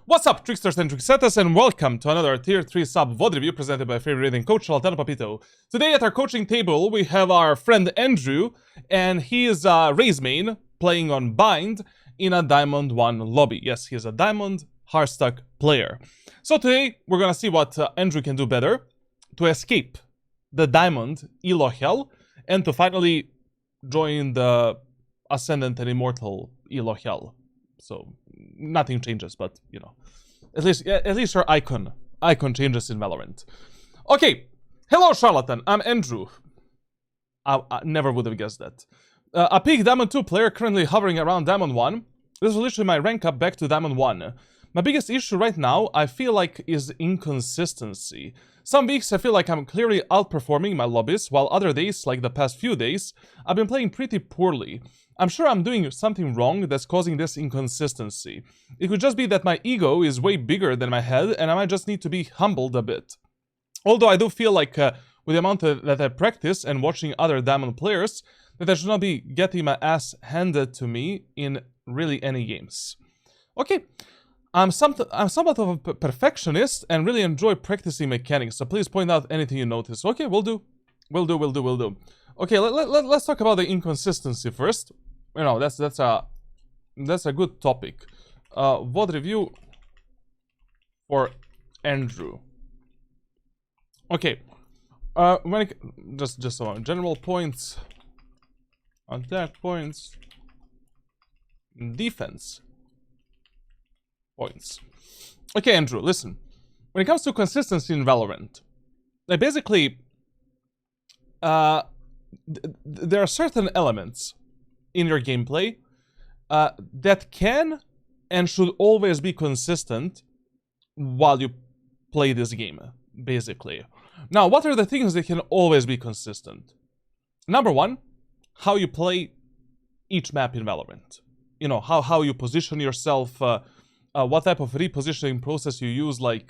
What's up, tricksters and tricksetas, and welcome to another Tier 3 sub VOD review presented by favorite reading coach CHARLATAN. Today at our coaching table, we have our friend Andrew, and he is a Raze main, playing on Bind in a Diamond 1 lobby. Yes, he is a Diamond Hardstack player. So today, we're gonna see what Andrew can do better to escape the Diamond Elo Hell, and to finally join the Ascendant and Immortal Elo Hell. So nothing changes, but you know, at least your icon changes in Valorant. Okay, hello Charlatan, I'm Andrew. I never would have guessed that. A peak Diamond 2 player currently hovering around Diamond 1. This is literally my rank up back to Diamond 1. My biggest issue right now, I feel like, is inconsistency. Some weeks I feel like I'm clearly outperforming my lobbies, while other days, like the past few days, I've been playing pretty poorly. I'm sure I'm doing something wrong that's causing this inconsistency. It could just be that my ego is way bigger than my head, and I might just need to be humbled a bit. Although I do feel like, with the amount that I practice and watching other Diamond players, that I should not be getting my ass handed to me in really any games. Okay. I'm somewhat of a perfectionist and really enjoy practicing mechanics, so please point out anything you notice. Okay, will do. Okay, let's talk about the inconsistency first. You know, that's a good topic. VOD review for Andrew. Okay, just some general points, attack points, defense points. Okay, Andrew, listen. When it comes to consistency in Valorant, basically, there are certain elements in your gameplay that can and should always be consistent while you play this game, basically. Now, what are the things that can always be consistent? Number one, how you play each map in Valorant. You know, how you position yourself, what type of repositioning process you use, like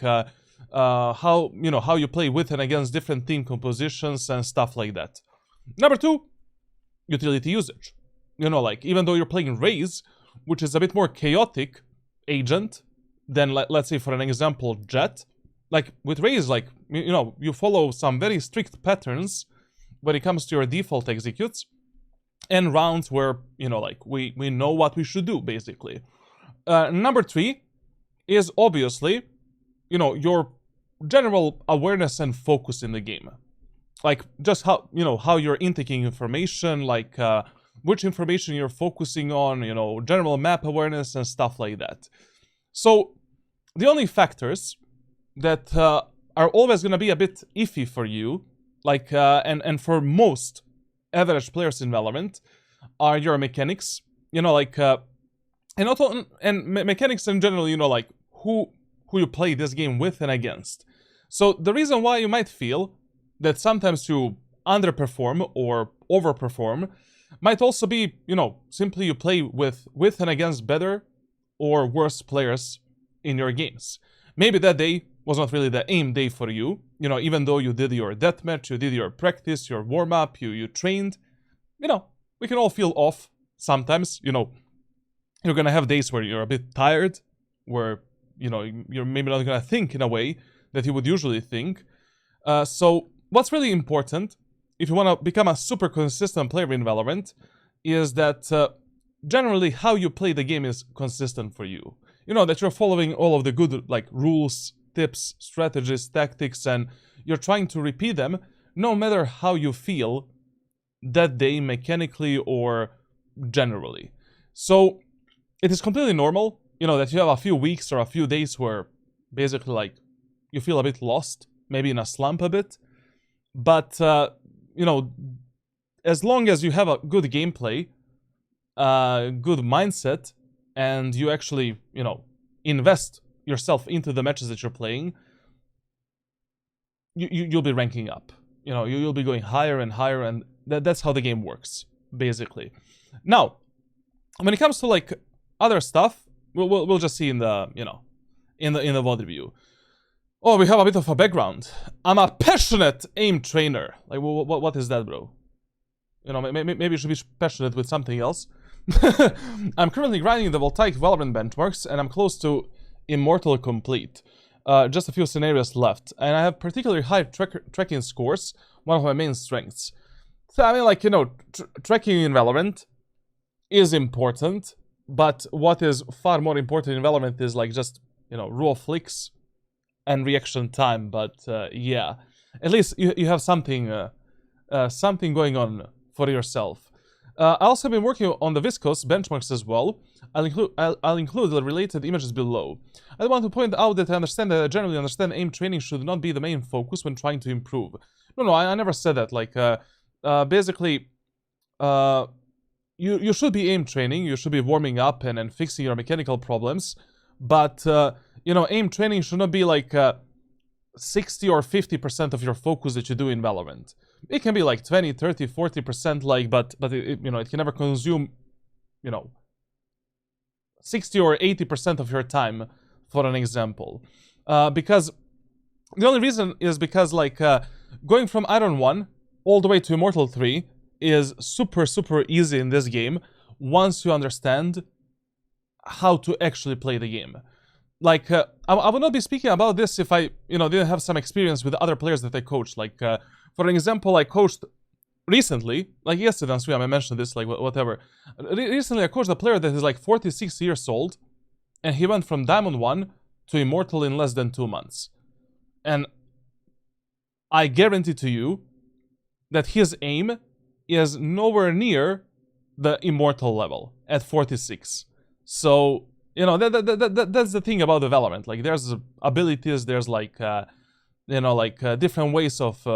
how you play with and against different team compositions and stuff like that. Number two, utility usage. You know, like, even though you're playing Raze, which is a bit more chaotic agent than, let's say, for an example, Jet. Like, with Raze, like, you know, you follow some very strict patterns when it comes to your default executes and rounds where, you know, like, we know what we should do, basically. Number three is obviously, you know, your general awareness and focus in the game. Like, just how you're intaking information, like, which information you're focusing on, you know, general map awareness and stuff like that. So, the only factors that are always going to be a bit iffy for you, like, and for most average players in Valorant, are your mechanics, you know, like, and mechanics in general, you know, like, who you play this game with and against. So the reason why you might feel that sometimes you underperform or overperform might also be, you know, simply you play with and against better or worse players in your games. Maybe that day was not really the aim day for you, you know, even though you did your deathmatch, you did your practice, your warm-up, you trained. You know, we can all feel off sometimes, you know. You're gonna have days where you're a bit tired, where, you know, you're maybe not gonna think in a way that you would usually think. So what's really important, if you want to become a super consistent player in Valorant, is that generally how you play the game is consistent for you. You know, that you're following all of the good, like, rules, tips, strategies, tactics, and you're trying to repeat them no matter how you feel that day, mechanically or generally. So it is completely normal, you know, that you have a few weeks or a few days where basically, like, you feel a bit lost, maybe in a slump a bit. But, you know, as long as you have a good gameplay, good mindset, and you actually, you know, invest yourself into the matches that you're playing, you'll be ranking up. You know, you'll be going higher and higher, and that's how the game works, basically. Now, when it comes to, like, other stuff, we'll just see in the, you know, in the VOD review. Oh, we have a bit of a background. I'm a passionate aim trainer. Like, what is that, bro? You know, maybe you should be passionate with something else. I'm currently grinding the voltaic Valorant benchmarks, and I'm close to Immortal complete. Just a few scenarios left, and I have particularly high tracking scores, one of my main strengths. So, I mean, like, you know, tracking in Valorant is important, but what is far more important in Valorant is, like, just, you know, raw flicks and reaction time, but, yeah. At least you have something, something going on for yourself. I also have been working on the viscose benchmarks as well. I'll include the related images below. I want to point out that I generally understand aim training should not be the main focus when trying to improve. No, I never said that. Like, basically, you should be aim training, you should be warming up and fixing your mechanical problems, but, you know, aim training should not be like 60 or 50% of your focus that you do in Valorant. It can be like 20, 30, 40%, like, but it, you know, it can never consume, you know, 60 or 80% of your time, for an example. Because the only reason is because, like, going from Iron 1 all the way to Immortal 3 is super easy in this game once you understand how to actually play the game. Like, I would not be speaking about this if I, you know, didn't have some experience with other players that I coached. Like, for an example, I coached recently, like yesterday on stream, I mentioned this, like, whatever. Recently, I coached a player that is like 46 years old, and he went from Diamond 1 to Immortal in less than 2 months. And I guarantee to you that his aim is nowhere near the Immortal level at 46. So, you know, that's the thing about the Valorant. Like, there's abilities, there's like, you know, like different ways of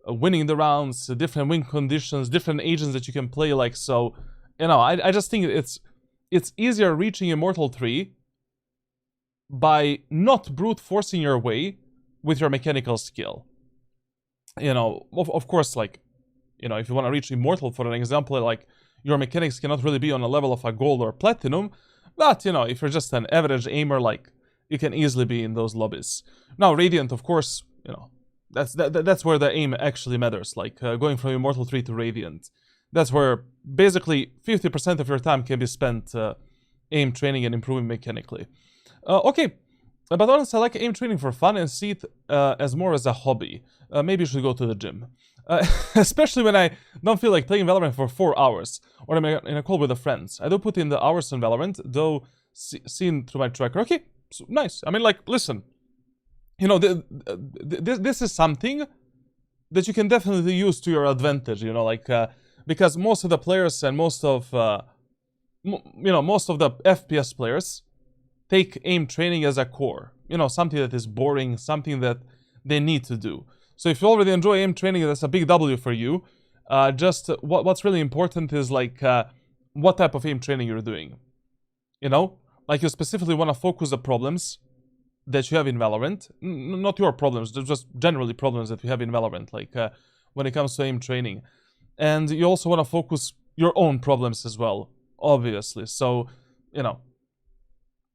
winning the rounds, different win conditions, different agents that you can play. Like, so, you know, I just think it's easier reaching Immortal 3 by not brute forcing your way with your mechanical skill. You know, of course, like, you know, if you want to reach Immortal, for an example, like, your mechanics cannot really be on a level of a gold or platinum, but, you know, if you're just an average aimer, like, you can easily be in those lobbies. Now, Radiant, of course, you know, that's where the aim actually matters, like, going from Immortal 3 to Radiant. That's where basically 50% of your time can be spent aim training and improving mechanically. Okay, but honestly, I like aim training for fun and see it as more as a hobby. Maybe you should go to the gym. Especially when I don't feel like playing Valorant for 4 hours, or I'm in a call with the friends. I do put in the hours on Valorant, though seen through my tracker. Okay, so nice. I mean, like, listen, you know, this is something that you can definitely use to your advantage, you know, like, because most of the players and most of, you know, most of the FPS players take aim training as a core, you know, something that is boring, something that they need to do. So if you already enjoy aim training, that's a big W for you. Just what's really important is, like, what type of aim training you're doing. You know, like, you specifically want to focus the problems that you have in Valorant, not your problems, just generally problems that you have in Valorant, like, when it comes to aim training. And you also want to focus your own problems as well, obviously. So, you know,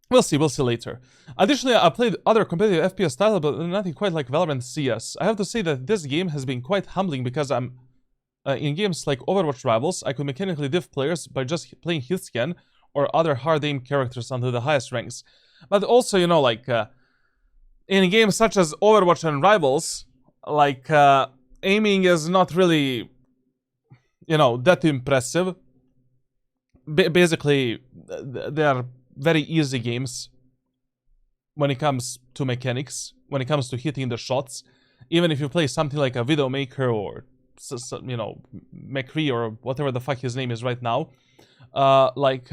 we'll see later. Additionally, I played other competitive FPS titles, but nothing quite like Valorant CS. I have to say that this game has been quite humbling because I'm in games like Overwatch Rivals, I could mechanically diff players by just playing hitscan or other hard aim characters onto the highest ranks. But also, you know, like, in games such as Overwatch and Rivals, like, aiming is not really, you know, that impressive. Basically, they are very easy games when it comes to mechanics, when it comes to hitting the shots. Even if you play something like a Widowmaker or, you know, McCree or whatever the fuck his name is right now, like,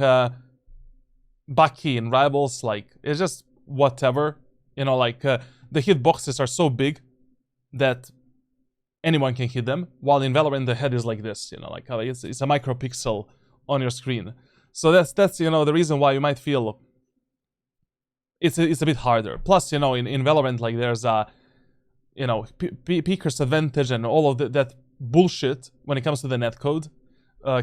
Bucky in Rivals, like, it's just whatever. You know, like, the hitboxes are so big that anyone can hit them, while in Valorant the head is like this, you know, like, it's a micropixel on your screen. So that's you know, the reason why you might feel it's a bit harder. Plus, you know, in Valorant, like, there's a, you know, peeker's advantage and all of that bullshit when it comes to the netcode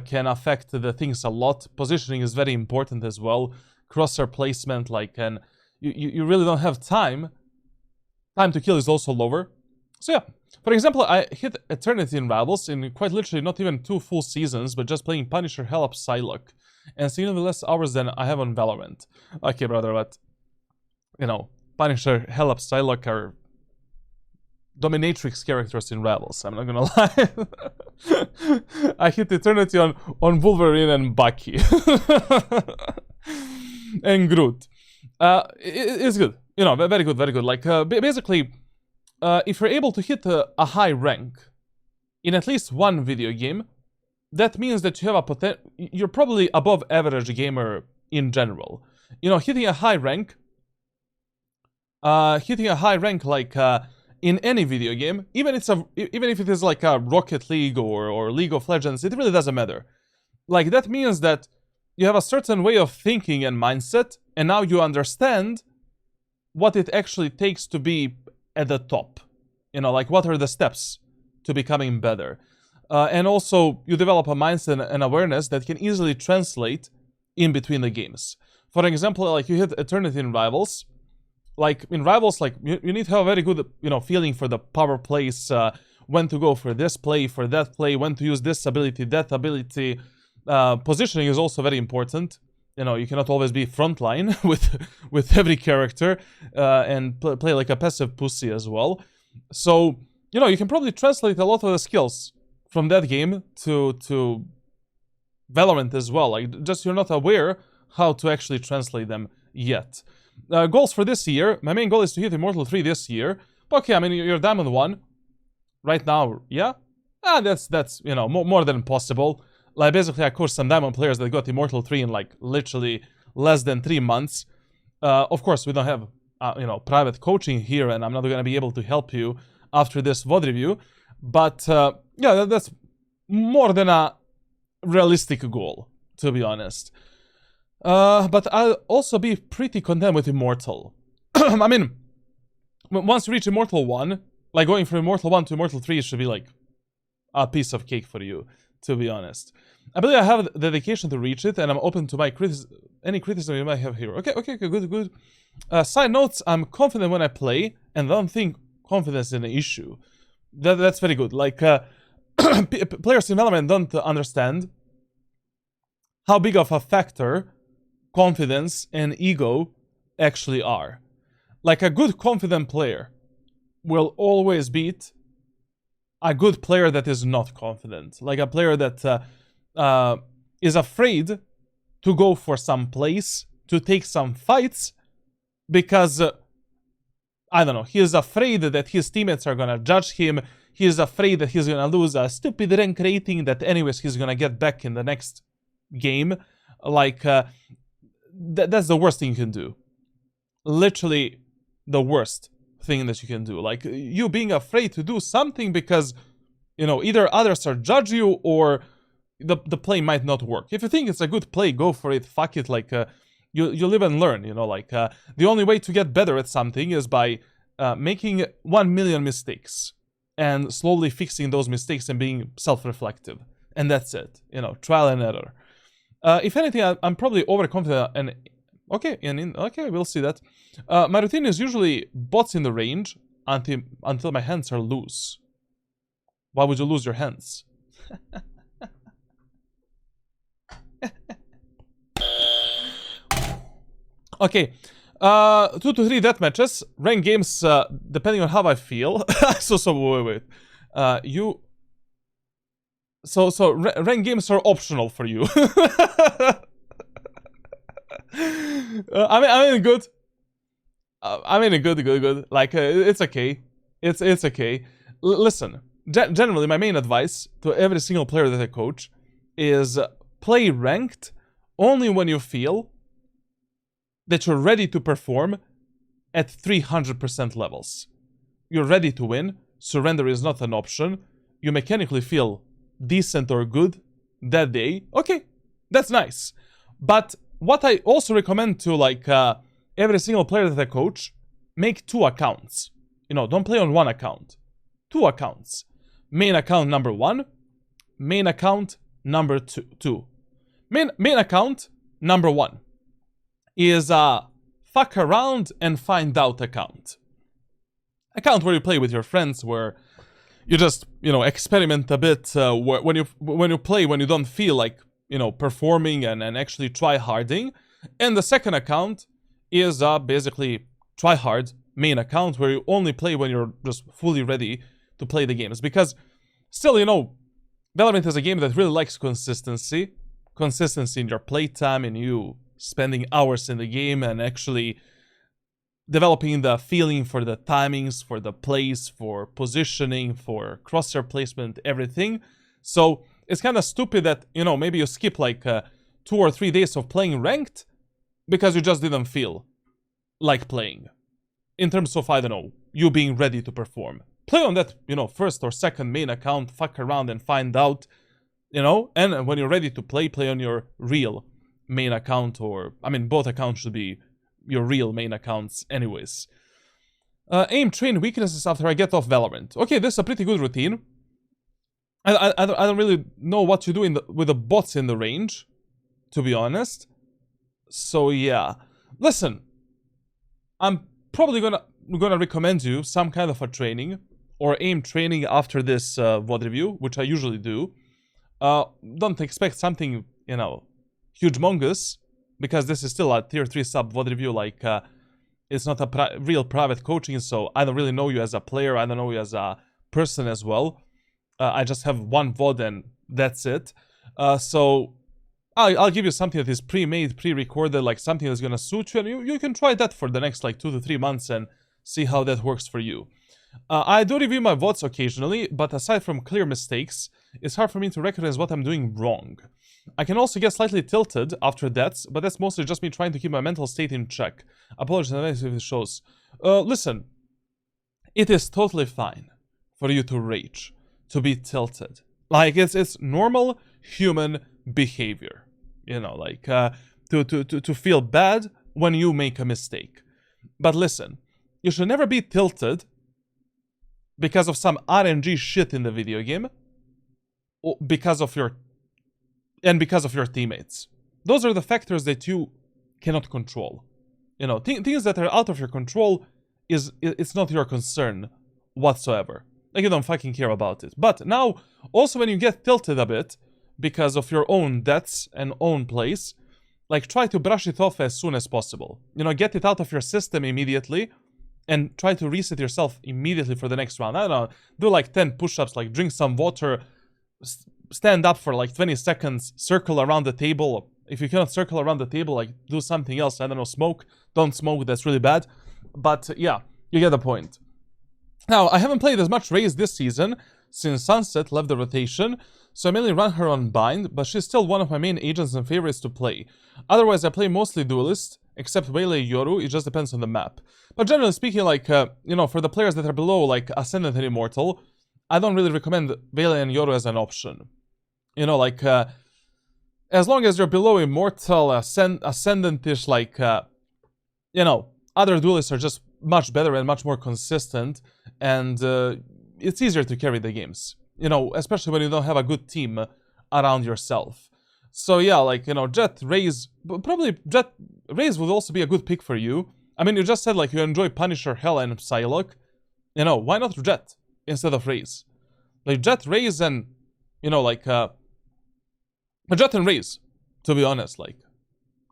can affect the things a lot. Positioning is very important as well. Crosshair placement, like, and you really don't have time. Time to kill is also lower. So yeah, for example, I hit Eternity in Rivals in quite literally not even 2 full seasons, but just playing Punisher, Hell Up, Psylocke, and significantly less hours than I have on Valorant. Okay, brother, but you know, Punisher, Hell Psylocke are dominatrix characters in Rivals. I'm not gonna lie. I hit Eternity on Wolverine and Bucky. And Groot. It's good. You know, very good, very good. Like, basically, if you're able to hit a high rank in at least one video game, that means that you have you're probably above average gamer in general. You know, hitting a high rank like in any video game, even if it is like a Rocket League or League of Legends, it really doesn't matter. Like, that means that you have a certain way of thinking and mindset, and now you understand what it actually takes to be at the top. You know, like, what are the steps to becoming better. And also, you develop a mindset and awareness that can easily translate in between the games. For example, like, you hit Eternity in Rivals. Like, in Rivals, like, you need to have a very good, you know, feeling for the power plays, when to go for this play, for that play, when to use this ability, that ability. Positioning is also very important. You know, you cannot always be frontline with every character, and play like a passive pussy as well. So, you know, you can probably translate a lot of the skills from that game to Valorant as well. Like, just you're not aware how to actually translate them yet. Goals for this year. My main goal is to hit Immortal 3 this year. Okay, I mean, you're Diamond 1 right now, yeah? That's you know, more than possible. Like, basically, I coach some Diamond players that got Immortal 3 in, like, literally less than 3 months. Of course, we don't have, you know, private coaching here, and I'm not going to be able to help you after this VOD review. But, yeah, that's more than a realistic goal, to be honest. But I'll also be pretty content with Immortal. I mean, once you reach Immortal 1, like, going from Immortal 1 to Immortal 3 should be, like, a piece of cake for you, to be honest. I believe I have the dedication to reach it, and I'm open to any criticism you might have here. Okay, good. Side notes, I'm confident when I play, and don't think confidence is an issue. That's very good. Like, players in Valorant don't understand how big of a factor confidence and ego actually are. Like, a good confident player will always beat a good player that is not confident. Like, a player that is afraid to go for some plays, to take some fights, because, I don't know, he is afraid that his teammates are gonna judge him. He is afraid that he's gonna lose a stupid rank rating that anyways he's gonna get back in the next game. Like, that's the worst thing you can do. Literally the worst thing that you can do. Like, you being afraid to do something because, you know, either others are judge you or the play might not work. If you think it's a good play, go for it. Fuck it. Like, you live and learn, you know. Like, the only way to get better at something is by making 1 million mistakes and slowly fixing those mistakes and being self-reflective. And that's it. You know, trial and error. If anything, I'm probably overconfident and... Okay, okay, we'll see that. My routine is usually bots in the range until my hands are loose. Why would you lose your hands? Okay, 2 to 3 deathmatches, rank games, depending on how I feel. wait. Rank games are optional for you. I mean, good. Good. Like, it's okay. It's okay. Listen, generally, my main advice to every single player that I coach is play ranked only when you feel that you're ready to perform at 300% levels. You're ready to win. Surrender is not an option. You mechanically feel decent or good that day. Okay, that's nice. But what I also recommend to, like, every single player that I coach, make 2 accounts. You know, don't play on 1 account. 2 accounts. Main account number 1. Main account number 2. Main account number 1 is a fuck around and find out account. Account where you play with your friends, where you just, you know, experiment a bit, when you play, when you don't feel like, you know, performing and actually try harding. And the second account is basically try-hard main account where you only play when you're just fully ready to play the games. Because still, you know, Valorant is a game that really likes consistency. Consistency in your playtime, and you spending hours in the game and actually developing the feeling for the timings, for the plays, for positioning, for crosshair placement, everything. So it's kind of stupid that, you know, maybe you skip like 2 or 3 days of playing ranked because you just didn't feel like playing. In terms of, I don't know, you being ready to perform. Play on that, you know, first or second main account, fuck around and find out, you know, and when you're ready to play, play on your real main account, or, I mean, both accounts should be your real main accounts anyways. Aim, train weaknesses after I get off Valorant. Okay, this is a pretty good routine. I don't really know what you do with the bots in the range, to be honest. So yeah. Listen, I'm probably gonna recommend you some kind of a training, or aim training after this VOD review, which I usually do. Don't expect something, you know, huge-mongous, because this is still a tier 3 sub VOD review. Like, it's not a real private coaching, so I don't really know you as a player, I don't know you as a person as well. I just have one VOD and that's it. So I'll give you something that is pre-made, pre-recorded, like something that's gonna suit you, and you can try that for the next like 2 to 3 months and see how that works for you. I do review my VODs occasionally, but aside from clear mistakes, it's hard for me to recognize what I'm doing wrong. I can also get slightly tilted after deaths, but that's mostly just me trying to keep my mental state in check. Apologize if it shows. Listen, it is totally fine for you to rage, to be tilted. Like, it's normal human behavior. You know, like, to feel bad when you make a mistake. But listen, you should never be tilted because of some RNG shit in the video game, or because of your teammates. Those are the factors that you cannot control. You know, things that are out of your control, it's not your concern whatsoever. Like, you don't fucking care about it. But now, also when you get tilted a bit because of your own deaths and own plays, like, try to brush it off as soon as possible. You know, get it out of your system immediately, and try to reset yourself immediately for the next round. I don't know, do like 10 push-ups, like drink some water, stand up for like 20 seconds, circle around the table. If you cannot circle around the table, like, do something else. I don't know, smoke. Don't smoke, that's really bad. But yeah, you get the point. Now, I haven't played as much Raze this season since Sunset left the rotation, so I mainly run her on bind, but she's still one of my main agents and favorites to play. Otherwise, I play mostly duelist, except Waylay Yoru, it just depends on the map. But generally speaking, like, you know, for the players that are below, like, Ascendant and Immortal, I don't really recommend Waylay and Yoru as an option. You know, like, as long as you're below Immortal, Ascendant-ish, like, you know, other duelists are just much better and much more consistent, and it's easier to carry the games. You know, especially when you don't have a good team around yourself. So yeah, like, you know, Jett, Raze, probably Jett, Raze would also be a good pick for you. I mean, you just said, like, you enjoy Punisher, Hell, and Psylocke. You know, why not Jett instead of Raze? Like, Jett, Raze, and, you know, like, Jett and Raze, to be honest, like,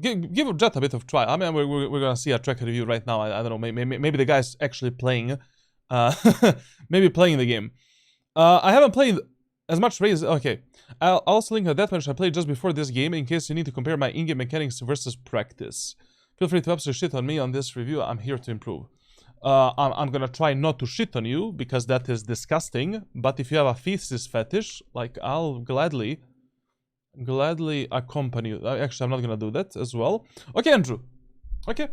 give Jett a bit of try. I mean, we're gonna see a track review right now. I don't know, maybe the guy's actually playing, maybe playing the game. I haven't played as much Raze. Okay, I'll also link a deathmatch I played just before this game in case you need to compare my in-game mechanics versus practice. Feel free to absolutely shit on me on this review. I'm here to improve. I'm gonna try not to shit on you because that is disgusting. But if you have a feces fetish, like, I'll gladly accompany you. Actually, I'm not gonna do that as well. Okay, Andrew. Okay.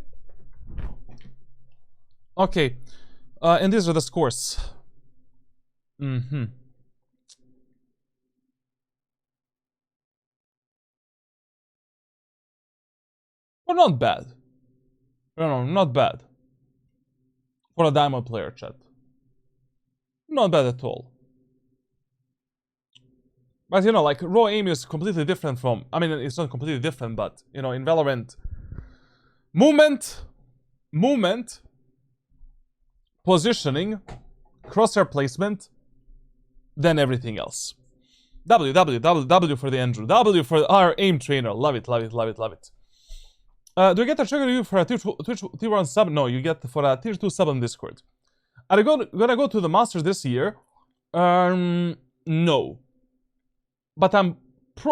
Okay. And these are the scores. Well, not bad. No, not bad. For a diamond player, chat. Not bad at all. But, you know, like, raw aim is completely different from... I mean, it's not completely different, but, you know, in Valorant... Movement... Positioning... Crosshair placement... Then everything else. W for the Andrew. W for our aim trainer. Love it. Do you get a trigger review for a Twitch Tier 1 sub? No, you get for a Tier 2 sub on Discord. Are you gonna go to the Masters this year? No. But I'm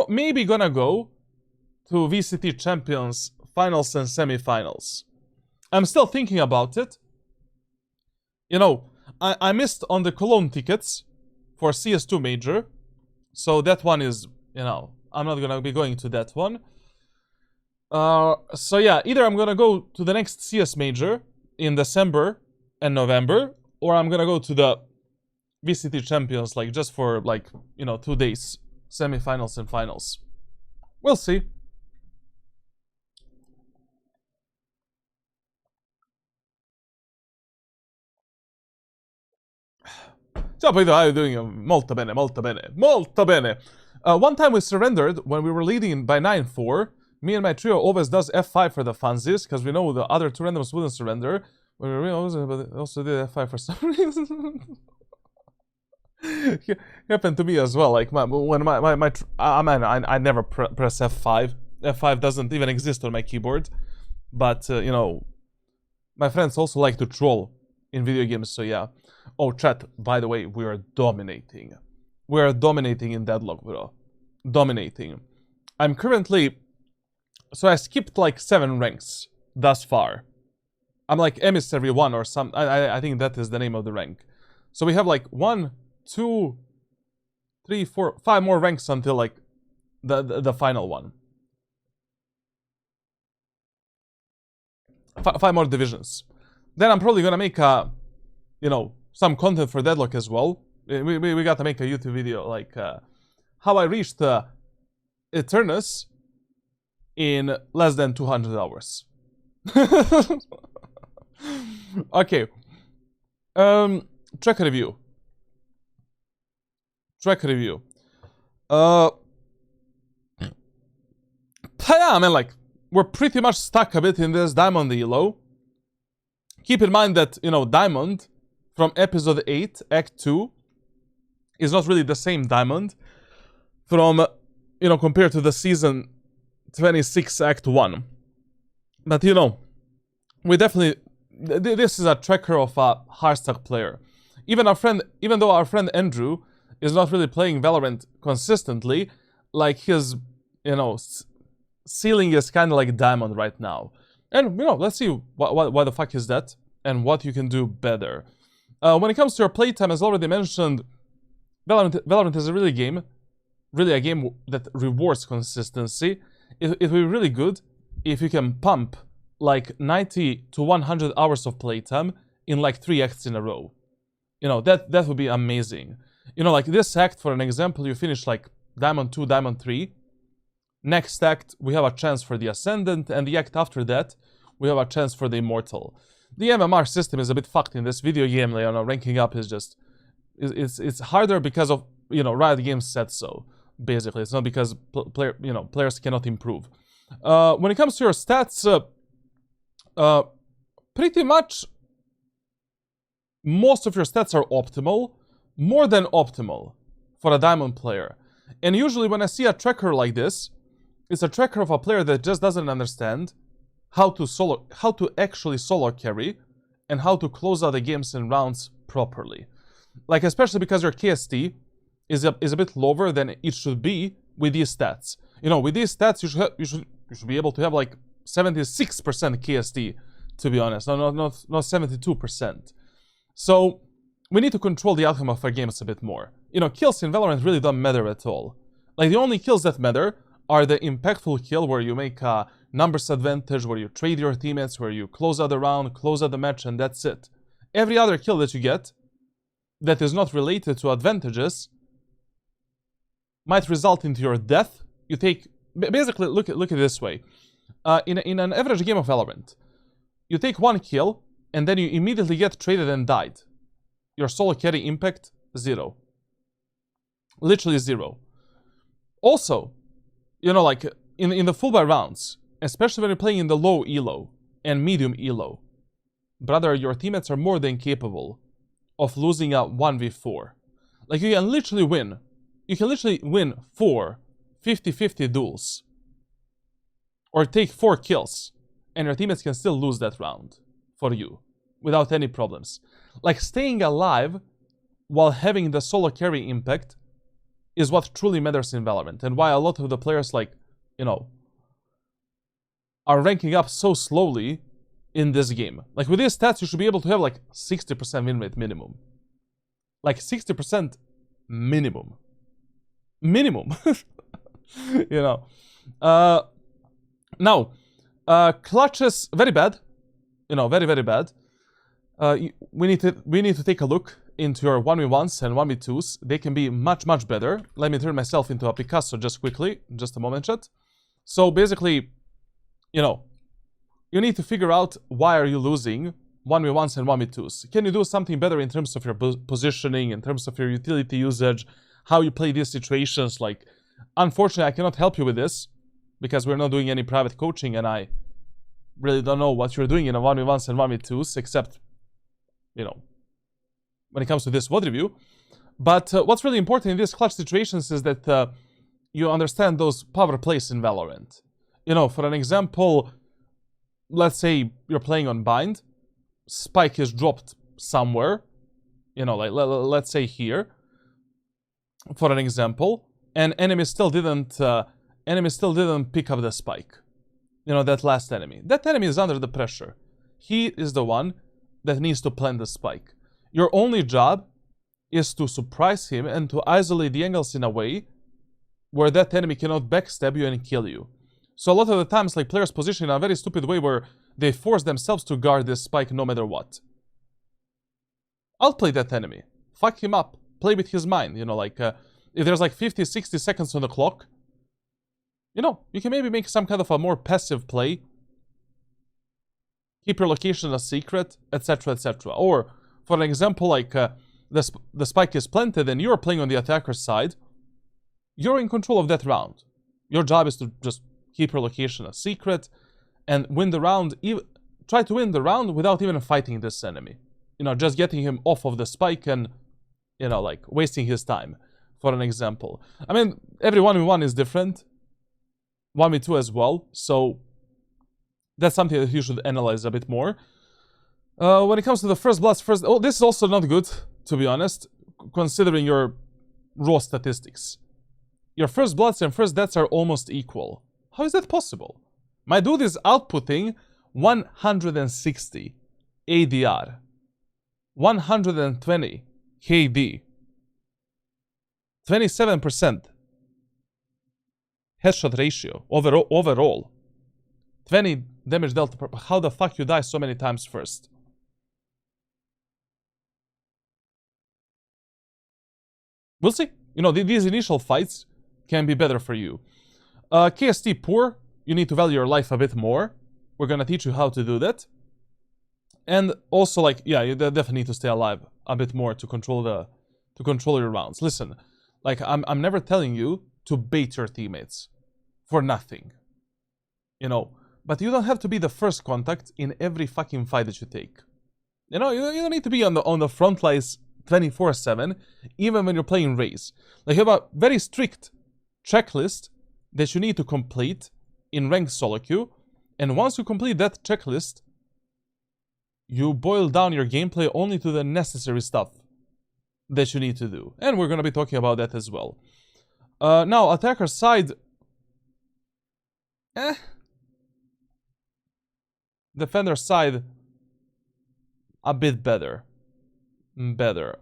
maybe gonna go to VCT Champions Finals and Semi-Finals. I'm still thinking about it. You know, I missed on the Cologne tickets for CS2 Major. So that one is, you know, I'm not gonna be going to that one. So yeah, either I'm gonna go to the next CS Major in December and November, or I'm gonna go to the VCT Champions, like, just for, like, you know, 2 days. Semi-finals and finals. We'll see. Ciao Pedro, how are you doing? Molto bene, molto bene, molto bene. One time we surrendered when we were leading by 9-4. Me and my trio always does F5 for the funsies, because we know the other two randoms wouldn't surrender. But we also did F5 for some reason. Happened to me as well. Like when I never press F5. F5 doesn't even exist on my keyboard. But you know, my friends also like to troll in video games. So yeah. Oh, chat. By the way, we are dominating. We are dominating in Deadlock, bro. Dominating. I'm currently. So I skipped like 7 ranks thus far. I'm like Emissary 1 or some. I think that is the name of the rank. So we have like 1, 2, 3, 4, 5 more ranks until like the final one. 5 more divisions. Then I'm probably gonna make a, you know, some content for Deadlock as well. We gotta make a YouTube video like how I reached Eternus in less than 200 hours. Okay. Track review. Track review. Yeah, I mean, like, we're pretty much stuck a bit in this Diamond elo. Keep in mind that, you know, Diamond from episode 8, Act 2, is not really the same Diamond from, you know, compared to the season 26, Act 1. But, you know, we definitely... This is a tracker of a Hearthstone player. Even though our friend Andrew is not really playing Valorant consistently, like, his, you know, ceiling is kind of like Diamond right now. And, you know, let's see why the fuck is that, and what you can do better. When it comes to your playtime, as already mentioned, Valorant is a really a game that rewards consistency. It will be really good if you can pump like 90 to 100 hours of playtime in like 3 acts in a row. You know, that would be amazing. You know, like this act, for an example, you finish like Diamond 2, Diamond 3. Next act, we have a chance for the Ascendant, and the act after that, we have a chance for the Immortal. The MMR system is a bit fucked in this video game. You know, ranking up is just... It's harder because of, you know, Riot Games said so, basically. It's not because players cannot improve. When it comes to your stats, pretty much most of your stats are optimal, more than optimal for a Diamond player. And usually when I see a tracker like this, it's a tracker of a player that just doesn't understand how to actually solo carry and how to close out the games and rounds properly. Like, especially because your KST is a bit lower than it should be with these stats. You know, with these stats, you should be able to have like 76% KST, to be honest, not 72%. So we need to control the outcome of our games a bit more. You know, kills in Valorant really don't matter at all. Like, the only kills that matter are the impactful kill where you make a numbers advantage, where you trade your teammates, where you close out the round, close out the match, and that's it. Every other kill that you get that is not related to advantages might result into your death. You take... Basically, look at it this way. In an average game of Valorant, you take 1 kill, and then you immediately get traded and died. Your solo carry impact, 0. Literally 0. Also, you know, like, in the full buy rounds, especially when you're playing in the low elo and medium elo, brother, your teammates are more than capable of losing a 1v4. Like, you can literally win. You can literally win 4 50-50 duels. Or take 4 kills and your teammates can still lose that round for you without any problems. Like, staying alive while having the solo carry impact is what truly matters in Valorant, and why a lot of the players, like, you know, are ranking up so slowly in this game. Like, with these stats, you should be able to have like 60% win rate minimum. Like 60% minimum. Minimum. You know. Now, clutches, very bad. You know, very, very bad. We need to take a look into your 1v1s and 1v2s. They can be much, much better. Let me turn myself into a Picasso just quickly. Just a moment, chat. So basically, you know, you need to figure out why are you losing 1v1s and 1v2s. Can you do something better in terms of your positioning, in terms of your utility usage, how you play these situations? Like, unfortunately, I cannot help you with this because we're not doing any private coaching, and I really don't know what you're doing in a 1v1s and 1v2s, except, you know, when it comes to this VOD review. But what's really important in these clutch situations is that you understand those power plays in Valorant. You know, for an example, let's say you're playing on bind, spike is dropped somewhere, you know, like let's say here, for an example, and enemy still didn't pick up the spike. You know, that last enemy. That enemy is under the pressure. He is the one that needs to plant the spike. Your only job is to surprise him and to isolate the angles in a way where that enemy cannot backstab you and kill you. So a lot of the times, like, players position in a very stupid way where they force themselves to guard this spike no matter what. Outplay that enemy. Fuck him up. Play with his mind. You know, like, if there's like 50, 60 seconds on the clock, you know, you can maybe make some kind of a more passive play. Keep your location a secret, etc, etc. Or, for an example, like, the spike is planted and you're playing on the attacker's side. You're in control of that round. Your job is to just keep your location a secret and win the round. Try to win the round without even fighting this enemy. You know, just getting him off of the spike and, you know, like, wasting his time, for an example. I mean, every 1v1 is different. 1v2 as well. So that's something that you should analyze a bit more. When it comes to the first bloods, oh, this is also not good, to be honest, considering your raw statistics. Your first bloods and first deaths are almost equal. How is that possible? My dude is outputting 160 ADR, 120 KD, 27% headshot ratio overall, 20 damage delta per. How the fuck you die so many times first? We'll see. You know, these initial fights can be better for you. KST poor, you need to value your life a bit more. We're gonna teach you how to do that. And also, like, yeah, you definitely need to stay alive a bit more to control your rounds. Listen, like, I'm never telling you to bait your teammates for nothing. You know, but you don't have to be the first contact in every fucking fight that you take. You know, you don't need to be on the front lines 24/7, even when you're playing Raze. Like, you have a very strict checklist that you need to complete in ranked solo queue, and once you complete that checklist, you boil down your gameplay only to the necessary stuff that you need to do. And we're gonna be talking about that as well. Now, attacker side, defender side, a bit better.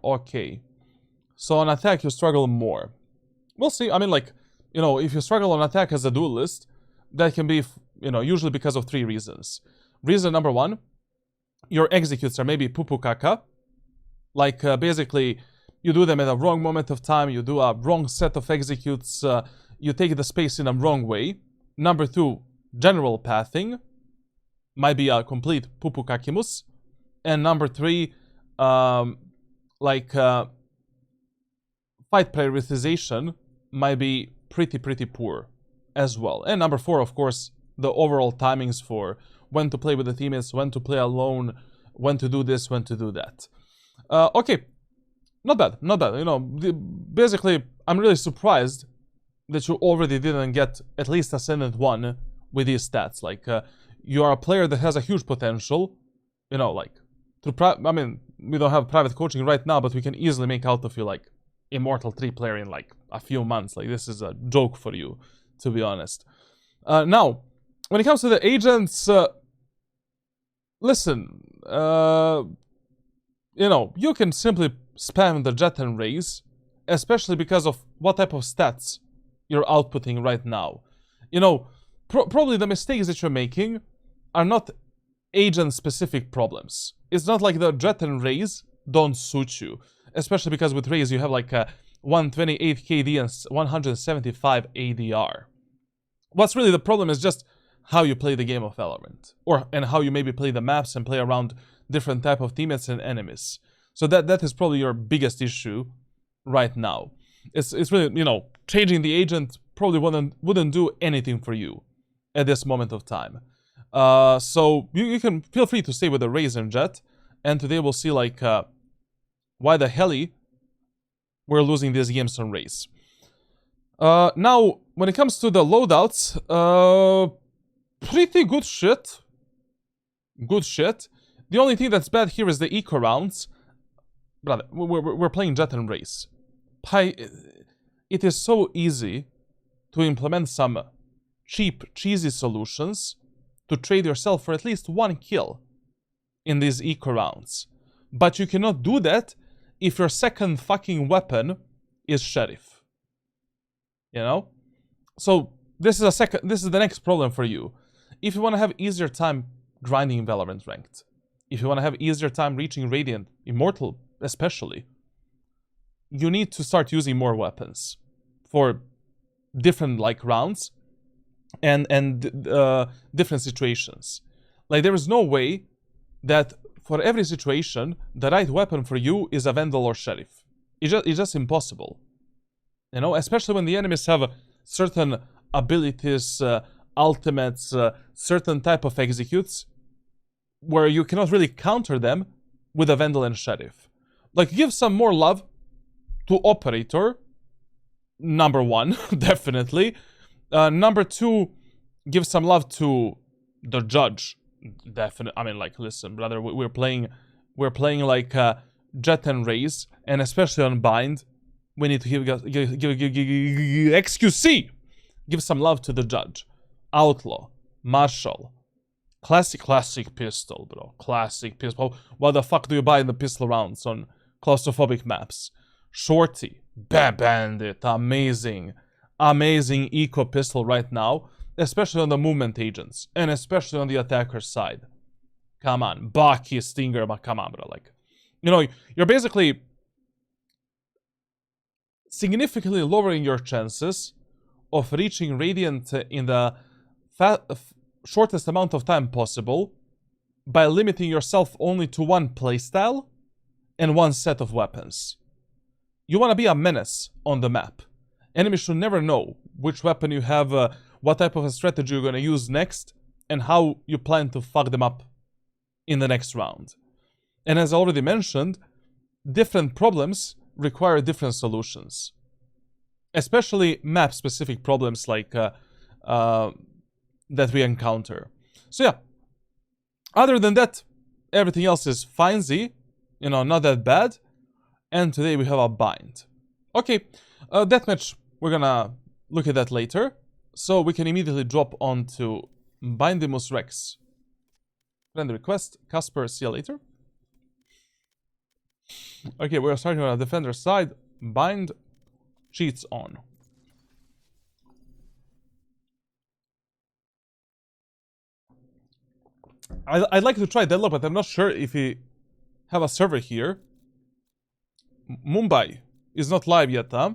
Okay. So on attack, you struggle more. We'll see. I mean, like, you know, if you struggle on attack as a duelist, that can be, you know, usually because of 3 reasons. Reason number 1, your executes are maybe poo-poo caca. Like, basically, you do them at a wrong moment of time, you do a wrong set of executes, you take the space in a wrong way. Number 2, general pathing. Might be a complete poo-poo cacimus. And number 3, fight prioritization might be pretty poor as well. And number 4, of course, the overall timings for when to play with the teammates, when to play alone, when to do this, when to do that. Okay, not bad. You know, basically, I'm really surprised that you already didn't get at least Ascendant 1 with these stats. Like, you are a player that has a huge potential, you know, like, I mean, we don't have private coaching right now, but we can easily make out of you, like, Immortal 3 player in, like, a few months. Like, this is a joke for you, to be honest. Now, when it comes to the agents, listen, you know, you can simply spam the Jet and Raze, especially because of what type of stats you're outputting right now. You know, probably the mistakes that you're making are not agent-specific problems. It's not like the Jet and Raze don't suit you, especially because with Raze you have like a 128 KD and 175 ADR. What's really the problem is just how you play the game of Valorant, and how you maybe play the maps and play around different type of teammates and enemies. So that is probably your biggest issue right now. It's really, you know, changing the agent probably wouldn't do anything for you at this moment of time. So you can feel free to stay with the Raze and Jet, and today we'll see like why the hell we're losing these games on Raze. Now, when it comes to the loadouts, pretty good shit. Good shit. The only thing that's bad here is the eco rounds. Brother, we're playing Jet and Raze. It is so easy to implement some cheap, cheesy solutions to trade yourself for at least one kill in these eco rounds. But you cannot do that if your second fucking weapon is Sheriff. You know? So this is the next problem for you. If you want to have easier time grinding Valorant ranked, if you want to have easier time reaching Radiant, Immortal especially, you need to start using more weapons for different like rounds and different situations. Like, there is no way that for every situation the right weapon for you is a Vandal or Sheriff. It's just impossible. You know, especially when the enemies have certain abilities, ultimates, certain type of executes, where you cannot really counter them with a Vandal and Sheriff. Like, give some more love to Operator, number one, definitely. Number two, give some love to the Judge, definitely. I mean, like, listen, brother, we're playing like Jet and Raze, and especially on Bind, we need to give XQC. Give some love to the Judge, Outlaw, Marshall, classic pistol, bro, classic pistol. What the fuck do you buy in the pistol rounds on claustrophobic maps? Shorty, Bandit, amazing eco pistol right now, especially on the movement agents, and especially on the attacker side. Come on, Baki, Stinger, but come on, bro. Like, you know, you're basically significantly lowering your chances of reaching Radiant in the shortest amount of time possible by limiting yourself only to one playstyle and one set of weapons. You want to be a menace on the map. Enemies should never know which weapon you have, what type of a strategy you're going to use next, and how you plan to fuck them up in the next round. And as I already mentioned, different problems require different solutions. Especially map-specific problems like that we encounter. So yeah, other than that, everything else is fine-zy, you know, not that bad. And today we have a Bind. Okay, deathmatch, we're gonna look at that later. So we can immediately drop onto Bindimus Rex. Friend request, Casper, see you later. Okay, we're starting on the defender side. Bind, cheats on. I'd like to try Deadlock, but I'm not sure if we have a server here. Mumbai is not live yet, huh?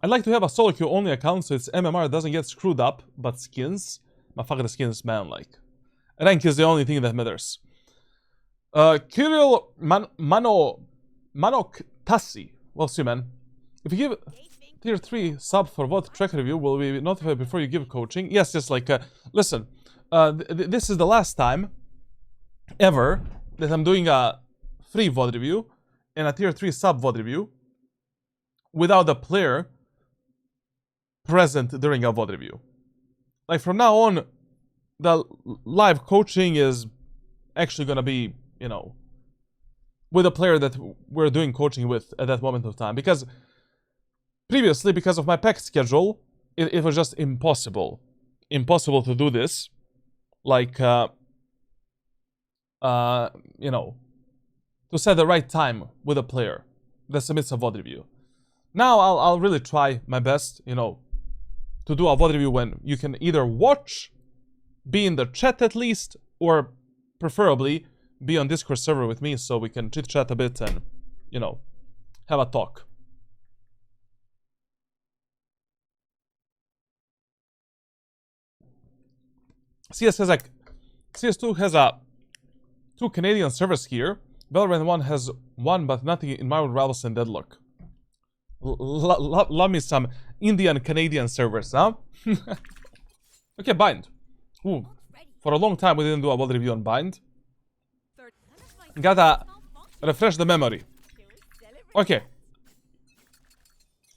I'd like to have a solo queue only account so its MMR doesn't get screwed up, but skins? My fucking skins, man, like. Rank is the only thing that matters. Kirill Manok Tassi. We'll see, man. If you give tier 3 sub for VOD track review, will we be notified before you give coaching? Yes, like, listen. This is the last time ever that I'm doing a free VOD review and a tier 3 sub VOD review. without the player present during a VOD review. Like from now on, the live coaching is actually gonna be, you know, with a player that we're doing coaching with at that moment of time. Because previously, because of my packed schedule, it was just impossible. Impossible to do this. Like, you know, to set the right time with a player that submits a VOD review. Now I'll really try my best, you know, to do a VOD review when you can either watch, be in the chat at least, or preferably be on Discord server with me so we can chit chat a bit and, you know, have a talk. CS2 has 2 Canadian servers here. Valorant 1 has 1, but nothing in Marvel Rivals and Deadlock. Love me some Indian Canadian servers, huh? Okay, Bind. Ooh, for a long time we didn't do a VOD review on Bind. Gotta refresh the memory. Okay.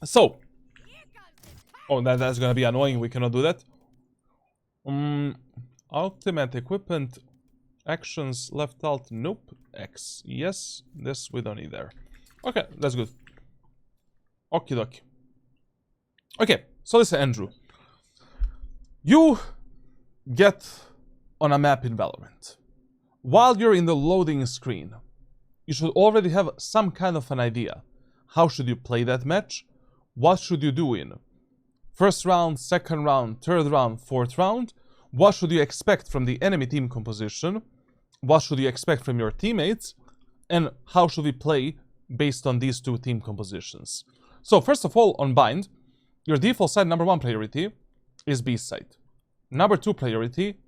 So. Oh, that's gonna be annoying. We cannot do that. Ultimate equipment. Actions left alt. Nope. X. Yes. This we don't need there. Okay, that's good. Okie dokie. Okay, so listen, Andrew. You get on a map in Valorant. While you're in the loading screen, you should already have some kind of an idea. How should you play that match? What should you do in first round, second round, third round, fourth round? What should you expect from the enemy team composition? What should you expect from your teammates? And how should we play based on these 2 team compositions? So first of all, on Bind, your default side number 1 priority is B side. Number 2 priority,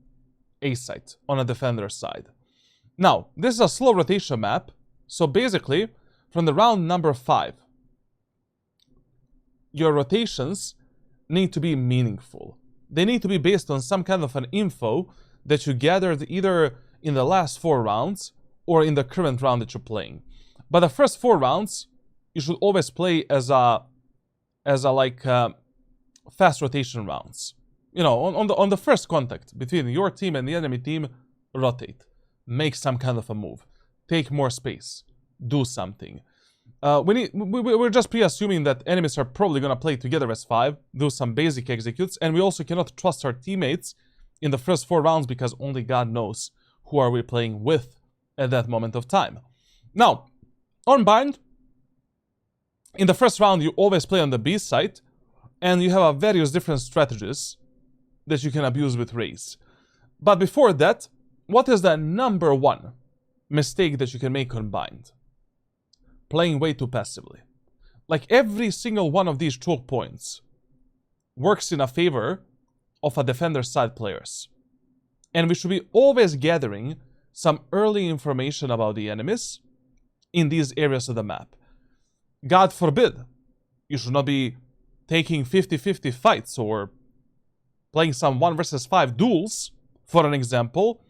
A side, on a defender side. Now, this is a slow rotation map, so basically, from the round number 5, your rotations need to be meaningful. They need to be based on some kind of an info that you gathered either in the last 4 rounds or in the current round that you're playing. But the first 4 rounds, you should always play as a fast rotation rounds. You know, on the first contact between your team and the enemy team, rotate. Make some kind of a move. Take more space. Do something. We're just pre-assuming that enemies are probably gonna play together as 5, do some basic executes, and we also cannot trust our teammates in the first 4 rounds because only God knows who are we playing with at that moment of time. Now, on Bind, in the first round you always play on the B side, and you have various different strategies that you can abuse with Raze. But before that, what is the number 1 mistake that you can make on Bind? Playing way too passively. Like every single one of these choke points works in a favor of a defender side players. And we should be always gathering some early information about the enemies in these areas of the map. God forbid, you should not be taking 50-50 fights or playing some 1 versus 5 duels, for an example.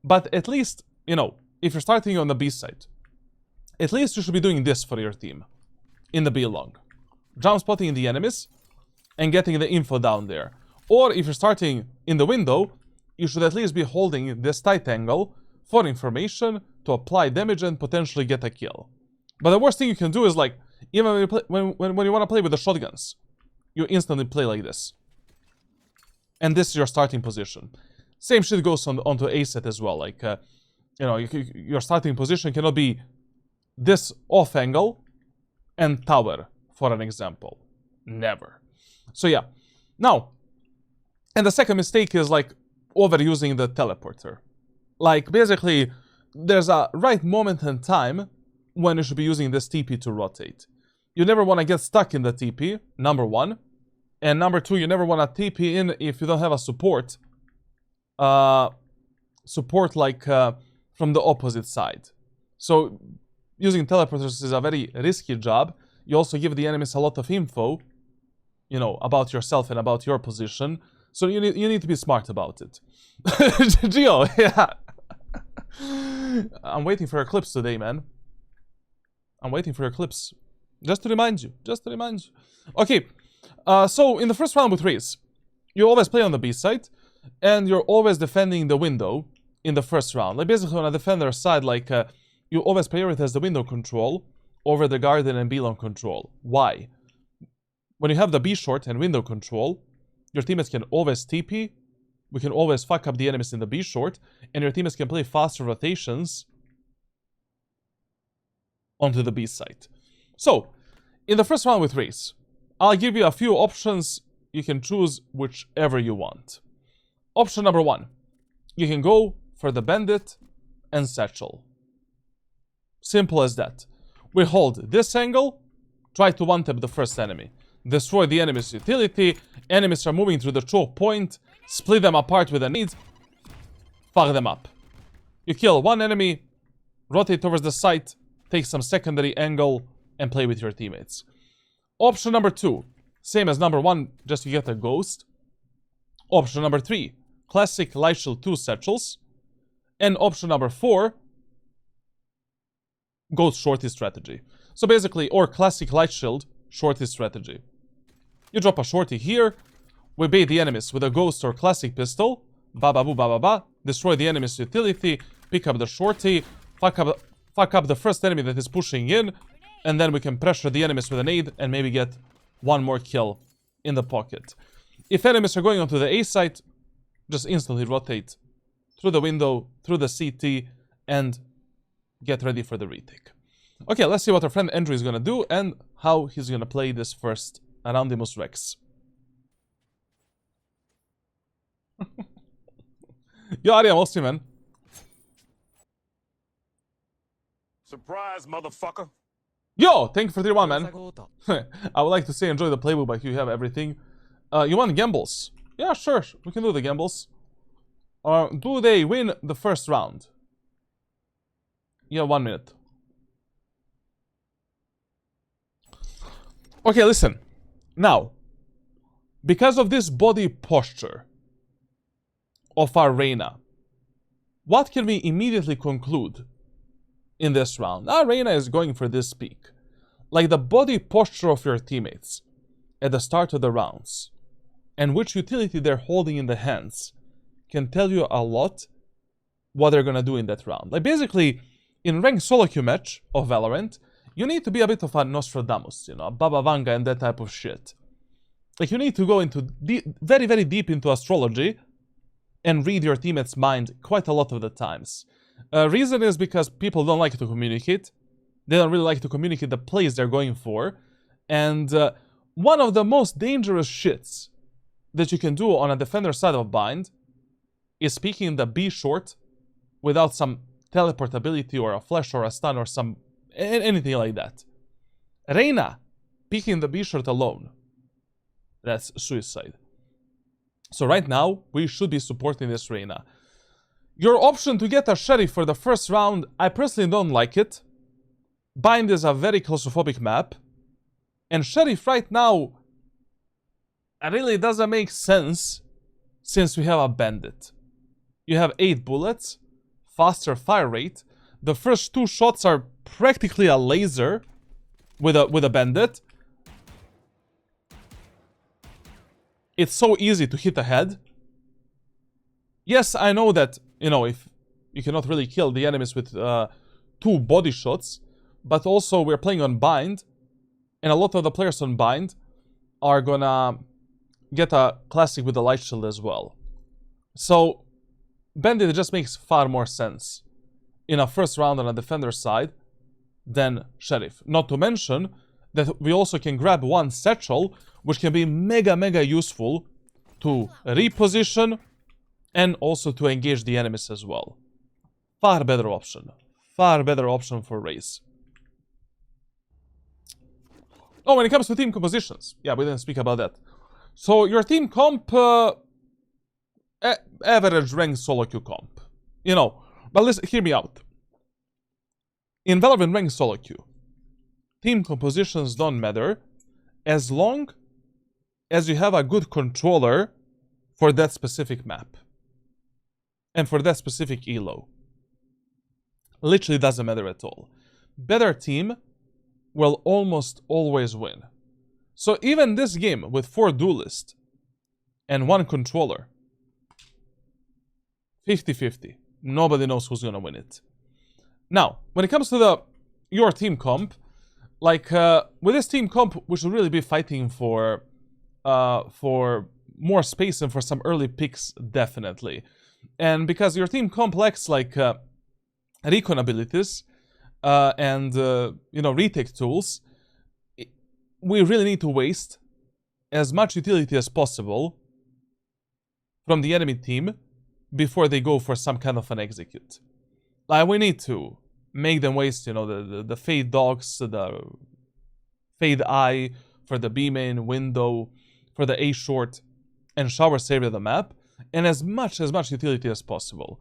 But at least, you know, if you're starting on the B side, at least you should be doing this for your team in the B long. Jump spotting the enemies and getting the info down there. Or if you're starting in the window, you should at least be holding this tight angle for information to apply damage and potentially get a kill. But the worst thing you can do is like, even when you want to play with the shotguns, you instantly play like this. And this is your starting position. Same shit goes onto A set as well. Like, you know, your starting position cannot be this off angle and tower, for an example. Never. So yeah. Now, and the second mistake is like overusing the teleporter. Like basically, there's a right moment in time when you should be using this TP to rotate. You never want to get stuck in the TP, number 1. And number 2, you never want to TP in if you don't have a support. Support like from the opposite side. So using teleporters is a very risky job. You also give the enemies a lot of info, you know, about yourself and about your position. So you need to be smart about it. Gio, yeah. I'm waiting for your clips today, man. I'm waiting for your clips. Just to remind you. Okay, so in the first round with Raze, you always play on the B side, and you're always defending the window in the first round. Like basically on a defender side, like you always prioritize the window control over the garden and B long control. Why? When you have the B short and window control, your teammates can always TP, we can always fuck up the enemies in the B short, and your teammates can play faster rotations onto the B side. So, in the first round with Raze, I'll give you a few options. You can choose whichever you want. Option number 1. You can go for the Bandit and Satchel. Simple as that. We hold this angle, try to one-tap the first enemy. Destroy the enemy's utility, enemies are moving through the choke point, split them apart with a nade, fuck them up. You kill one enemy, rotate towards the site, take some secondary angle, and play with your teammates. Option number 2, same as number 1, just you get a ghost. Option number 3, classic light shield 2 satchels. And option number 4, ghost shorty strategy. So basically, or classic light shield shorty strategy. You drop a shorty here, we bait the enemies with a ghost or classic pistol, ba ba boo ba ba ba, destroy the enemy's utility, pick up the shorty, fuck up the first enemy that is pushing in, and then we can pressure the enemies with a nade and maybe get one more kill in the pocket. If enemies are going onto the A site, just instantly rotate through the window, through the CT, and get ready for the retake. Okay, let's see what our friend Andrew is gonna do and how he's gonna play this first Anonymous Rex. Yo, Arya, mostly, man. Surprise, motherfucker. Yo, thank you for 31, man. I would like to say enjoy the playbook, but you have everything. You want gambles? Yeah, sure. We can do the gambles. Do they win the first round? Yeah, 1 minute. Okay, listen. Now, because of this body posture of our Reyna, what can we immediately conclude in this round? Our Reyna is going for this peak. Like the body posture of your teammates at the start of the rounds and which utility they're holding in the hands can tell you a lot what they're gonna do in that round. Like basically, in ranked solo queue match of Valorant, you need to be a bit of a Nostradamus, you know, a Baba Vanga and that type of shit. Like you need to go into very, very deep into astrology and read your teammate's mind quite a lot of the times. Reason is because people don't like to communicate. They don't really like to communicate the plays they're going for. And one of the most dangerous shits that you can do on a defender side of bind is peeking the B short without some teleportability or a flash or a stun or some anything like that. Reyna peeking the B short alone. That's suicide. So right now, we should be supporting this Reyna. Your option to get a Sheriff for the first round, I personally don't like it. Bind is a very claustrophobic map. And Sheriff right now, it really doesn't make sense since we have a Bandit. You have 8 bullets, faster fire rate. The first 2 shots are practically a laser with a Bandit. It's so easy to hit ahead. Yes, I know that, you know, if you cannot really kill the enemies with 2 body shots, but also we're playing on bind, and a lot of the players on bind are gonna get a classic with a light shield as well. So, Bandit just makes far more sense in a first round on a defender side than Sheriff. Not to mention that we also can grab one satchel, which can be mega useful to reposition and also to engage the enemies as well. Far better option. Far better option for Raze. Oh, when it comes to team compositions. Yeah, we didn't speak about that. So, your team comp... average rank solo queue comp. You know, but listen, hear me out. In Valorant rank solo queue, team compositions don't matter as long as you have a good controller for that specific map. And for that specific elo. Literally doesn't matter at all. Better team will almost always win. So even this game with 4 duelists and 1 controller, 50-50. Nobody knows who's gonna win it. Now, when it comes to your team comp, like with this team comp, we should really be fighting for more space and for some early picks, definitely. And because your team comp lacks like recon abilities and you know, retake tools, we really need to waste as much utility as possible from the enemy team before they go for some kind of an execute. Like, we need to make them waste, you know, the fade dogs, the fade eye for the B main window, for the A short, and shower area of the map, and as much utility as possible.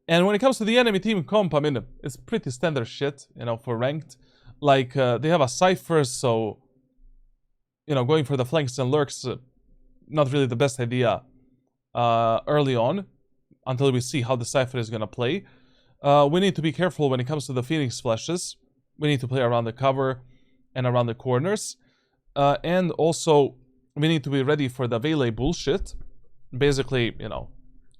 And when it comes to the enemy team comp, I mean, it's pretty standard shit, you know, for ranked. Like, they have a Cypher, so, you know, going for the flanks and lurks, not really the best idea early on, until we see how the Cypher is gonna play. We need to be careful when it comes to the Phoenix flashes. We need to play around the cover and around the corners. And also, we need to be ready for the Veiley bullshit. Basically, you know,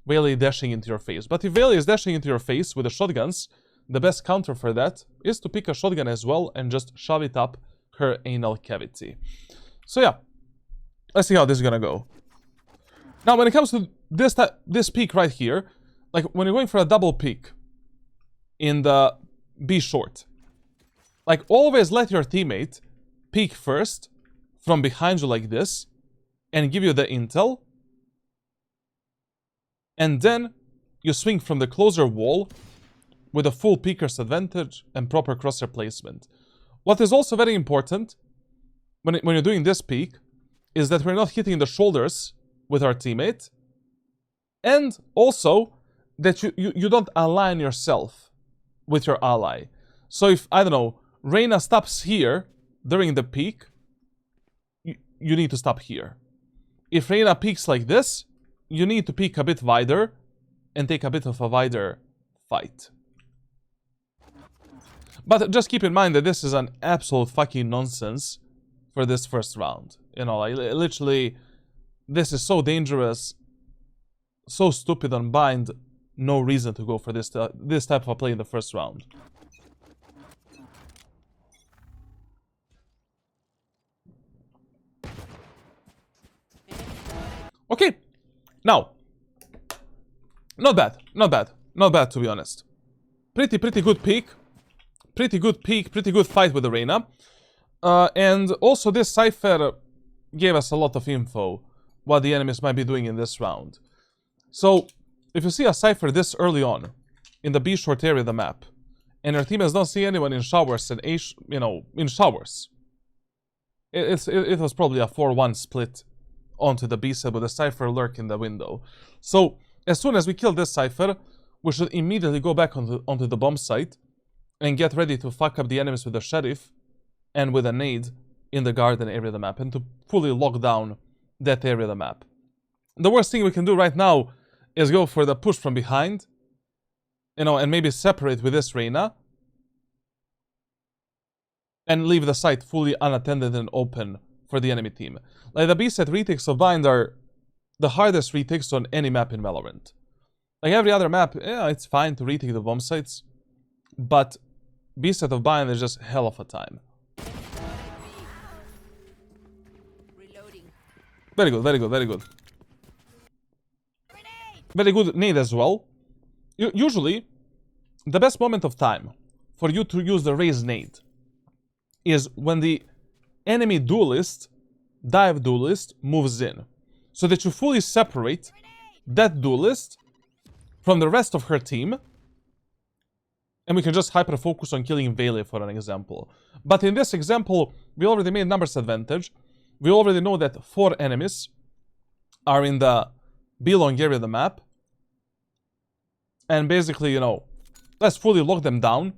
Veiley dashing into your face. But if Veiley is dashing into your face with the shotguns, the best counter for that is to pick a shotgun as well and just shove it up her anal cavity. So yeah, let's see how this is gonna go. Now, when it comes to this peak right here, like when you're going for a double peak in the B short, like always let your teammate peek first from behind you like this and give you the intel, and then you swing from the closer wall with a full peeker's advantage and proper crosshair placement. What is also very important when you're doing this peek is that we're not hitting the shoulders with our teammate, and also that you don't align yourself with your ally. So if, I don't know, Reyna stops here during the peak, you need to stop here. If Reyna peeks like this, you need to peek a bit wider and take a bit of a wider fight. But just keep in mind that this is an absolute fucking nonsense for this first round. You know, like, literally, this is so dangerous, so stupid on bind, no reason to go for this type of a play in the first round. Okay, now, not bad to be honest. Pretty good peak, pretty good fight with the Reyna. And also this Cypher gave us a lot of info what the enemies might be doing in this round. So, if you see a Cypher this early on in the B short area of the map, and your teammates don't see anyone in showers and in showers, it was probably a 4-1 split onto the B side with a Cypher lurk in the window. So, as soon as we kill this Cypher, we should immediately go back onto the bomb site and get ready to fuck up the enemies with the Sheriff and with a nade in the garden area of the map, and to fully lock down that area of the map. The worst thing we can do right now is go for the push from behind, you know, and maybe separate with this Reyna and leave the site fully unattended and open for the enemy team. Like, the B-set retakes of bind are the hardest retakes on any map in Valorant. Like, every other map, yeah, it's fine to retake the bomb sites, but B-set of bind is just hell of a time. Very good. Very good nade as well. Usually, the best moment of time for you to use the Raze nade is when the enemy duelist, dive duelist, moves in, so that you fully separate that duelist from the rest of her team, and we can just hyper-focus on killing Veiley, for an example. But in this example, we already made numbers advantage. We already know that 4 enemies are in the B-long area of the map. And basically, you know, let's fully lock them down.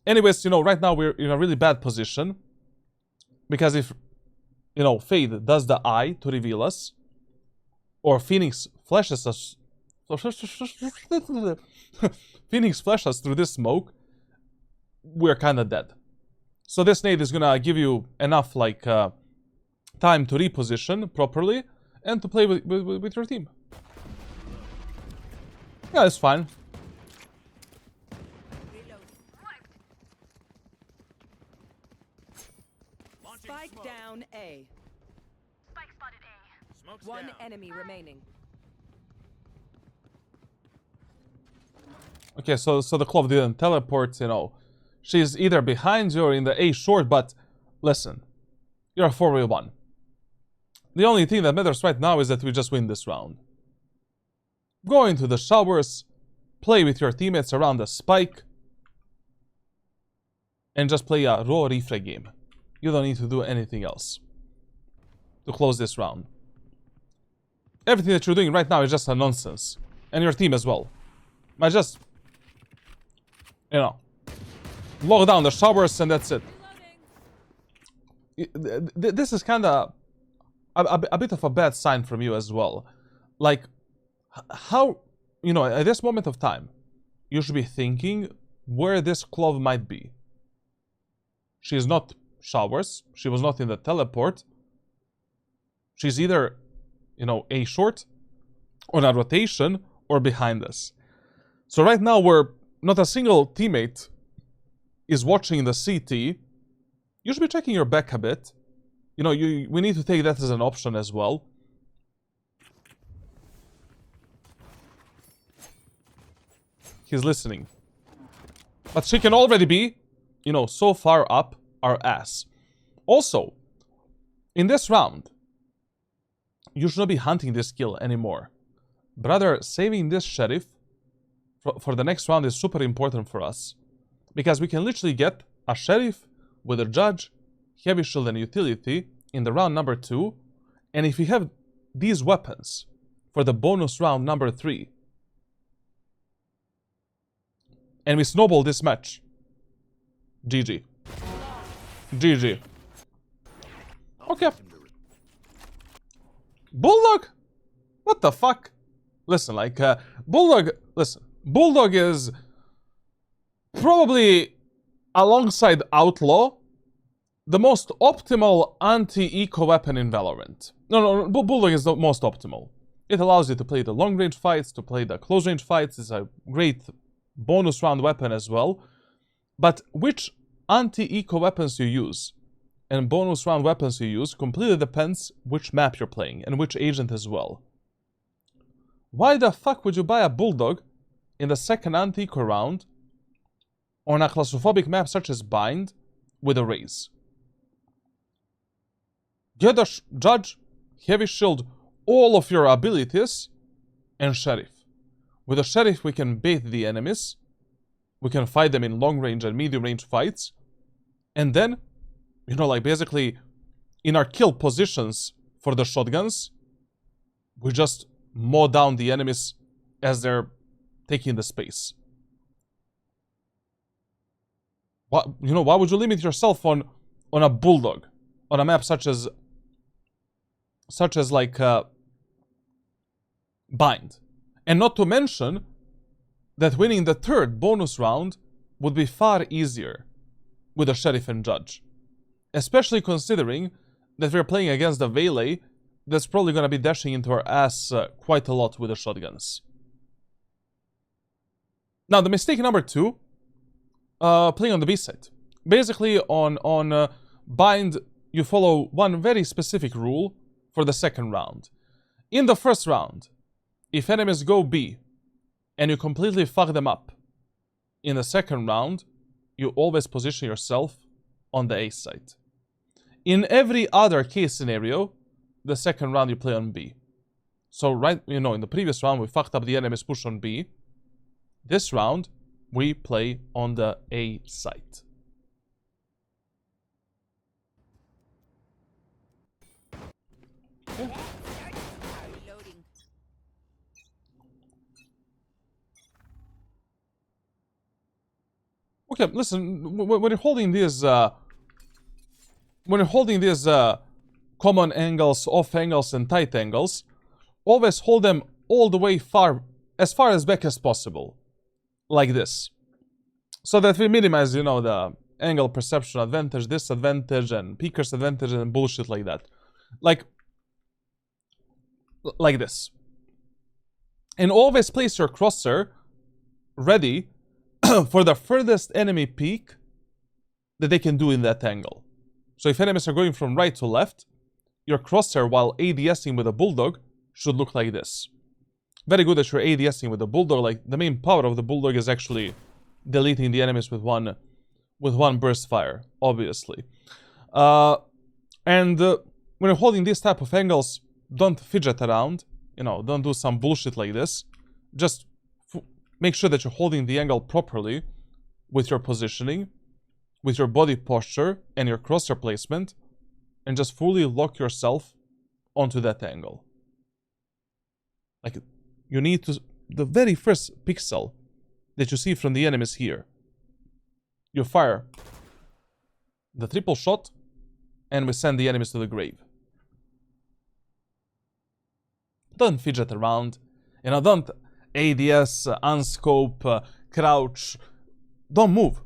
Anyways, you know, right now we're in a really bad position. Because if, you know, Fade does the eye to reveal us, or Phoenix flashes us... Phoenix flashes us through this smoke, we're kinda dead. So this nade is gonna give you enough, like, time to reposition properly and to play with your team. Yeah, it's fine. Spike down A. Spike spotted A. Smoke's One down. enemy remaining. Okay, so the Clove didn't teleport, you know. She's either behind you or in the A short, but listen, you're a 4v1. The only thing that matters right now is that we just win this round. Go into the showers, play with your teammates around the spike, and just play a raw refrag game. You don't need to do anything else to close this round. Everything that you're doing right now is just a nonsense. And your team as well. I just, you know, lock down the showers and that's it. This is kind of a bit of a bad sign from you as well. Like, how, you know, at this moment of time, you should be thinking where this Clove might be. She is not showers. She was not in the teleport. She's either, you know, A short, on a rotation, or behind us. So right now, not a single teammate is watching the CT. You should be checking your back a bit. You know, we need to take that as an option as well. He's listening. But she can already be, you know, so far up our ass. Also, in this round, you should not be hunting this kill anymore. Brother, saving this sheriff for the next round is super important for us. Because we can literally get a sheriff with a judge, heavy shield and utility in the round number 2. And if we have these weapons for the bonus round number 3, and we snowball this match, GG. GG. Okay. Bulldog? What the fuck? Listen, like, Bulldog, listen. Bulldog is probably, alongside Outlaw, the most optimal anti-eco weapon in Valorant. No, Bulldog is the most optimal. It allows you to play the long-range fights, to play the close-range fights. It's a great bonus round weapon as well. But which anti-eco weapons you use and bonus round weapons you use completely depends which map you're playing and which agent as well. Why the fuck would you buy a Bulldog in the second anti-eco round on a claustrophobic map such as Bind with a Raze? Get a Judge, Heavy Shield, all of your abilities, and Sheriff. With a Sheriff we can bait the enemies, we can fight them in long range and medium range fights, and then, you know, like basically in our kill positions for the shotguns, we just mow down the enemies as they're taking the space. What, you know, why would you limit yourself on a Bulldog on a map such as like Bind? And not to mention that winning the third bonus round would be far easier with a Sheriff and Judge. Especially considering that we're playing against the Valet that's probably going to be dashing into our ass quite a lot with the shotguns. Now, the mistake number 2, playing on the B side. Basically, on Bind, you follow one very specific rule for the second round. In the first round, if enemies go B, and you completely fuck them up, in the second round, you always position yourself on the A side. In every other case scenario, the second round you play on B. So right, you know, in the previous round we fucked up the enemy's push on B. This round, we play on the A side. Okay. Okay, listen, when you're holding these common angles, off angles, and tight angles, always hold them all the way as far as back as possible, like this, so that we minimize, you know, angle perception advantage, disadvantage, and peeker's advantage, and bullshit like that. Like this. And always place your crosshair ready for the furthest enemy peek that they can do in that angle. So if enemies are going from right to left, your crosshair while ADSing with a bulldog should look like this. Very good that you're ADSing with a bulldog. Like, the main power of the bulldog is actually deleting the enemies with one burst fire, obviously. And when you're holding these type of angles, don't fidget around. You know, don't do some bullshit like this. Just make sure that you're holding the angle properly with your positioning, with your body posture, and your crosshair placement, and just fully lock yourself onto that angle. Like, you need to... The very first pixel that you see from the enemies here, you fire the triple shot, and we send the enemies to the grave. Don't fidget around. You know, don't ADS, unscope, crouch. Don't move.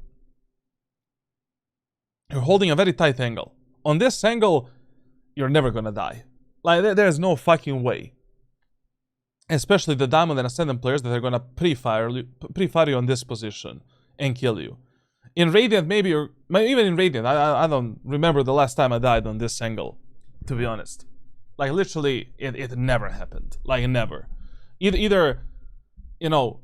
You're holding a very tight angle. On this angle, you're never gonna die. Like, there's no fucking way. Especially the Diamond and Ascendant players that are gonna pre-fire you on this position and kill you. In Radiant, maybe you're... Even in Radiant, I don't remember the last time I died on this angle, to be honest. Like, literally, it never happened. Like, never. Either, you know,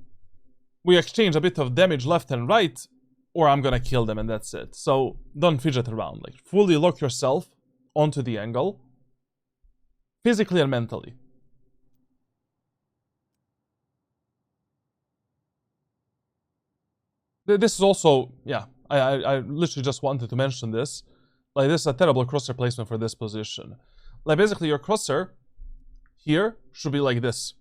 we exchange a bit of damage left and right, or I'm gonna kill them and that's it. So, don't fidget around. Like, fully lock yourself onto the angle, physically and mentally. This is also, yeah, I literally just wanted to mention this. Like, this is a terrible crosshair placement for this position. Like, basically, your crosshair here should be like this.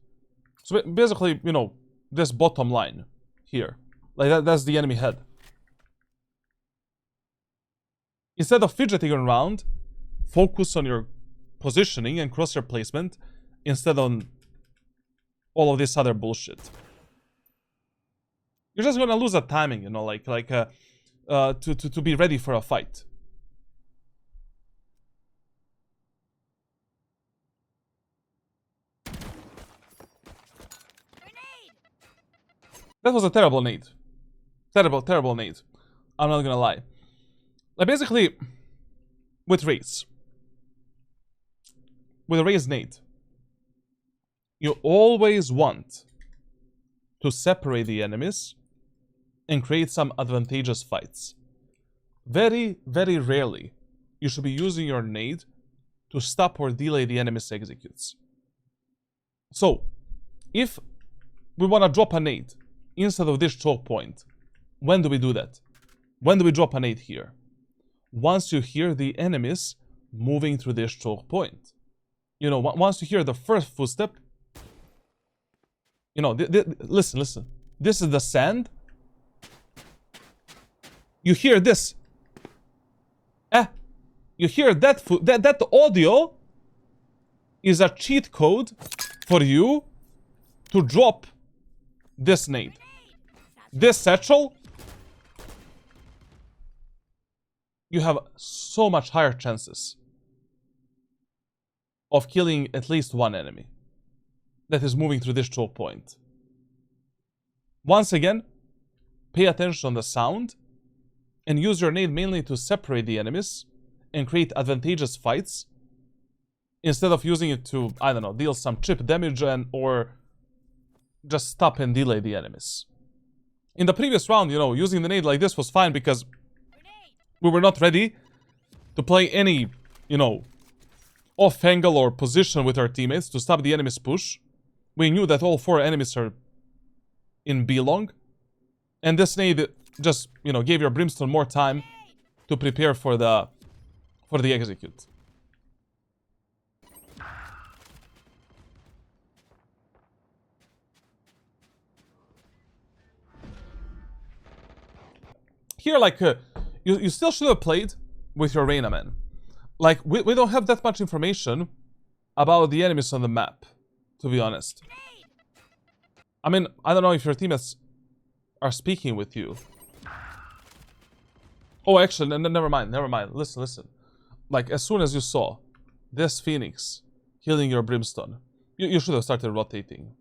So, basically, you know, this bottom line here. Like, that's the enemy head. Instead of fidgeting around, focus on your positioning and crosshair placement instead on all of this other bullshit. You're just gonna lose at timing, you know, to be ready for a fight. That was a terrible nade. Terrible nade. I'm not gonna lie. Like, basically, with Raze. With a Raze nade, you always want to separate the enemies and create some advantageous fights. Very, very rarely, you should be using your nade to stop or delay the enemy's executes. So, if we want to drop a nade instead of this choke point, when do we do that? When do we drop a nade here? Once you hear the enemies moving through this choke point. You know, once you hear the first footstep, you know, listen. This is the sand. You hear this. You hear that that audio is a cheat code for you to drop this nade. This satchel, you have so much higher chances of killing at least one enemy that is moving through this choke point. Once again, pay attention on the sound and use your nade mainly to separate the enemies and create advantageous fights instead of using it to, I don't know, deal some chip damage or just stop and delay the enemies. In the previous round, you know, using the nade like this was fine because we were not ready to play any, you know, off angle or position with our teammates to stop the enemy's push. We knew that all 4 enemies are in B long, and this nade just, you know, gave your Brimstone more time to prepare for the execute. Here, like, you still should have played with your Reyna, man. Like, we don't have that much information about the enemies on the map, to be honest. I mean, I don't know if your teammates are speaking with you. Oh, actually, never mind. Listen. Like, as soon as you saw this Phoenix healing your Brimstone, you should have started rotating.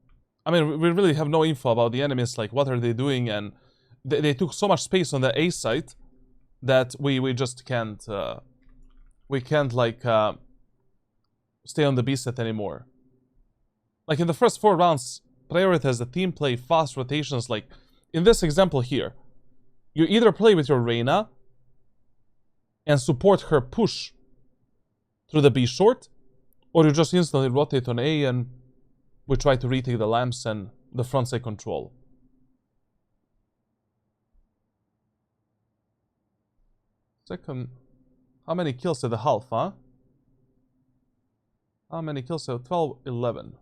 I mean, we really have no info about the enemies, like, what are they doing, and they took so much space on the A site that we just can't, stay on the B set anymore. Like, in the first 4 rounds, prioritize the team play, fast rotations. Like, in this example here, you either play with your Reyna and support her push through the B short, or you just instantly rotate on A and we try to retake the lamps and the front side control. Second, how many kills at the half, huh? How many kills at 12, 11.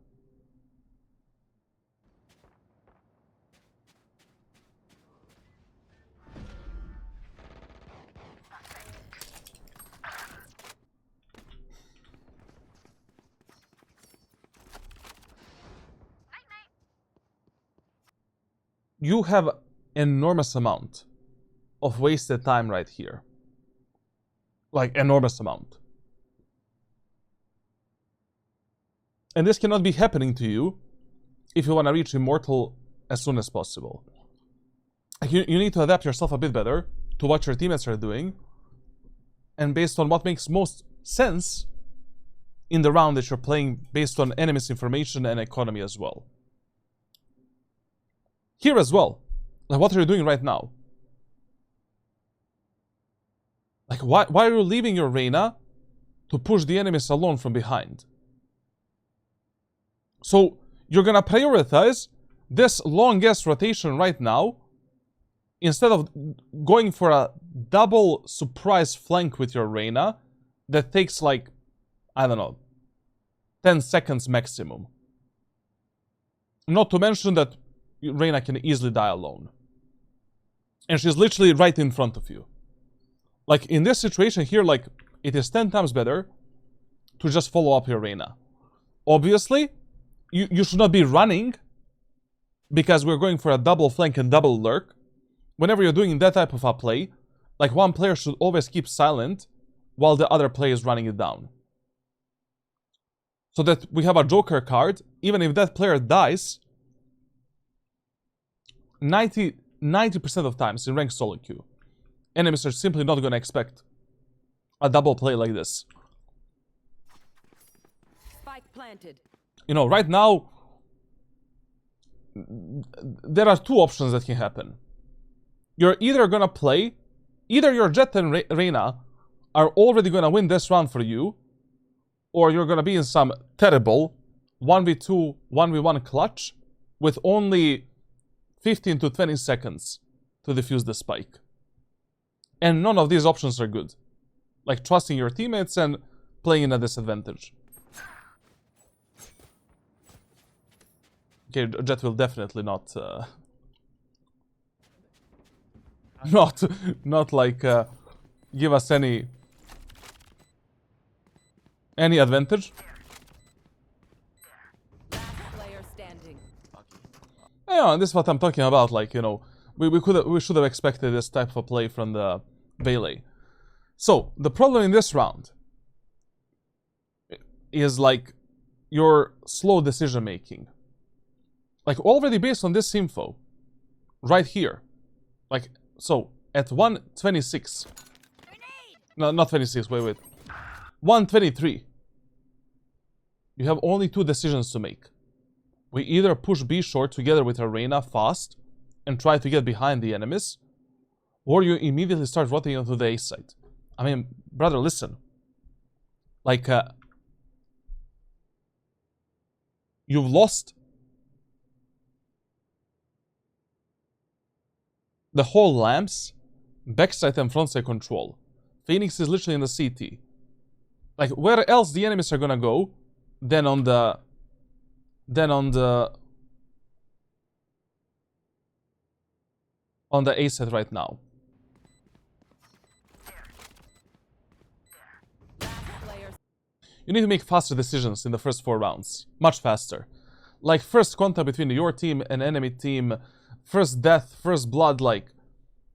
You have enormous amount of wasted time right here. Like, enormous amount. And this cannot be happening to you if you want to reach Immortal as soon as possible. Like, you need to adapt yourself a bit better to what your teammates are doing, and based on what makes most sense in the round that you're playing, based on enemies' information and economy as well. Here as well, like, what are you doing right now? Like, why are you leaving your Reyna to push the enemies alone from behind? So, you're gonna prioritize this long-ass rotation right now, instead of going for a double surprise flank with your Reyna that takes, like, I don't know, 10 seconds maximum. Not to mention that Reyna can easily die alone. And she's literally right in front of you. Like, in this situation here, like, it is 10 times better to just follow up your Reyna. Obviously, you should not be running, because we're going for a double flank and double lurk. Whenever you're doing that type of a play, like, one player should always keep silent while the other player is running it down. So that we have a Joker card, even if that player dies, 90% of times in ranked solo queue, enemies are simply not going to expect a double play like this. Spike planted. You know, right now, there are 2 options that can happen. You're either going to play, either your Jett and Reyna are already going to win this round for you, or you're going to be in some terrible 1v2, 1v1 clutch with only 15 to 20 seconds to defuse the spike. And none of these options are good. Like, trusting your teammates and playing in a disadvantage. Okay, Jett will definitely not... not like, give us any advantage. Yeah, this is what I'm talking about. Like, you know, we should have expected this type of play from the Bailey. So the problem in this round is, like, your slow decision making. Like, already based on this info right here, like, so at 126, no, not 26, wait, 123, you have only 2 decisions to make. We either push B short together with Reyna fast and try to get behind the enemies, or you immediately start rotating onto the A side. I mean, brother, listen. Like, you've lost the whole lamps, backside and frontside control. Phoenix is literally in the CT. Like, where else the enemies are gonna go than on the A set right now. You need to make faster decisions in the first 4 rounds. Much faster. Like, first contact between your team and enemy team, first death, first blood, like,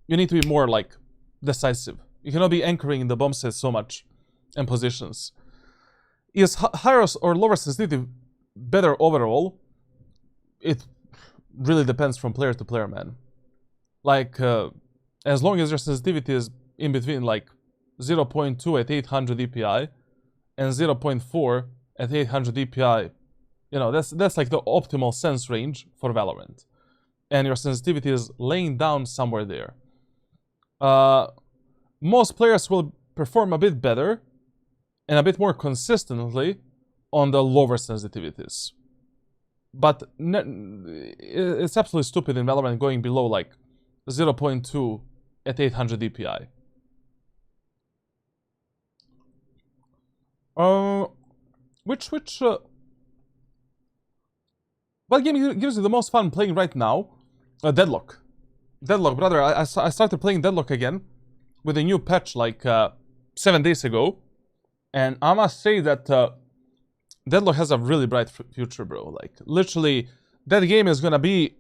you need to be more, like, decisive. You cannot be anchoring the bomb site so much and positions. Is higher or lower sensitivity better overall? It really depends from player to player, man. Like, as long as your sensitivity is in between like 0.2 at 800 DPI and 0.4 at 800 DPI, you know, that's like the optimal sense range for Valorant. And your sensitivity is laying down somewhere there. Most players will perform a bit better and a bit more consistently on the lower sensitivities. But it's absolutely stupid in Valorant going below like 0.2 at 800 DPI. What game gives you the most fun playing right now? Deadlock. Deadlock, brother. I started playing Deadlock again with a new patch like 7 days ago. And I must say that Deadlock has a really bright future, bro. Like, literally, that game is gonna be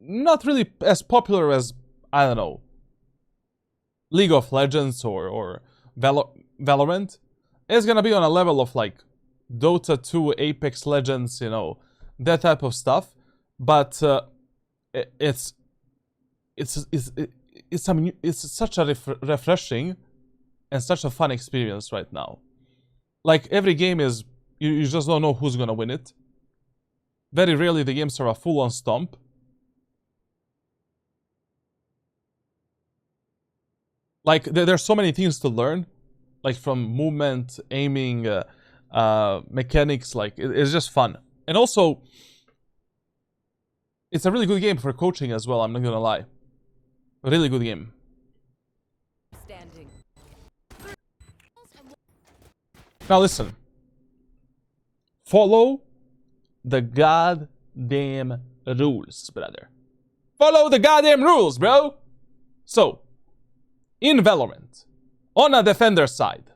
not really as popular as, I don't know, League of Legends or Valorant. It's gonna be on a level of like Dota 2, Apex Legends, you know, that type of stuff. But it's such a refreshing and such a fun experience right now. Like, every game is, you just don't know who's gonna win it. Very rarely the games are a full-on stomp. Like, there's so many things to learn. Like, from movement, aiming, mechanics, like, it's just fun. And also, it's a really good game for coaching as well, I'm not gonna lie. A really good game. Standing. Now listen. Follow the goddamn rules, brother. Follow the goddamn rules, bro! So, in Valorant, on a defender side,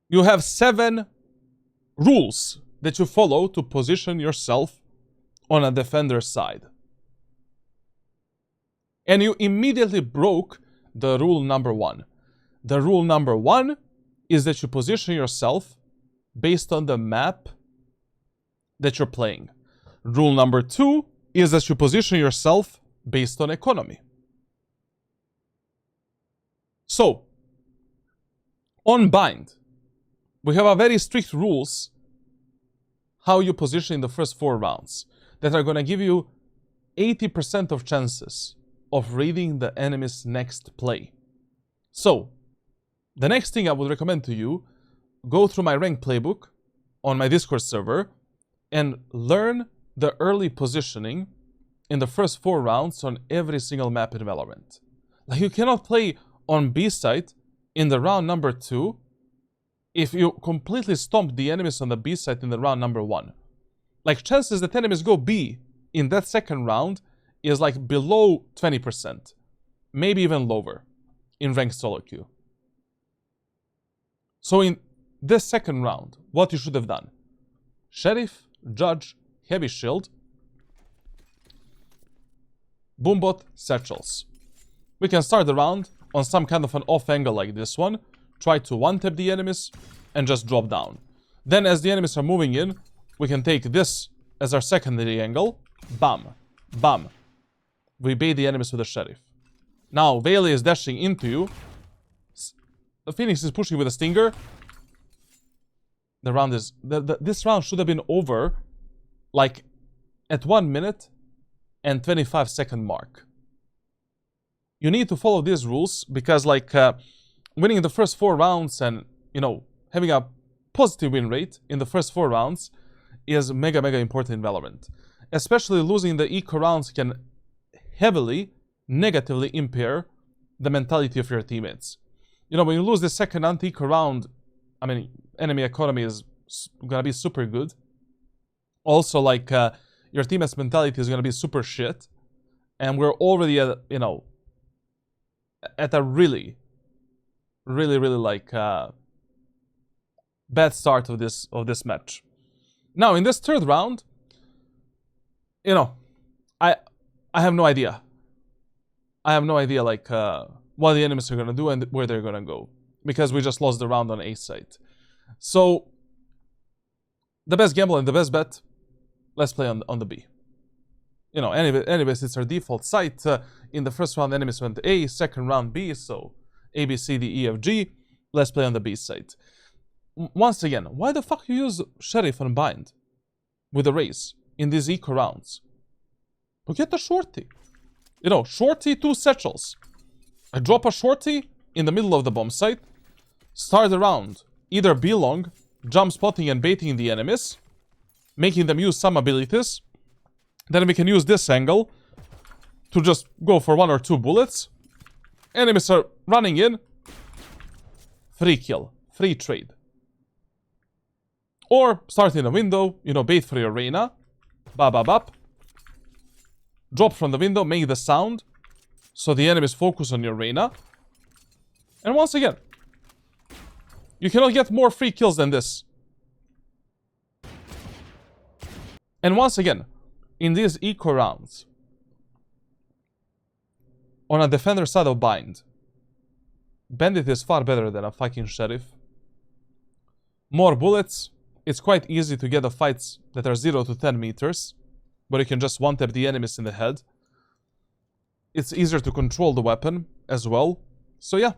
you have 7 rules that you follow to position yourself on a defender side. And you immediately broke the rule number 1. The rule number 1 is that you position yourself based on the map that you're playing. Rule number 2 is that you position yourself based on economy. So, on Bind, we have a very strict rules how you position in the first 4 rounds that are gonna give you 80% of chances of reading the enemy's next play. So, the next thing I would recommend to you, go through my rank playbook on my Discord server and learn the early positioning in the first 4 rounds on every single map in Valorant. Like, you cannot play on B site in the round number 2 if you completely stomp the enemies on the B site in the round number 1. Like, chances that enemies go B in that second round is like below 20%. Maybe even lower in ranked solo queue. So in this second round, what you should have done: Sheriff, Judge, Heavy Shield, Boombot, Satchels. We can start the round on some kind of an off angle like this one. Try to one-tap the enemies and just drop down. Then as the enemies are moving in, we can take this as our secondary angle. Bam. Bam. We bait the enemies with a Sheriff. Now Vele is dashing into you. Phoenix is pushing with a Stinger. The round is... this round should have been over like at 1 minute and 25 second mark. You need to follow these rules because, like, winning the first 4 rounds and, you know, having a positive win rate in the first 4 rounds is mega important in Valorant. Especially losing the eco rounds can heavily, negatively impair the mentality of your teammates. You know, when you lose the second anti-eco round, I mean, enemy economy is gonna be super good. Also, like, your teammates' mentality is gonna be super shit. And we're already at, you know, at a really like bad start of this match. Now in this third round, you know, I have no idea. I have no idea, like, what the enemies are gonna do and where they're gonna go. Because we just lost the round on A site. So, the best gamble and the best bet, let's play on the B. You know, anyways, it's our default site. In the first round, enemies went A, second round B, so A, B, C, D, E, F, G. Let's play on the B site. Once again, why the fuck you use Sheriff and Bind with the Raze in these eco rounds? To get the shorty. You know, shorty, 2 satchels. I drop a shorty in the middle of the bomb site, start the round, either B long, jump spotting and baiting the enemies, making them use some abilities. Then we can use this angle to just go for 1 or 2 bullets. Enemies are running in. Free kill. Free trade. Or start in a window, you know, bait for your Reyna. Bap, bap, bap. Drop from the window, make the sound. So the enemies focus on your Reyna. And once again, you cannot get more free kills than this. And once again, in these eco rounds, on a defender side of Bind, Bandit is far better than a fucking Sheriff. More bullets. It's quite easy to get the fights that are 0 to 10 meters, where you can just one-tap the enemies in the head. It's easier to control the weapon as well. So yeah.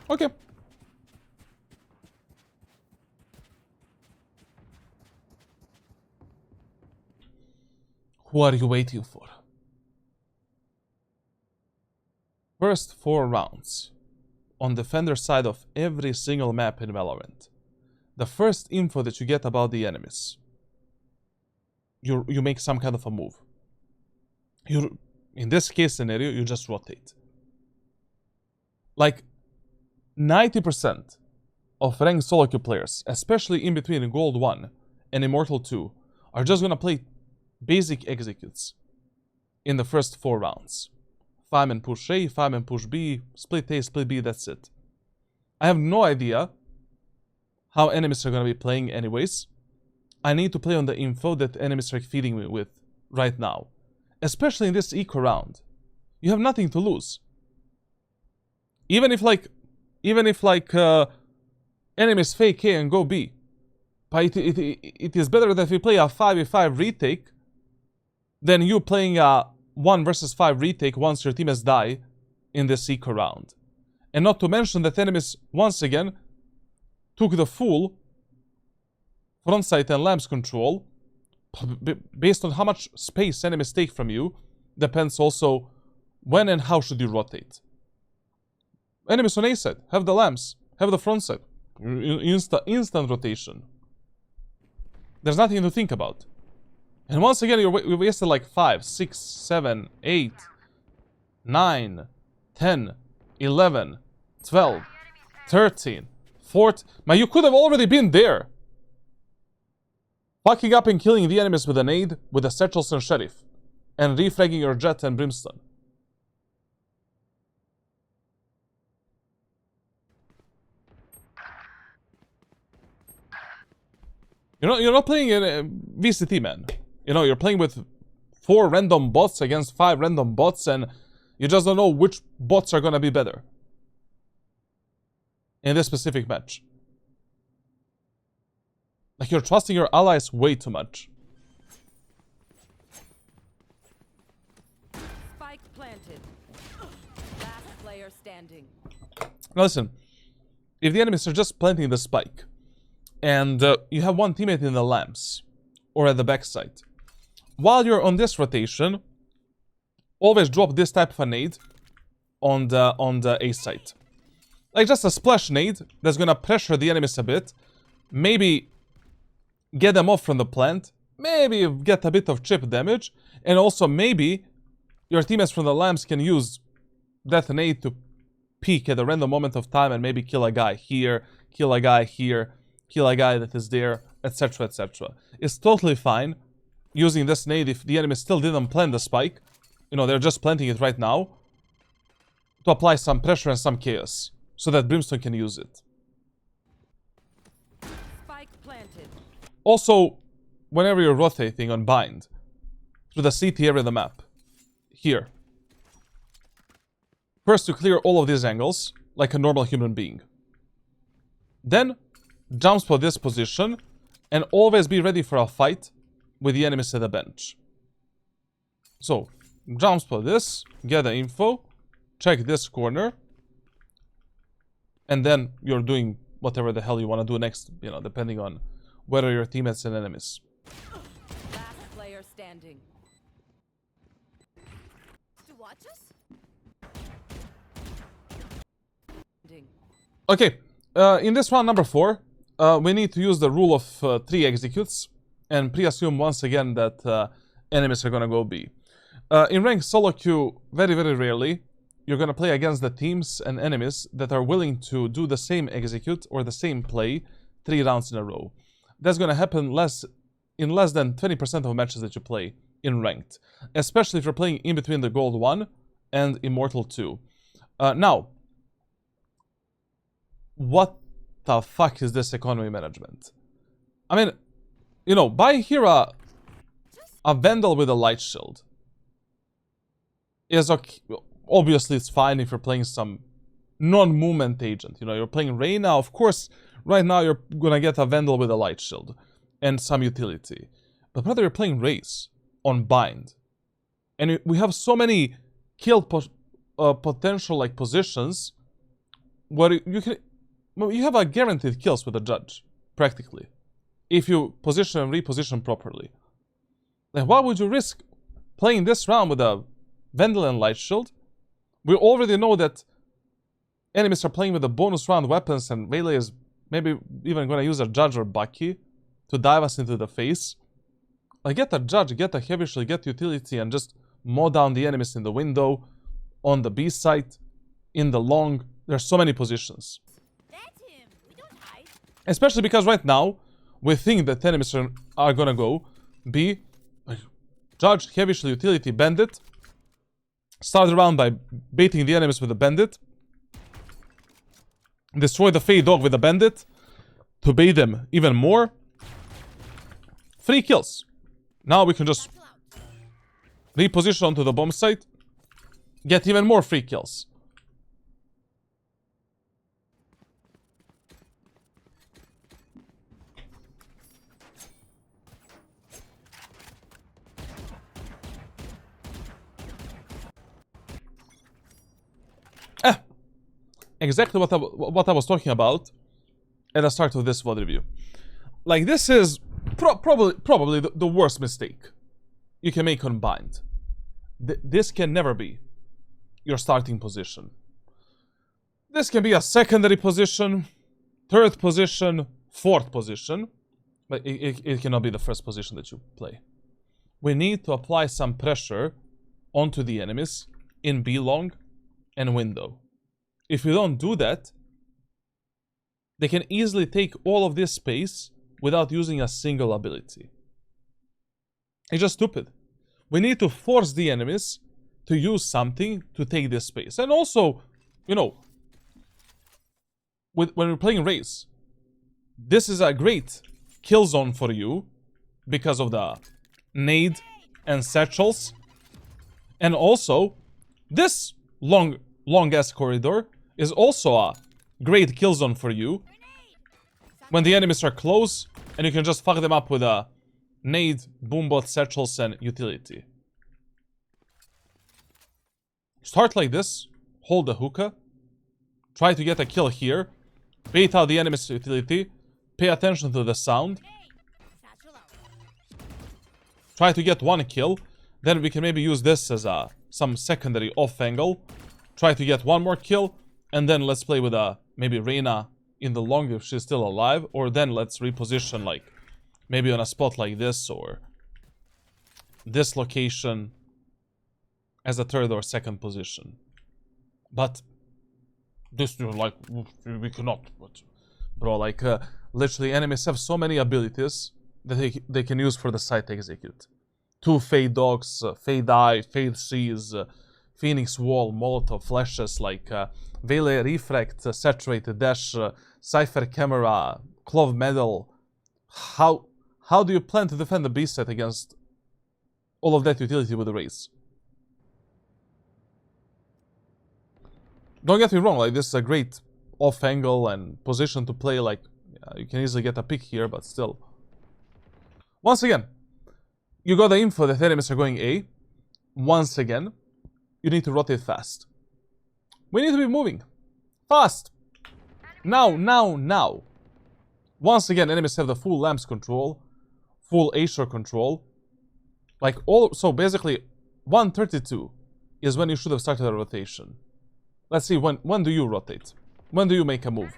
Okay. Who are you waiting for? First 4 rounds. On defender side of every single map in Valorant. The first info that you get about the enemies. You make some kind of a move. In this case scenario, you just rotate. Like, 90% of ranked solo queue players, especially in between Gold 1 and Immortal 2, are just gonna play basic executes in the first 4 rounds. Farm and push A, farm and push B, split A, split B, that's it. I have no idea how enemies are gonna be playing anyways. I need to play on the info that enemies are feeding me with right now. Especially in this eco round. You have nothing to lose. Even if enemies fake A and go B. But it is better that we play a 5v5 retake than you playing a 1 versus 5 retake once your team has died in this eco round. And not to mention that enemies, once again, took the full frontside and lamps control. Based on how much space enemies take from you, depends also when and how should you rotate. Enemies on A side, have the lamps, have the front side. Instant rotation. There's nothing to think about. And once again, you wasted like 5, 6, 7, 8, 9, 10, 11, 12, 13, 14. Man, you could have already been there. Fucking up and killing the enemies with a nade, with a satchels and Sheriff. And refragging your Jet and Brimstone. You're not playing in a VCT, man. You know, you're playing with 4 random bots against 5 random bots, and you just don't know which bots are gonna be better in this specific match. Like, you're trusting your allies way too much. Spike planted. Last player standing. Now listen, if the enemies are just planting the spike, and you have one teammate in the lamps, or at the backside, while you're on this rotation, always drop this type of a nade on the A side. Like just a splash nade that's gonna pressure the enemies a bit, maybe get them off from the plant, maybe get a bit of chip damage, and also maybe your teammates from the lamps can use that nade to peek at a random moment of time and maybe kill a guy here, kill a guy here, kill a guy that is there, etc, etc. It's totally fine using this nade if the enemy still didn't plant the spike. You know, they're just planting it right now to apply some pressure and some chaos so that Brimstone can use it. Spike planted. Also, whenever you're rotating on bind through the CT area of the map, here, first you clear all of these angles like a normal human being. Then jump spot this position and always be ready for a fight with the enemies at the bench. So, jump spot this, get the info, check this corner, and then you're doing whatever the hell you want to do next, you know, depending on whether your teammates and enemies. Last player standing. To watch us? Okay, in this round number 4, we need to use the rule of 3 executes and pre-assume once again that enemies are gonna go B. In ranked solo queue, very rarely, you're gonna play against the teams and enemies that are willing to do the same execute or the same play 3 rounds in a row. That's gonna happen in less than 20% of matches that you play in ranked, especially if you're playing in between the Gold 1 and Immortal 2. Now, what the fuck is this economy management? I mean, you know, buy here a Vandal with a light shield is okay. Obviously, it's fine if you're playing some non-movement agent. You know, you're playing Reyna, of course, right now you're gonna get a Vandal with a light shield and some utility. But brother, you're playing Raze on bind. And we have so many kill potential like positions where you have a guaranteed kills with a judge, practically, if you position and reposition properly. Then why would you risk playing this round with a Vandal and light shield? We already know that enemies are playing with the bonus round weapons, and Melee is maybe even going to use a Judge or Bucky to dive us into the face. Like, get a Judge, get a Heavy Shield, get utility, and just mow down the enemies in the window, on the B site, in the long. There's so many positions. That's him. We don't hide. Especially because right now, we think that enemies are going to go B, Judge, Heavy Shield, utility, Bandit. Start the round by baiting the enemies with a Bandit. Destroy the Fey Dog with a Bandit to bait them even more. 3 kills. Now we can just reposition onto the bomb site. Get even more free kills. Exactly what I was talking about at the start of this VOD review. Like, this is probably the worst mistake you can make on bind. This can never be your starting position. This can be a secondary position, 3rd position, 4th position, but it cannot be the first position that you play. We need to apply some pressure onto the enemies in B long and window. If you don't do that, they can easily take all of this space without using a single ability. It's just stupid. We need to force the enemies to use something to take this space. And also, you know, when we're playing Raze, this is a great kill zone for you because of the nade and satchels. And also, this long-ass corridor is also a great kill zone for you when the enemies are close and you can just fuck them up with a nade, boombot, satchels, and utility. Start like this, hold the hookah, try to get a kill here, bait out the enemy's utility, pay attention to the sound, try to get 1 kill, then we can maybe use this as some secondary off angle, try to get 1 more kill, and then let's play with maybe Reyna in the long if she's still alive, or then let's reposition like maybe on a spot like this or this location as a 3rd or 2nd position. But this, like, we cannot. But, bro, like, literally enemies have so many abilities that they can use for the site execute 2 Fade Dogs, Fade Eye, Fade Seas, Phoenix Wall, Molotov Flashes, like Veil Refract, Saturated Dash, Cypher Camera, Clove Medal. How do you plan to defend the B set against all of that utility with the Raze? Don't get me wrong, like this is a great off angle and position to play, like you can easily get a pick here, but still. Once again, you got the info that enemies are going A. Once again, you need to rotate fast. We need to be moving. Fast! Now! Once again, enemies have the full lamps control, full A-shore control. Like so basically, 132 is when you should have started a rotation. Let's see, when do you rotate? When do you make a move?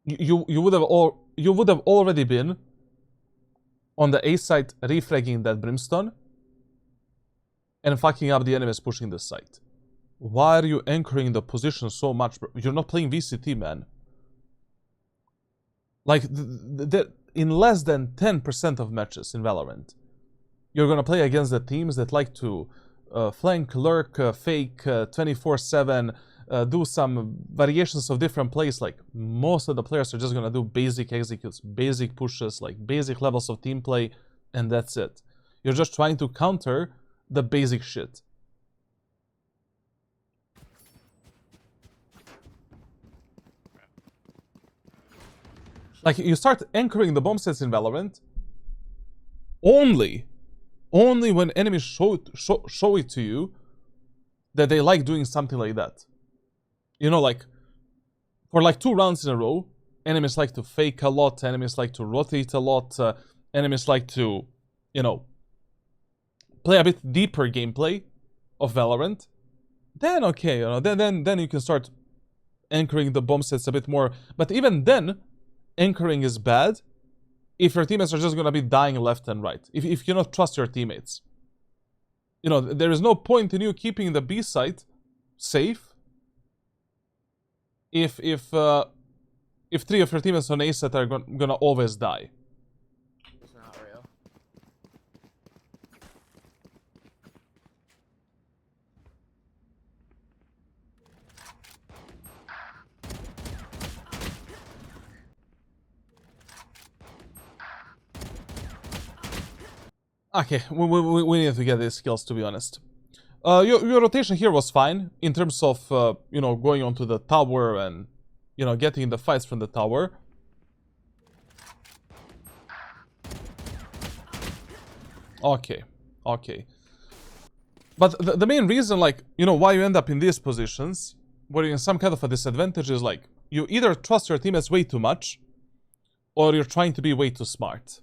You would have already been on the A site refragging that brimstone and fucking up the enemies pushing this site. Why are you anchoring the position so much, bro? You're not playing VCT, man. Like, in less than 10% of matches in Valorant, you're gonna play against the teams that like to flank, lurk, fake, 24/7, do some variations of different plays. Like, most of the players are just gonna do basic executes, basic pushes, like basic levels of team play, and that's it. You're just trying to counter the basic shit. Like, you start anchoring the bomb sets in Valorant only when enemies show it to you that they like doing something like that. You know, like, for like 2 rounds in a row, enemies like to fake a lot, enemies like to rotate a lot, enemies like to, you know, play a bit deeper gameplay of Valorant. Then, okay, you know, then you can start anchoring the bomb sets a bit more. But even then, anchoring is bad if your teammates are just gonna be dying left and right. If you cannot trust your teammates. You know, there is no point in you keeping the B site safe if 3 of your teammates on A site are gonna always die. It's not real. Okay, we need to get these skills, to be honest. Your rotation here was fine in terms of, you know, going onto the tower and, you know, getting the fights from the tower. Okay. But the main reason, like, you know, why you end up in these positions, where you're in some kind of a disadvantage, is like, you either trust your teammates way too much, or you're trying to be way too smart.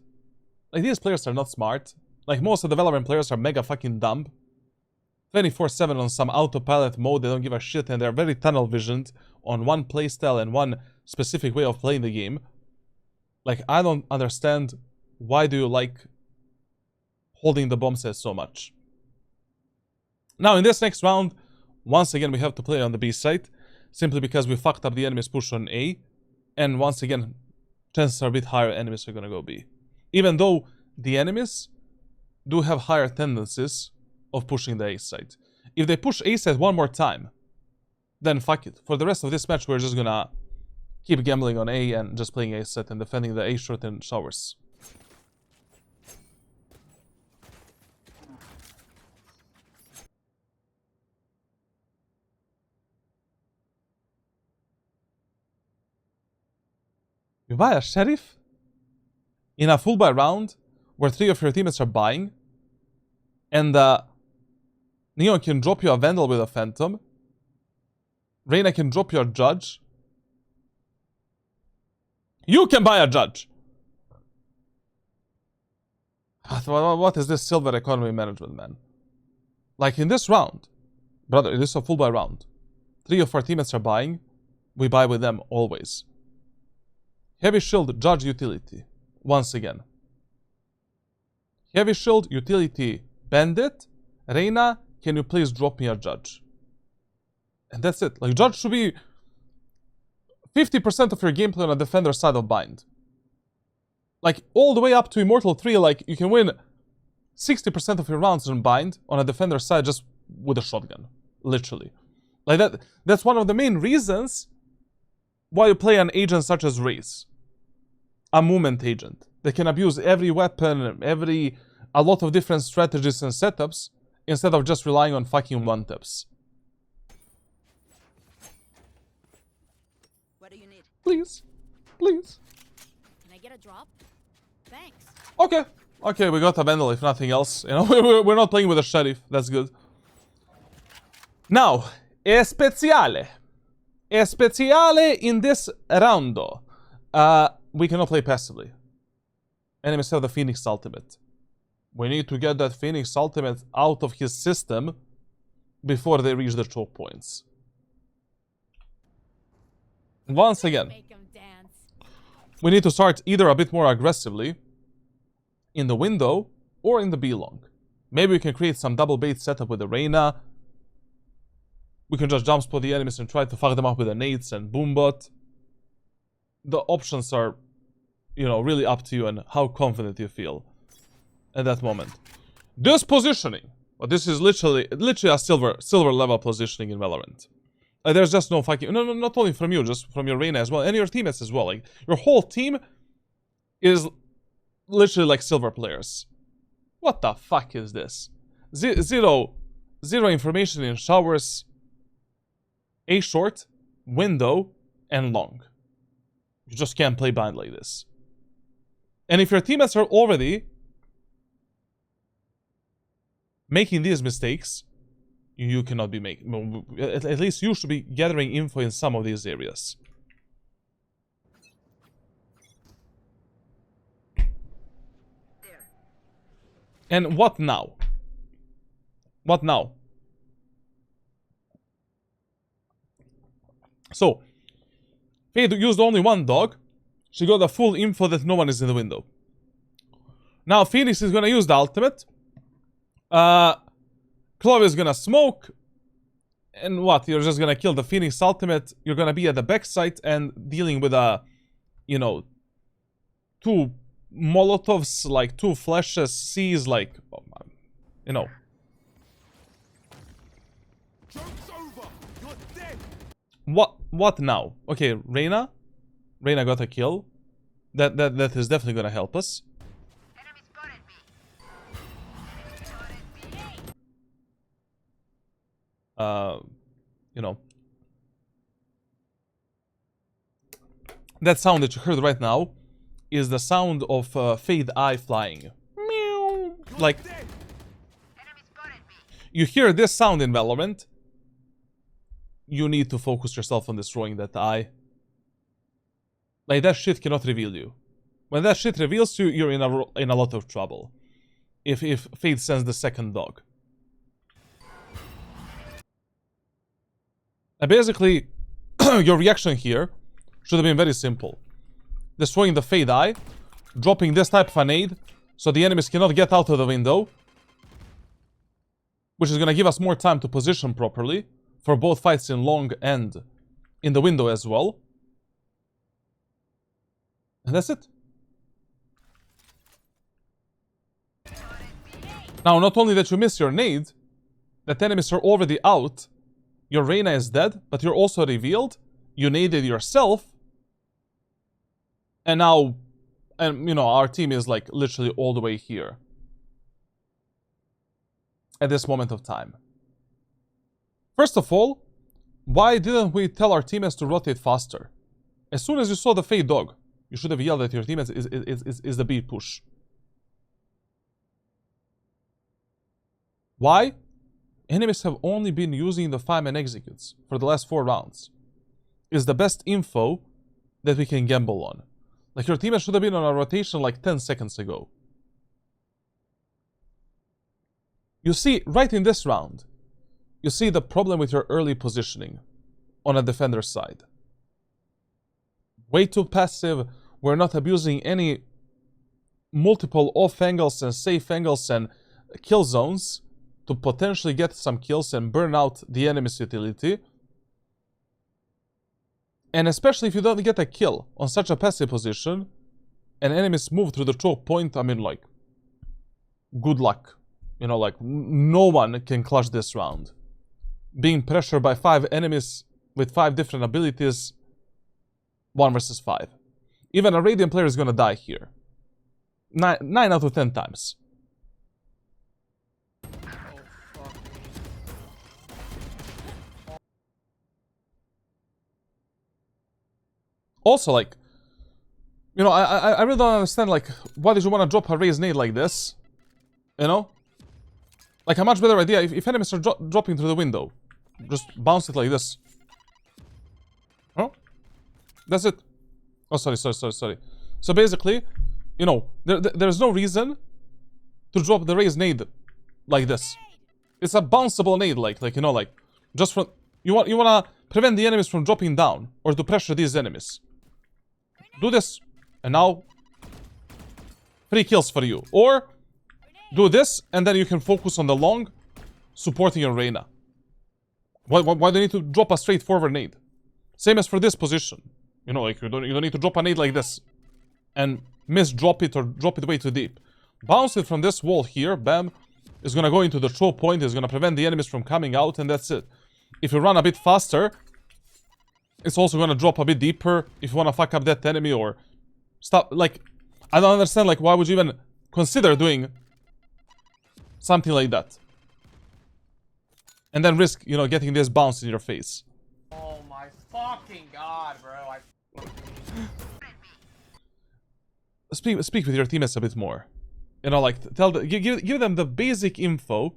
Like, these players are not smart. Like, most of the Valorant players are mega fucking dumb. 24/7 on some autopilot mode, they don't give a shit, and they're very tunnel visioned on one playstyle and one specific way of playing the game. Like, I don't understand, why do you like holding the bomb set so much? Now, in this next round, once again, we have to play on the B site, simply because we fucked up the enemy's push on A, and once again, chances are a bit higher enemies are gonna go B. Even though the enemies do have higher tendencies of pushing the A site. If they push A site one more time, then fuck it. For the rest of this match, we're just gonna keep gambling on A and just playing A site and defending the A short and showers. You buy a sheriff in a full buy round where 3 of your teammates are buying, and Neon can drop you a Vandal with a Phantom, Reyna can drop you a Judge. You can buy a Judge! What is this silver economy management, man? Like, in this round, brother, this is a full buy round. 3 of our teammates are buying, we buy with them always. Heavy Shield, Judge, Utility, once again. Heavy Shield, Utility, Bandit, Reina, can you please drop me a judge? And that's it. Like, judge should be 50% of your gameplay on a defender side of bind. Like, all the way up to Immortal 3, like, you can win 60% of your rounds on bind on a defender side just with a shotgun. Literally. Like, that's one of the main reasons why you play an agent such as Raze. A movement agent. They can abuse every weapon, a lot of different strategies and setups, instead of just relying on fucking one-taps. What do you need? Please. Please. Can I get a drop? Thanks. Okay. Okay, we got a vandal if nothing else. You know, we're not playing with a sheriff. That's good. Now, Especiale. Especiale in this roundo. We cannot play passively. Enemies have the Phoenix ultimate. We need to get that Phoenix ultimate out of his system before they reach the choke points. Once again, Make him dance. we need to start either a bit more aggressively in the window or in the B-long. Maybe we can create some double bait setup with the Reina. We can just jump spot the enemies and try to fuck them up with the nades and boombot. The options are, you know, really up to you and how confident you feel at that moment. This positioning, well, this is literally a silver level positioning in Valorant. There's just no fucking, no, not only from you, just from your Reina as well, and your teammates as well. Like, your whole team is literally like silver players. What the fuck is this? Zero information in showers, A short, window, and long. You just can't play blind like this. And if your teammates are already making these mistakes, you cannot be making... At least you should be gathering info in some of these areas. And what now? What now? So, Fade used only one dog. She got the full info that no one is in the window. Now Phoenix is gonna use the ultimate. Clove is gonna smoke. And what? You're just gonna kill the Phoenix ultimate. You're gonna be at the backside and dealing with a, you know, two Molotovs, like two flashes, C's, like, oh, you know. What now? Okay, Reina. Reina got a kill. That is definitely gonna help us. You know. That sound that you heard right now is the sound of Fade Eye flying. Meow. Like, you hear this sound in Valorant. You need to focus yourself on destroying that eye. Like, that shit cannot reveal you. When that shit reveals you, you're in a lot of trouble. If Fade sends the second dog. And basically, your reaction here should have been very simple. Destroying the Fade Eye, dropping this type of a nade, so the enemies cannot get out of the window. Which is gonna give us more time to position properly. For both fights in long and in the window as well. And that's it. Now, not only that you miss your nade, that enemies are already out, your Reina is dead, but you're also revealed, you naded yourself, and now, you know, our team is like literally all the way here. At this moment of time. First of all, why didn't we tell our teammates to rotate faster? As soon as you saw the Fade dog, you should have yelled at your teammates is the B push. Why? Enemies have only been using the 5-man executes for the last 4 rounds. Is the best info that we can gamble on. Like, your teammates should have been on a rotation like 10 seconds ago. You see, right in this round, you see the problem with your early positioning on a defender's side. Way too passive. We're not abusing any multiple off angles and safe angles and kill zones to potentially get some kills and burn out the enemy's utility. And especially if you don't get a kill on such a passive position, and enemies move through the choke point, I mean, like, good luck. You know, like, no one can clutch this round. Being pressured by 5 enemies with 5 different abilities, 1 versus 5. Even a Radiant player is gonna die here. 9 out of 10 times. Oh, fuck me. Also, like, you know, I really don't understand, like, why did you want to drop a Raze nade like this? You know? Like, a much better idea if enemies are dropping through the window. Just bounce it like this. Oh? That's it. Oh, sorry. So basically, you know, there's no reason to drop the Raze nade like this. It's a bounceable nade, like, you know, like, just from... You wanna prevent the enemies from dropping down, or to pressure these enemies. Do this, and now 3 kills for you. Or do this, and then you can focus on the long, supporting your Reyna. Why do you need to drop a straightforward nade? Same as for this position. You know, like, you don't need to drop a nade like this and drop it or drop it way too deep. Bounce it from this wall here, bam. It's gonna go into the choke point, it's gonna prevent the enemies from coming out, and that's it. If you run a bit faster, it's also gonna drop a bit deeper if you wanna fuck up that enemy or stop. Like, I don't understand, like, why would you even consider doing something like that? And then risk, you know, getting this bounce in your face. Oh my fucking god, bro. Speak with your teammates a bit more. You know, like, give them the basic info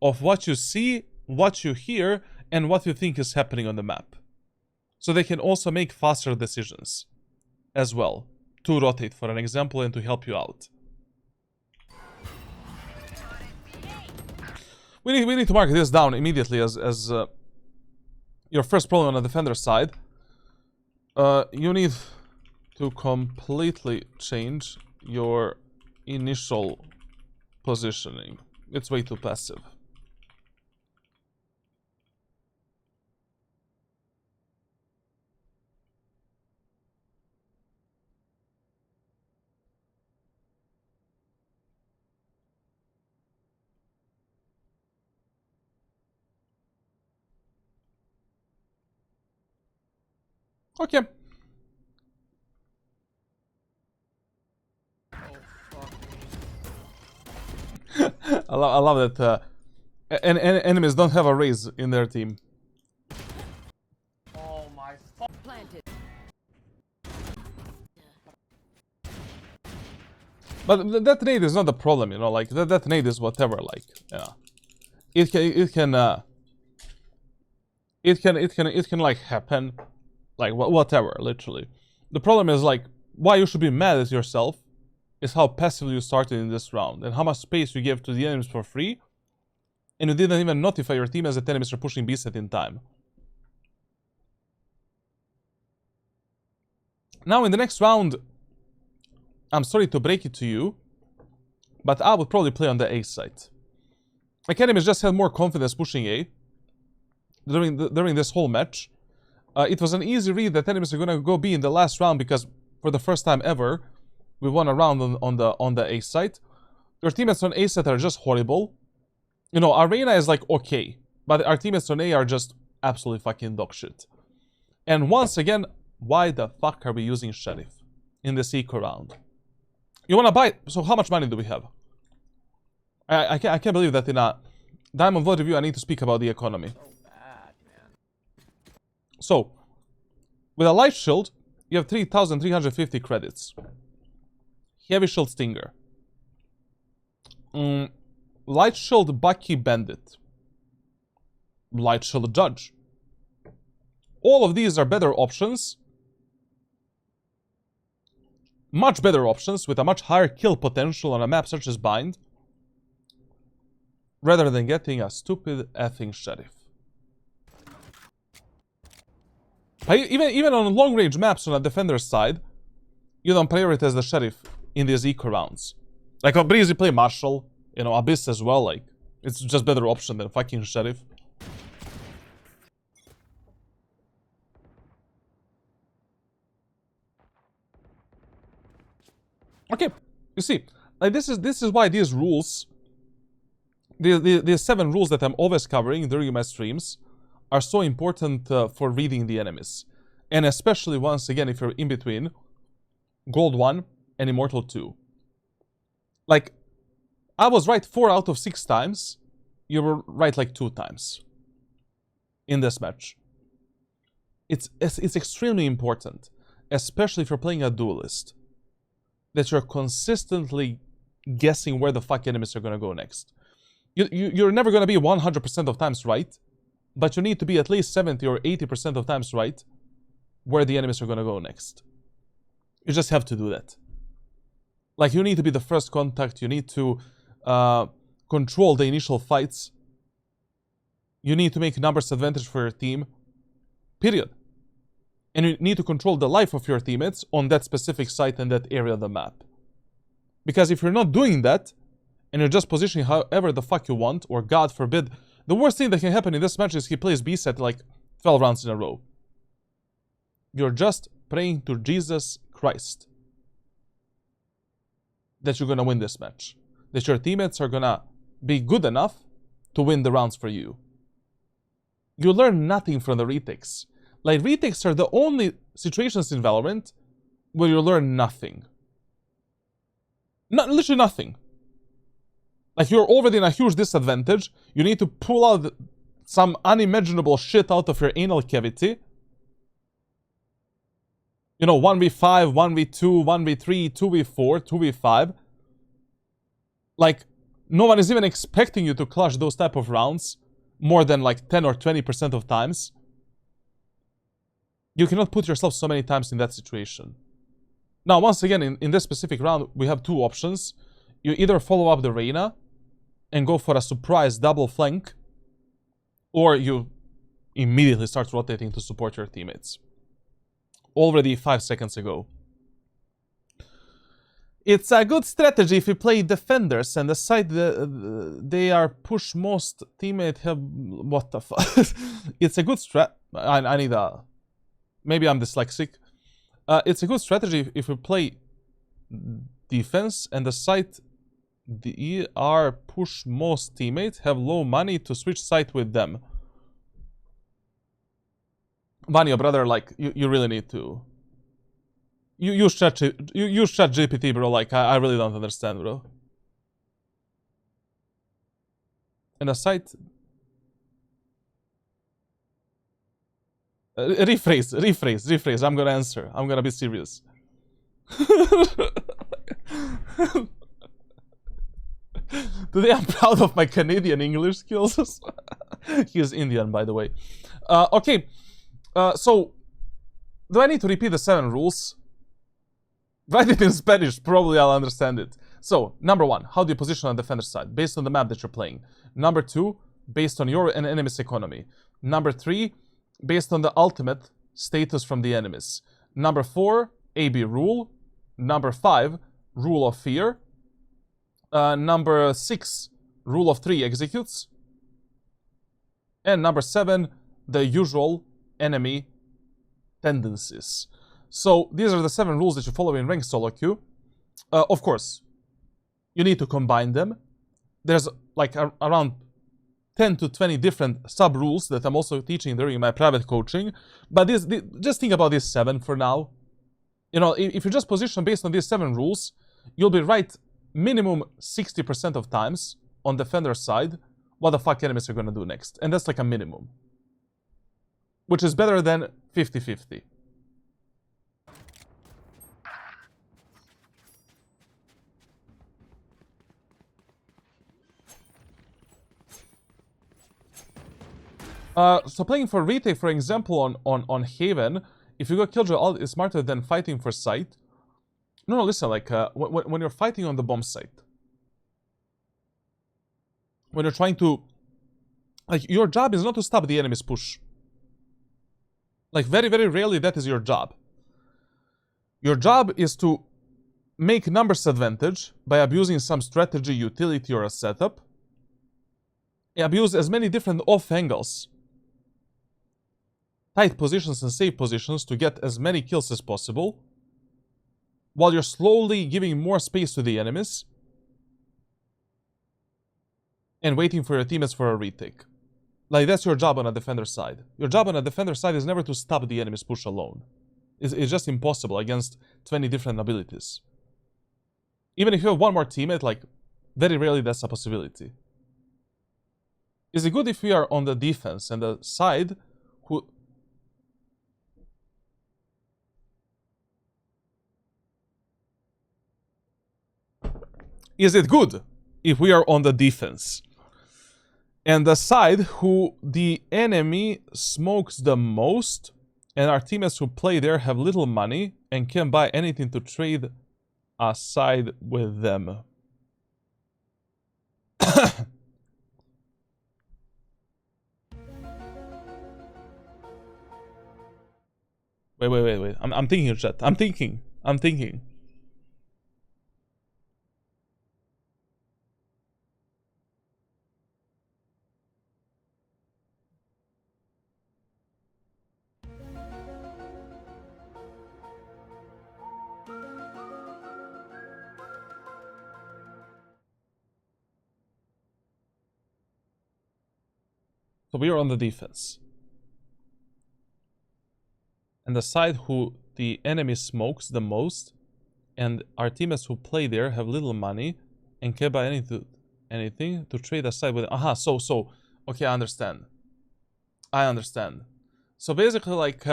of what you see, what you hear, and what you think is happening on the map. So they can also make faster decisions as well, to rotate, for an example, and to help you out. We need to mark this down immediately as your first problem on the defender side. You need to completely change your initial positioning. It's way too passive. Okay. I love that enemies don't have a Raze in their team. Oh my fuck. Planted. But that nade is not the problem, you know, like, that nade is whatever, like, yeah. It can like happen, like, whatever, literally. The problem is, like, why you should be mad at yourself is how passively you started in this round, and how much space you gave to the enemies for free, and you didn't even notify your team as the enemies are pushing B set in time. Now, in the next round, I'm sorry to break it to you, but I would probably play on the A side. Like, enemies just had more confidence pushing A during this whole match. It was an easy read that enemies are gonna go B in the last round because for the first time ever, we won a round on the A side. Your teammates on A side are just horrible. You know, Arena is like okay, but our teammates on A are just absolutely fucking dog shit. And once again, why the fuck are we using Sheriff in this eco round? You wanna buy? So how much money do we have? I can't believe that in a Diamond VOD review I need to speak about the economy. So bad, man. So, with a light shield, you have 3,350 credits. Heavy shield Stinger. Light shield Bucky Bandit. Light shield Judge. All of these are better options. Much better options with a much higher kill potential on a map such as Bind. Rather than getting a stupid effing Sheriff. Even on long range maps on a defender's side, you don't prioritize the Sheriff in these eco rounds. Like on Breeze you play Marshall, you know, Abyss as well, like, It's just better option than fucking Sheriff. Okay, you see, like this is why these rules, the 7 rules that I'm always covering during my streams, are so important for reading the enemies, and especially once again if you're in between Gold 1 and Immortal 2. Like, I was right 4 out of 6 times. You were right like 2 times in this match. It's extremely important, especially if you're playing a duelist, that you're consistently guessing where the fuck enemies are gonna go next. You're never gonna be 100% of times right, but you need to be at least 70 or 80% of times right where the enemies are gonna go next. You just have to do that. Like, you need to be the first contact, you need to control the initial fights, you need to make numbers advantage for your team, period. And you need to control the life of your teammates on that specific site and that area of the map. Because if you're not doing that, and you're just positioning however the fuck you want, or God forbid, the worst thing that can happen in this match is he plays B set like 12 rounds in a row. You're just praying to Jesus Christ that you're gonna win this match. That your teammates are gonna be good enough to win the rounds for you. You learn nothing from the retakes. Like, retakes are the only situations in Valorant where you learn nothing. Literally nothing. Like, you're already in a huge disadvantage. You need to pull out some unimaginable shit out of your anal cavity. You know, 1v5, 1v2, 1v3, 2v4, 2v5. Like, no one is even expecting you to clutch those type of rounds more than like 10 or 20% of times. You cannot put yourself so many times in that situation. Now, once again, in this specific round, we have 2 options. You either follow up the Reyna and go for a surprise double flank, or you immediately start rotating to support your teammates. Already 5 seconds ago. It's a good strategy if you play defenders and the side they are push most teammate have... What the fuck? It's a good strat... I need a... Maybe I'm dyslexic. It's a good strategy if you play defense and the site the ER push most teammates have low money to switch site with them. Vanyo, brother, like, you really need to... You use ChatGPT, bro. Like, I really don't understand, bro. And a site... rephrase. I'm gonna answer. I'm gonna be serious. Today I'm proud of my Canadian English skills. He is Indian, by the way. Okay. So, do I need to repeat the 7 rules? Write it in Spanish, probably I'll understand it. So, number 1, how do you position on the defender side? Based on the map that you're playing. Number 2, based on your and enemy's economy. Number 3, based on the ultimate status from the enemies. Number 4, AB rule. Number 5, rule of fear. Number 6, rule of 3 executes. And number 7, the usual enemy tendencies. So these are the 7 rules that you follow in ranked solo queue. Of course, you need to combine them. There's like around 10 to 20 different sub-rules that I'm also teaching during my private coaching. But just think about these 7 for now. You know, if you just position based on these 7 rules, you'll be right minimum 60% of times on defender side what the fuck enemies are gonna do next. And that's like a minimum. Which is better than 50-50. So playing for retake, for example, on Haven, if you got Killjoy ult, is smarter than fighting for site. No, listen, like, when you're fighting on the bomb site, when you're trying to, like, your job is not to stop the enemy's push. Like, very, very rarely that is your job. Your job is to make numbers advantage by abusing some strategy, utility, or a setup, abuse as many different off angles, tight positions and safe positions to get as many kills as possible, while you're slowly giving more space to the enemies and waiting for your teammates for a retake. Like, that's your job on a defender side. Your job on a defender side is never to stop the enemy's push alone. It's just impossible against 20 different abilities. Even if you have one more teammate, like, very rarely that's a possibility. Is it good if we are on the defense and the side who... Is it good if we are on the defense and the side who the enemy smokes the most, and our teammates who play there have little money and can't buy anything to trade a side with them? Wait. I'm thinking, chat. I'm thinking. So we are on the defense. And the side who the enemy smokes the most, and our teammates who play there have little money and can't buy anything to trade a side with. So okay, I understand. So basically, like,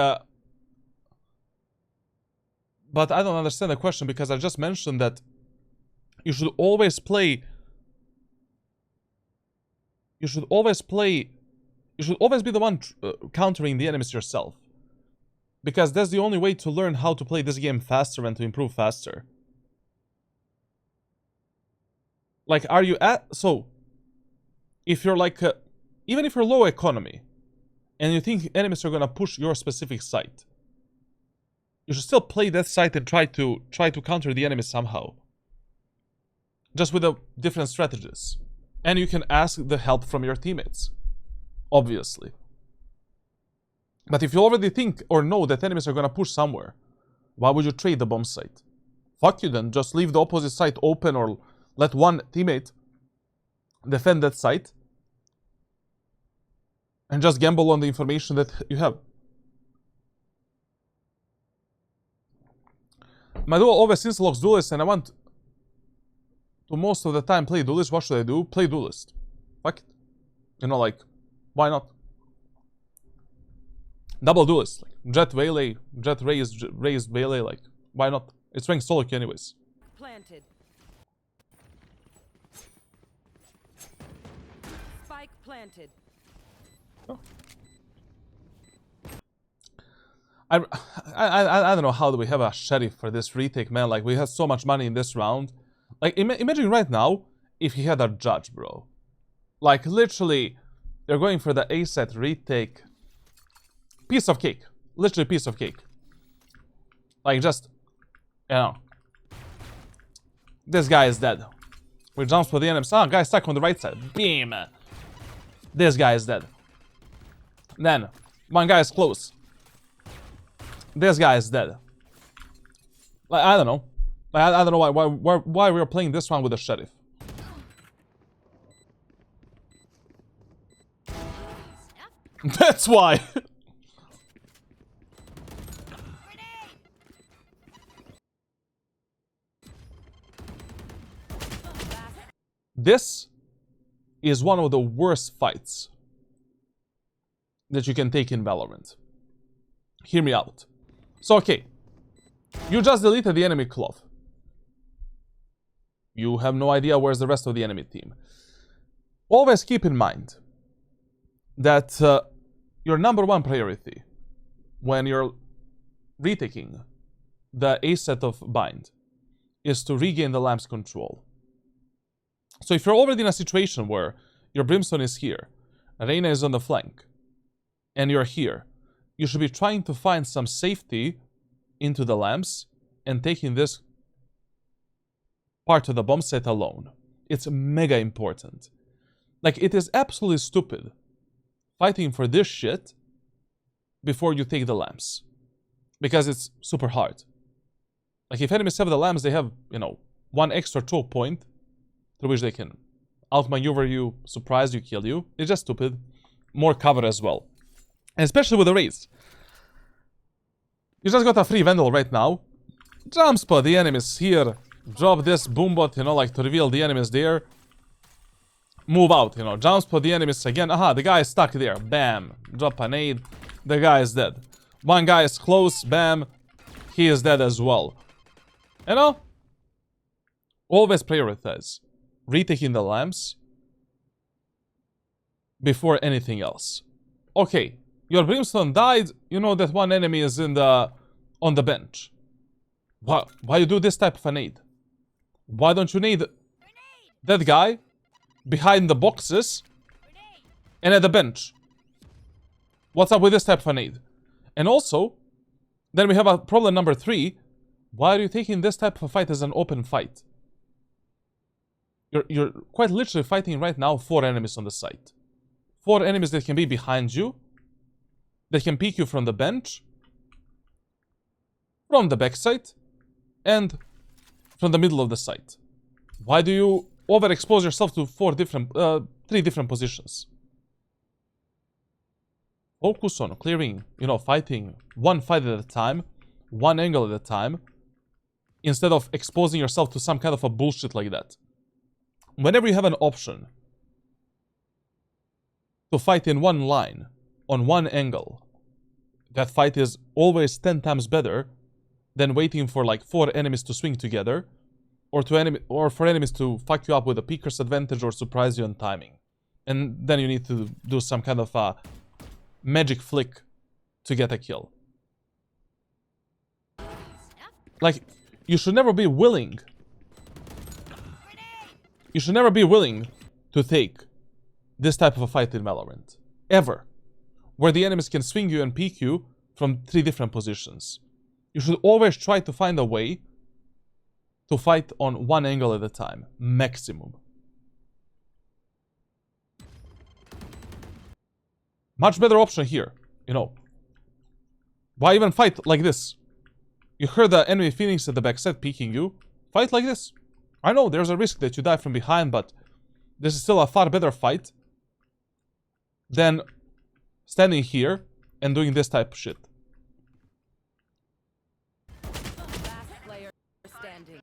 but I don't understand the question, because I just mentioned that you should always play. You should always be the one countering the enemies yourself. Because that's the only way to learn how to play this game faster and to improve faster. Like, are you at... So, if you're like... even if you're low economy, and you think enemies are gonna push your specific site, you should still play that site and try to counter the enemy somehow. Just with different strategies. And you can ask the help from your teammates. Obviously. But if you already think or know that enemies are gonna push somewhere, why would you trade the bomb site? Fuck you then, just leave the opposite site open, or let one teammate defend that site and just gamble on the information that you have. My duo always insta-locks duelist, and I want to most of the time play duelist. What should I do? Play duelist. Fuck it. You know, like, why not? Double duelist, like Jet Melee, Jet Raze Melee, like, why not? It's ranked solo queue anyways. Planted. Spike planted. Oh. I don't know how do we have a sheriff for this retake, man. Like, we had so much money in this round. Like, imagine right now if he had a judge, bro. Like, literally, they're going for the A set retake. Piece of cake. Literally piece of cake. Like, just, you know. This guy is dead. We jumps for the enemy. Ah, guy stuck on the right side. Beam. This guy is dead. Then, one guy is close. This guy is dead. Like, I don't know. I don't know why we're playing this one with the sheriff. That's why. This is one of the worst fights that you can take in Valorant. Hear me out. So, okay. You just deleted the enemy cloth. You have no idea where's the rest of the enemy team. Always keep in mind that your number one priority when you're retaking the A set of bind is to regain the lamp's control. So if you're already in a situation where your Brimstone is here, Reyna is on the flank, and you're here, you should be trying to find some safety into the lamps and taking this part of the bomb set alone. It's mega important. Like, it is absolutely stupid fighting for this shit before you take the lamps. Because it's super hard. Like, if enemies have the lamps, they have, you know, one extra choke point through which they can outmaneuver you, surprise you, kill you. It's just stupid. More cover as well. And especially with the Raze. You just got a free Vandal right now. Jump spot the enemies here. Drop this boombot, you know, like to reveal the enemies there. Move out, you know, jump spot the enemies again. Aha, the guy is stuck there. Bam. Drop a nade. The guy is dead. One guy is close. Bam. He is dead as well. You know? Always prioritize retaking the lamps before anything else. Okay, your Brimstone died. You know that one enemy is on the bench. Why you do this type of a nade? Why don't you nade that guy behind the boxes and at the bench? What's up with this type of a nade? And also, then we have a problem number 3. Why are you taking this type of a fight as an open fight? You're quite literally fighting right now 4 enemies on the site. 4 enemies that can be behind you, that can peek you from the bench, from the backside, and from the middle of the site. Why do you overexpose yourself to 3 different positions? Focus on clearing, you know, fighting one fight at a time, one angle at a time, instead of exposing yourself to some kind of a bullshit like that. Whenever you have an option to fight in one line, on one angle, that fight is always 10 times better than waiting for like 4 enemies to swing together, or for enemies to fuck you up with a peeker's advantage or surprise you on timing. And then you need to do some kind of a magic flick to get a kill. Like, you should never be willing. You should never be willing to take this type of a fight in Valorant. Ever. Where the enemies can swing you and peek you from 3 different positions. You should always try to find a way to fight on one angle at a time. Maximum. Much better option here, you know. Why even fight like this? You heard the enemy Phoenix at the backside peeking you. Fight like this. I know there's a risk that you die from behind, but this is still a far better fight than standing here and doing this type of shit. Last player standing.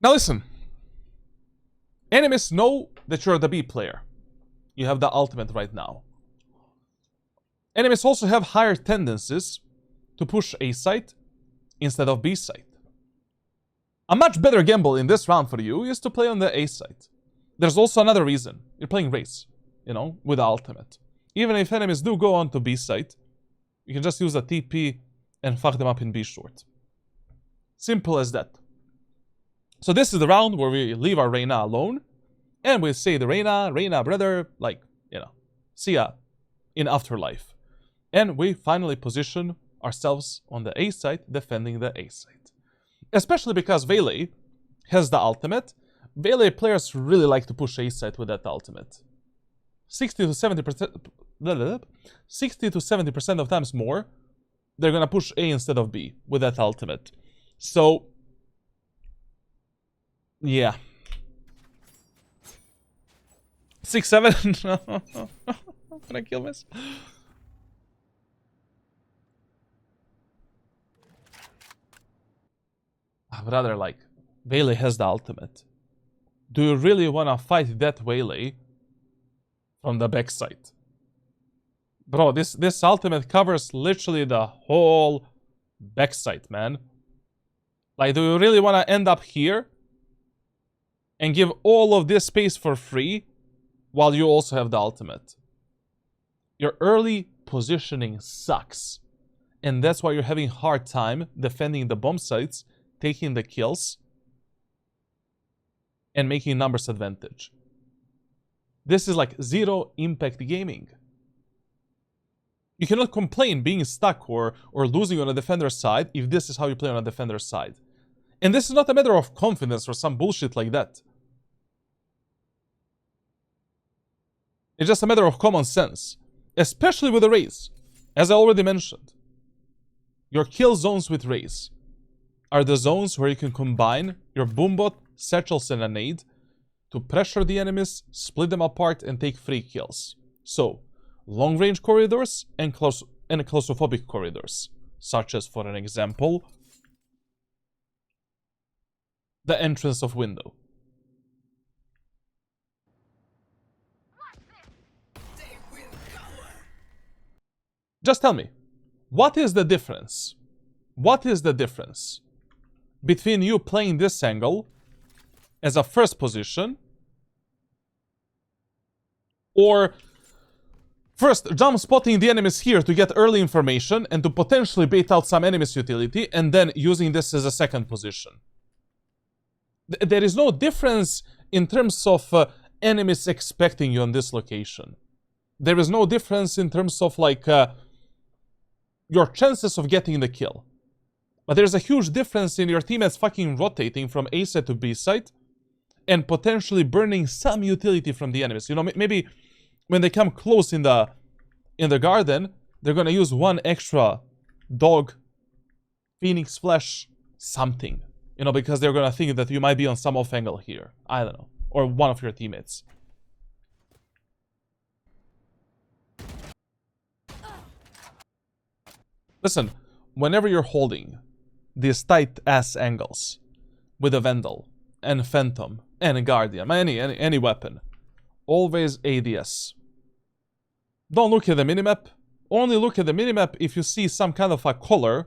Now listen. Enemies know that you're the B player. You have the ultimate right now. Enemies also have higher tendencies to push A site instead of B site. A much better gamble in this round for you is to play on the A site. There's also another reason. You're playing Raze, you know, with the ultimate. Even if enemies do go on to B site, you can just use a TP and fuck them up in B short. Simple as that. So this is the round where we leave our Reyna alone, and we say the Reyna brother, like, you know, see ya in afterlife. And we finally position ourselves on the A site, defending the A site. Especially because Vele has the ultimate. Vele players really like to push A site with that ultimate. 60 to 70% of times more, they're gonna push A instead of B with that ultimate. So, yeah. 6-7. I'm gonna kill myself. Rather, like, Vele has the ultimate. Do you really want to fight that Vele from the backside? Bro, this ultimate covers literally the whole backside, man. Like, do you really want to end up here and give all of this space for free while you also have the ultimate? Your early positioning sucks. And that's why you're having a hard time defending the bomb sites, taking the kills, and making numbers advantage. This is like zero impact gaming. You cannot complain being stuck or losing on a defender's side if this is how you play on a defender's side. And this is not a matter of confidence or some bullshit like that. It's just a matter of common sense. Especially with the Raze. As I already mentioned. Your kill zones with Raze are the zones where you can combine your boombot, satchels, and a nade to pressure the enemies, split them apart, and take free kills. So, long-range corridors and claustrophobic corridors. Such as, for an example, the entrance of window. Just tell me, what is the difference? What is the difference between you playing this angle as a first position, or first jump spotting the enemies here to get early information and to potentially bait out some enemy's utility, and then using this as a second position? There is no difference in terms of enemies expecting you on this location. There is no difference in terms of like your chances of getting the kill. But there's a huge difference in your teammates fucking rotating from A site to B site and potentially burning some utility from the enemies. You know, maybe when they come close in the garden, they're gonna use one extra dog, phoenix flash, something. You know, because they're gonna think that you might be on some off angle here. I don't know. Or one of your teammates. Listen, whenever you're holding these tight-ass angles with a Vandal and Phantom and a Guardian, any weapon, always ADS. Don't look at the minimap. Only look at the minimap if you see some kind of a color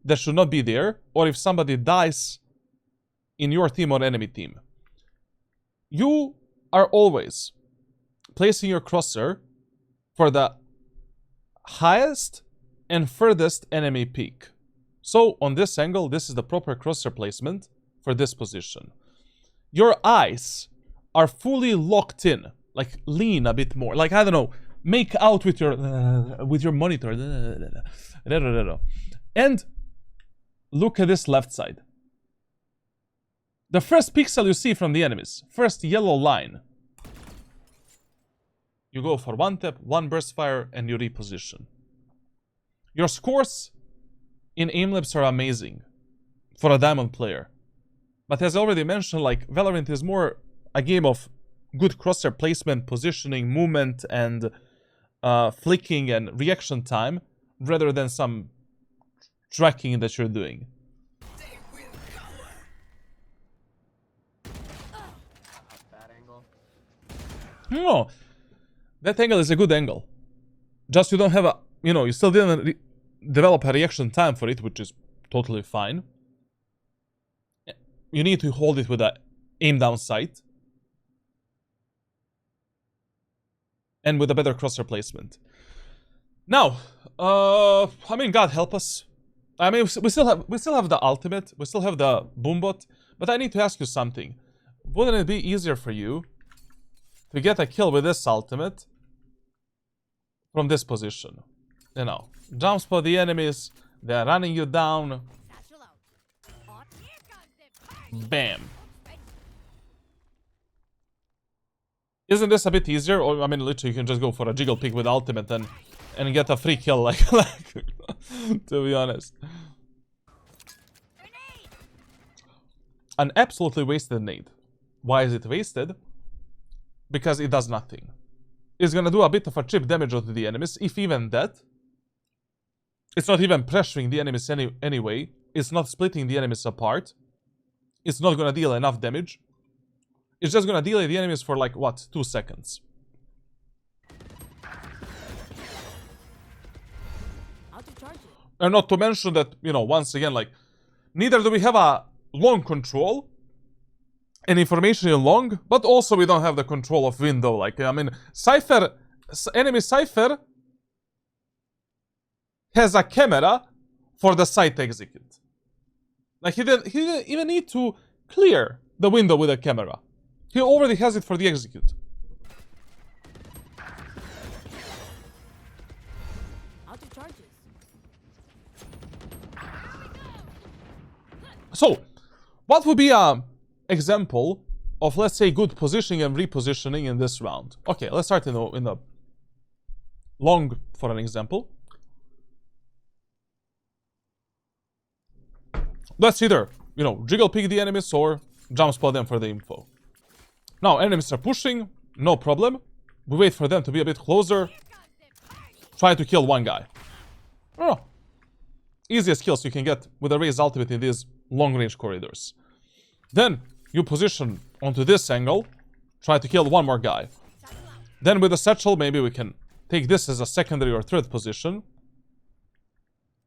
that should not be there, or if somebody dies in your team or enemy team. You are always placing your crosshair for the highest and furthest enemy peak. So on this angle, this is the proper crosshair placement for this position. Your eyes are fully locked in, like lean a bit more, like I don't know, make out with your monitor, and look at this left side. The first pixel you see from the enemies, first yellow line. You go for one tap, one burst fire, and you reposition. Your scores in aim labs are amazing for a diamond player. But as I already mentioned, like, Valorant is more a game of good crosshair placement, positioning, movement, and flicking and reaction time, rather than some tracking that you're doing. That angle. No, that angle is a good angle. Just you don't have a, you know, you still didn't develop a reaction time for it, which is totally fine. You need to hold it with a aim down sight. And with a better crosshair placement. Now, I mean, God help us. I mean, we still have the ultimate, we still have the boombot, but I need to ask you something. Wouldn't it be easier for you to get a kill with this ultimate from this position? You know, jump spot the enemies, they're running you down. Satchel out. On. Here comes the Bam. Isn't this a bit easier? Or, I mean, literally, you can just go for a jiggle pick with ultimate and get a free kill, like to be honest. An absolutely wasted nade. Why is it wasted? Because it does nothing. It's gonna do a bit of a chip damage to the enemies, if even that. It's not even pressuring the enemies anyway. It's not splitting the enemies apart. It's not gonna deal enough damage. It's just gonna delay the enemies for like, what, 2 seconds. And not to mention that, you know, once again, like, neither do we have a long control and information in long, but also we don't have the control of window. Like, I mean, Cypher, enemy Cypher has a camera for the site execute. Like, he didn't even need to clear the window with a camera. He already has it for the execute. So, what would be an example of, let's say, good positioning and repositioning in this round. Okay, let's start in the long for an example. Let's either, you know, jiggle pick the enemies or jump spot them for the info. Now, enemies are pushing, no problem. We wait for them to be a bit closer. Try to kill one guy. Oh, easiest kills you can get with a Raze ultimate in these long-range corridors. Then, you position onto this angle. Try to kill one more guy. Then with a satchel, maybe we can take this as a secondary or third position.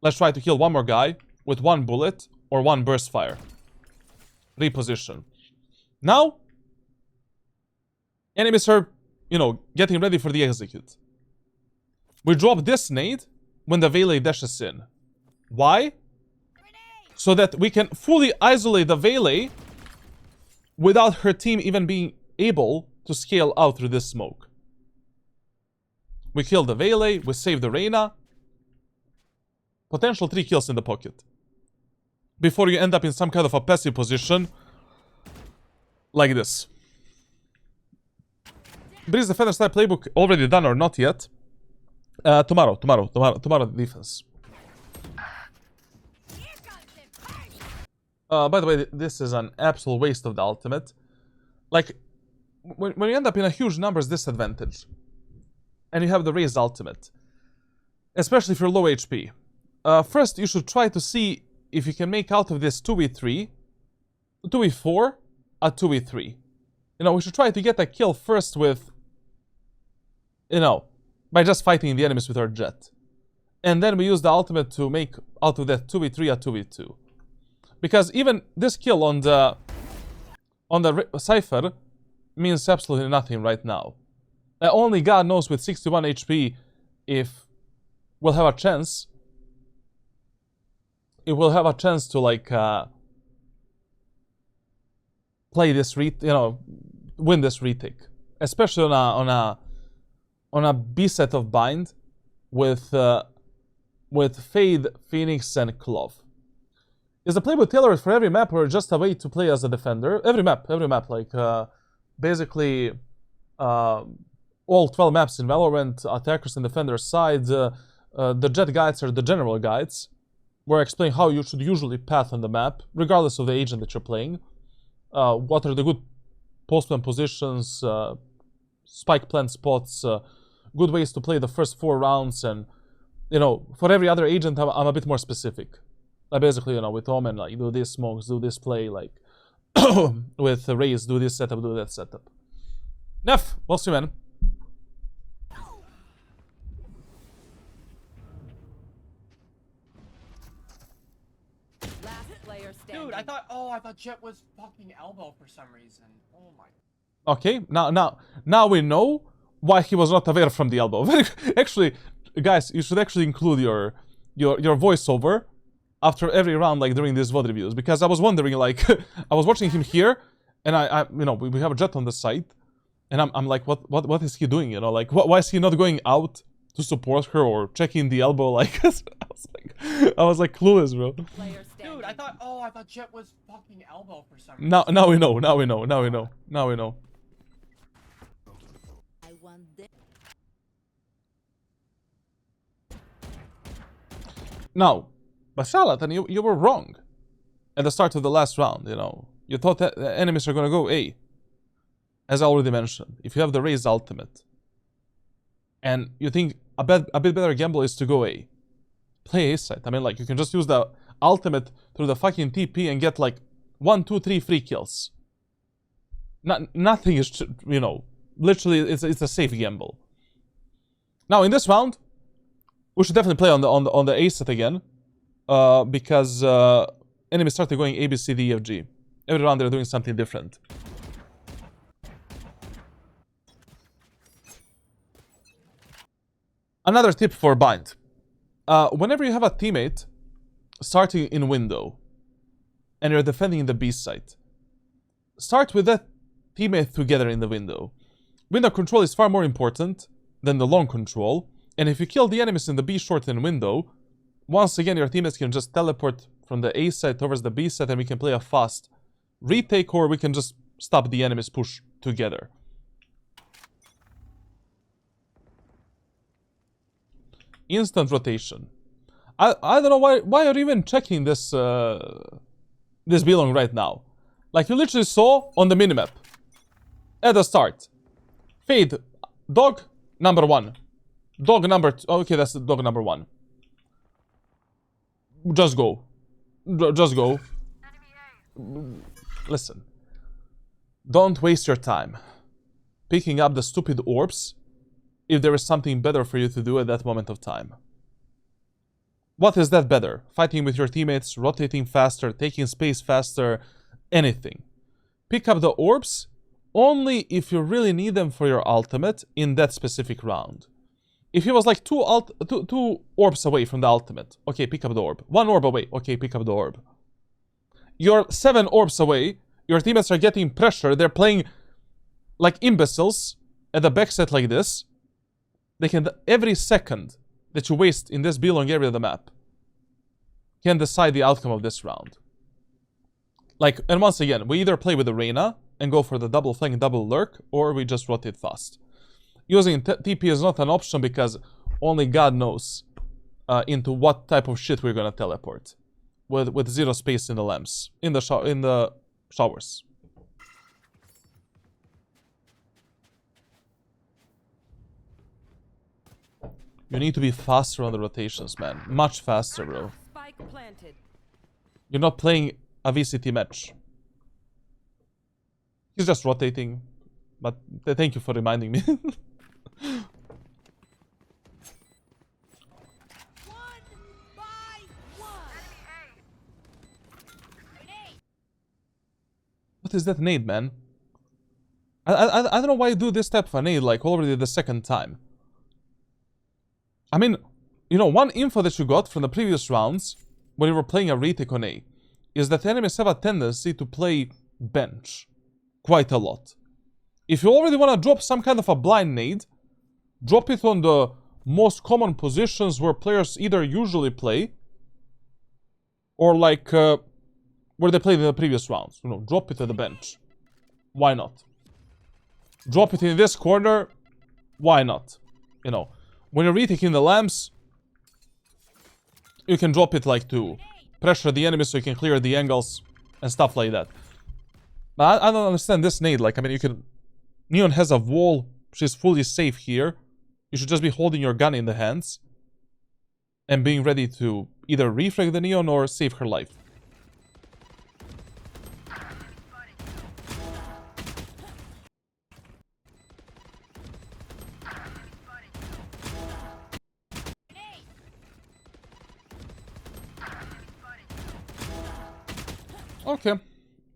Let's try to kill one more guy with one bullet or one burst fire. Reposition. Now, enemies are, you know, getting ready for the execute. We drop this nade when the Valet dashes in. Why? So that we can fully isolate the Valet without her team even being able to scale out through this smoke. We kill the Valet, we save the Reyna. Potential 3 kills in the pocket. Before you end up in some kind of a passive position like this. But is the Feather Style playbook already done or not yet? Tomorrow defense. By the way, this is an absolute waste of the ultimate. Like, when you end up in a huge numbers disadvantage, and you have the Raze ultimate, especially if you're low HP, first you should try to see if you can make out of this 2v3, 2v4, a 2v3. You know, we should try to get a kill first with, you know, by just fighting the enemies with our jet. And then we use the ultimate to make out of that 2v3 a 2v2. Because even this kill on the Cypher means absolutely nothing right now. Only God knows with 61 HP if we'll have a chance. It will have a chance to, like, play this win this retake, especially on a B set of bind with Fade, Phoenix, and Clove. Is the playbook tailored for every map or just a way to play as a defender? Every map, like basically all 12 maps in Valorant, attackers and defenders side. The jet guides are the general guides, where I explain how you should usually path on the map, regardless of the agent that you're playing. What are the good post-plant positions, spike plant spots, good ways to play the first 4 rounds, and, you know, for every other agent, I'm a bit more specific. I basically, you know, with Omen, like, do this smokes, do this play, like, with Raze, do this setup, do that setup. Neff, we'll see, man. Last player standing. Dude, I thought Jet was fucking elbow for some reason. Oh my. Okay, now we know why he was not aware from the elbow. Actually, guys, you should actually include your voiceover after every round, like during these VOD reviews, because I was wondering, like, I was watching him here, and I you know, we have a Jet on the side, and I'm like, what is he doing? You know, like, why is he not going out to support her or checking the elbow? Like, I was like clueless, bro. Dude, I thought Jet was fucking elbow for some reason. Now we know. Now, but CHARLATAN, you were wrong at the start of the last round, you know. You thought that the enemies are gonna go A. As I already mentioned, if you have the Raze ultimate, and you think a bit better gamble is to go A, play A side. I mean, like, you can just use the ultimate through the fucking TP and get, like, 1, 2, 3 free kills. Nothing is, you know, literally, it's a safe gamble. Now, in this round, we should definitely play on the A set again, because enemies started going A, B, C, D, E, F, G. Every round they're doing something different. Another tip for bind. Whenever you have a teammate starting in window and you're defending the B site, start with that teammate together in the window. Window control is far more important than the long control, and if you kill the enemies in the B short and window, once again your teammates can just teleport from the A side towards the B side and we can play a fast retake, or we can just stop the enemy's push together. Instant rotation. I don't know why you're even checking this this belong right now. Like, you literally saw on the minimap at the start. Fade dog number 1. Dog number 2. Okay, that's dog number 1. Just go. Just go. Listen. Don't waste your time picking up the stupid orbs if there is something better for you to do at that moment of time. What is that better? Fighting with your teammates, rotating faster, taking space faster, anything. Pick up the orbs only if you really need them for your ultimate in that specific round. If he was like two orbs away from the ultimate, okay, pick up the orb. 1 orb away, okay, pick up the orb. You're 7 orbs away, your teammates are getting pressure, they're playing like imbeciles at the backset like this. They can, every second that you waste in this belong area of the map can decide the outcome of this round. Like, and once again, we either play with the Reyna and go for the double flank, double lurk, or we just rotate fast. Using TP is not an option because only God knows into what type of shit we're gonna teleport with 0 space in the lamps, in the showers. You need to be faster on the rotations, man. Much faster, bro. Spike planted. You're not playing a VCT match. He's just rotating. But thank you for reminding me. What is that nade, man? I don't know why you do this type of a nade, like, already the second time. I mean, you know, one info that you got from the previous rounds, when you were playing a retake on A, is that enemies have a tendency to play bench quite a lot. If you already want to drop some kind of a blind nade, drop it on the most common positions where players either usually play, or like, where they played in the previous rounds. You know, drop it at the bench. Why not? Drop it in this corner. Why not? You know, when you're retaking the lamps, you can drop it like to pressure the enemy so you can clear the angles and stuff like that. But I don't understand this nade. Like, I mean, you can... Neon has a wall. She's fully safe here. You should just be holding your gun in the hands and being ready to either refrag the Neon or save her life. Okay.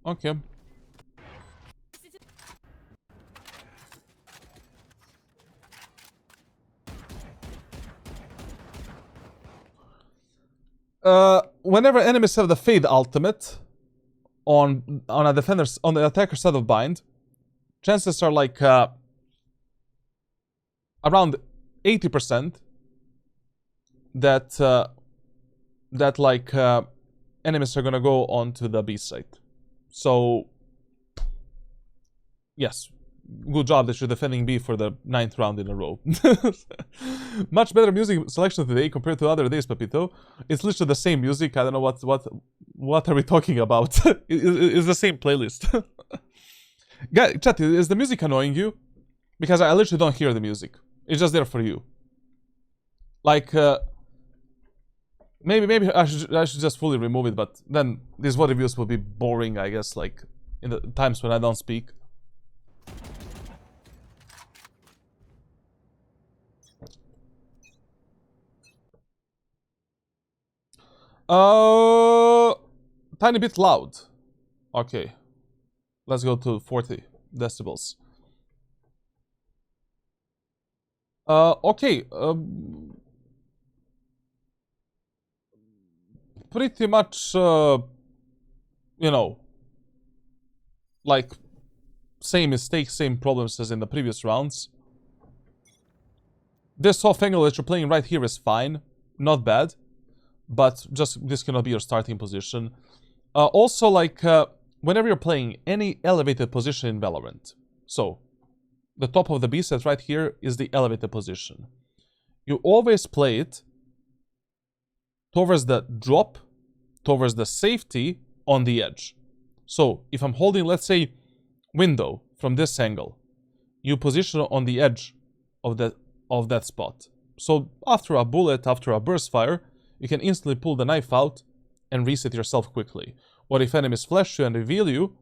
Okay. Whenever enemies have the Fade ultimate on a defender's, on the attacker's side of bind, chances are like around 80% that like enemies are gonna go onto the B site. So yes, good job that you're defending B for the 9th round in a row. Much better music selection today compared to other days, Pepito. It's literally the same music. I don't know what are we talking about. It's the same playlist. Guys, chat, is the music annoying you? Because I literally don't hear the music. It's just there for you. Like, maybe I should just fully remove it, but then these VOD reviews will be boring, I guess, like in the times when I don't speak. Tiny bit loud. Okay. Let's go to 40 decibels. Okay. Pretty much, you know, like, same mistakes, same problems as in the previous rounds. This off angle that you're playing right here is fine. Not bad. But just, this cannot be your starting position. Also, like, whenever you're playing any elevated position in Valorant, so the top of the B set right here is the elevated position. You always play it towards the drop, towards the safety on the edge. So if I'm holding, let's say, window from this angle, you position on the edge of that spot. So after a bullet, after a burst fire, you can instantly pull the knife out and reset yourself quickly. Or if enemies flash you and reveal you,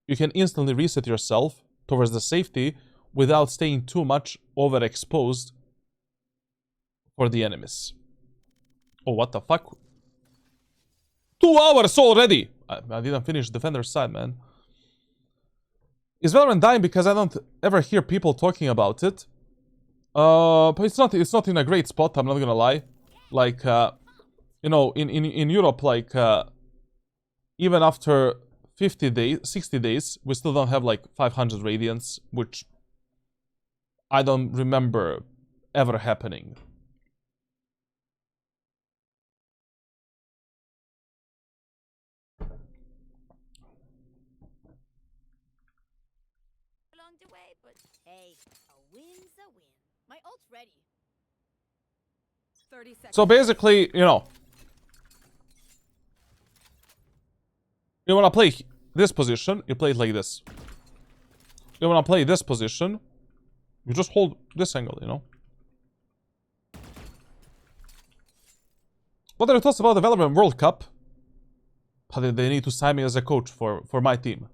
you can instantly reset yourself towards the safety without staying too much overexposed for the enemies. Oh, what the fuck? 2 hours already! I didn't finish Defender's side, man. Is Valorant dying because I don't ever hear people talking about it? But it's not in a great spot, I'm not gonna lie. Like, you know, in Europe, like, even after 50 days, 60 days, we still don't have like 500 radiants, which I don't remember ever happening. Along the way, but hey, a win's a win. My ult's ready. 30 seconds. So basically, you know, you wanna play this position, you play it like this. You wanna play this position, you just hold this angle, you know. What are your thoughts about the Valorant World Cup? They need to sign me as a coach for my team.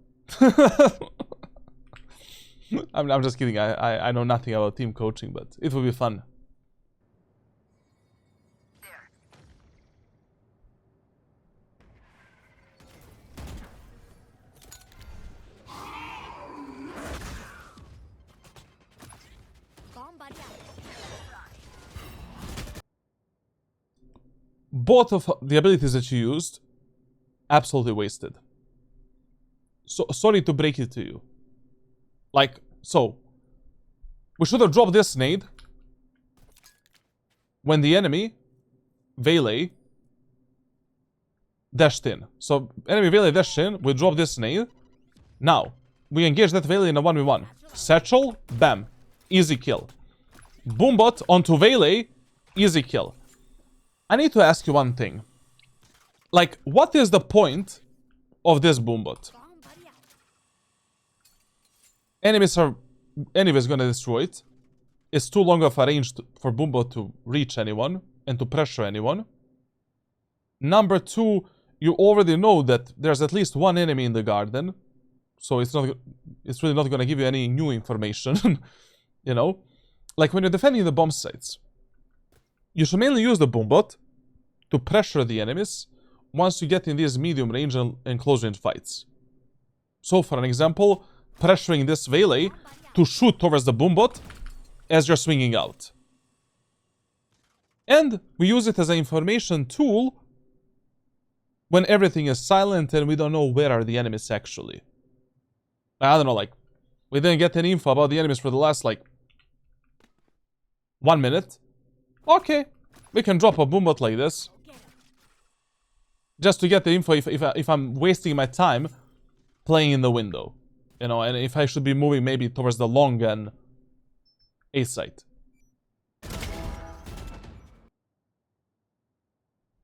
I'm just kidding. I know nothing about team coaching, but it will be fun. Bomb buddy out. Both of the abilities that you used, absolutely wasted. So sorry to break it to you. Like, so we should have dropped this nade when the enemy Valet dashed in. So enemy Valet dashed in, we drop this nade. Now we engage that Valet in a 1v1. Satchel, bam, easy kill. Boombot onto Valet, easy kill. I need to ask you one thing. Like, what is the point of this Boombot? Bomb buddy out. Enemies are anyways gonna destroy it. It's too long of a range for Boombot to reach anyone and to pressure anyone. Number two, you already know that there's at least one enemy in the garden. So it's really not gonna give you any new information. You know? Like when you're defending the bomb sites, you should mainly use the Boombot to pressure the enemies once you get in these medium range and close range fights. So for an example, pressuring this Valet to shoot towards the Boombot as you're swinging out. And we use it as an information tool when everything is silent and we don't know where are the enemies actually. I don't know, like, we didn't get any info about the enemies for the last, like, 1 minute. Okay, we can drop a Boombot like this. Just to get the info if I'm wasting my time playing in the window. You know, and if I should be moving maybe towards the long and A site.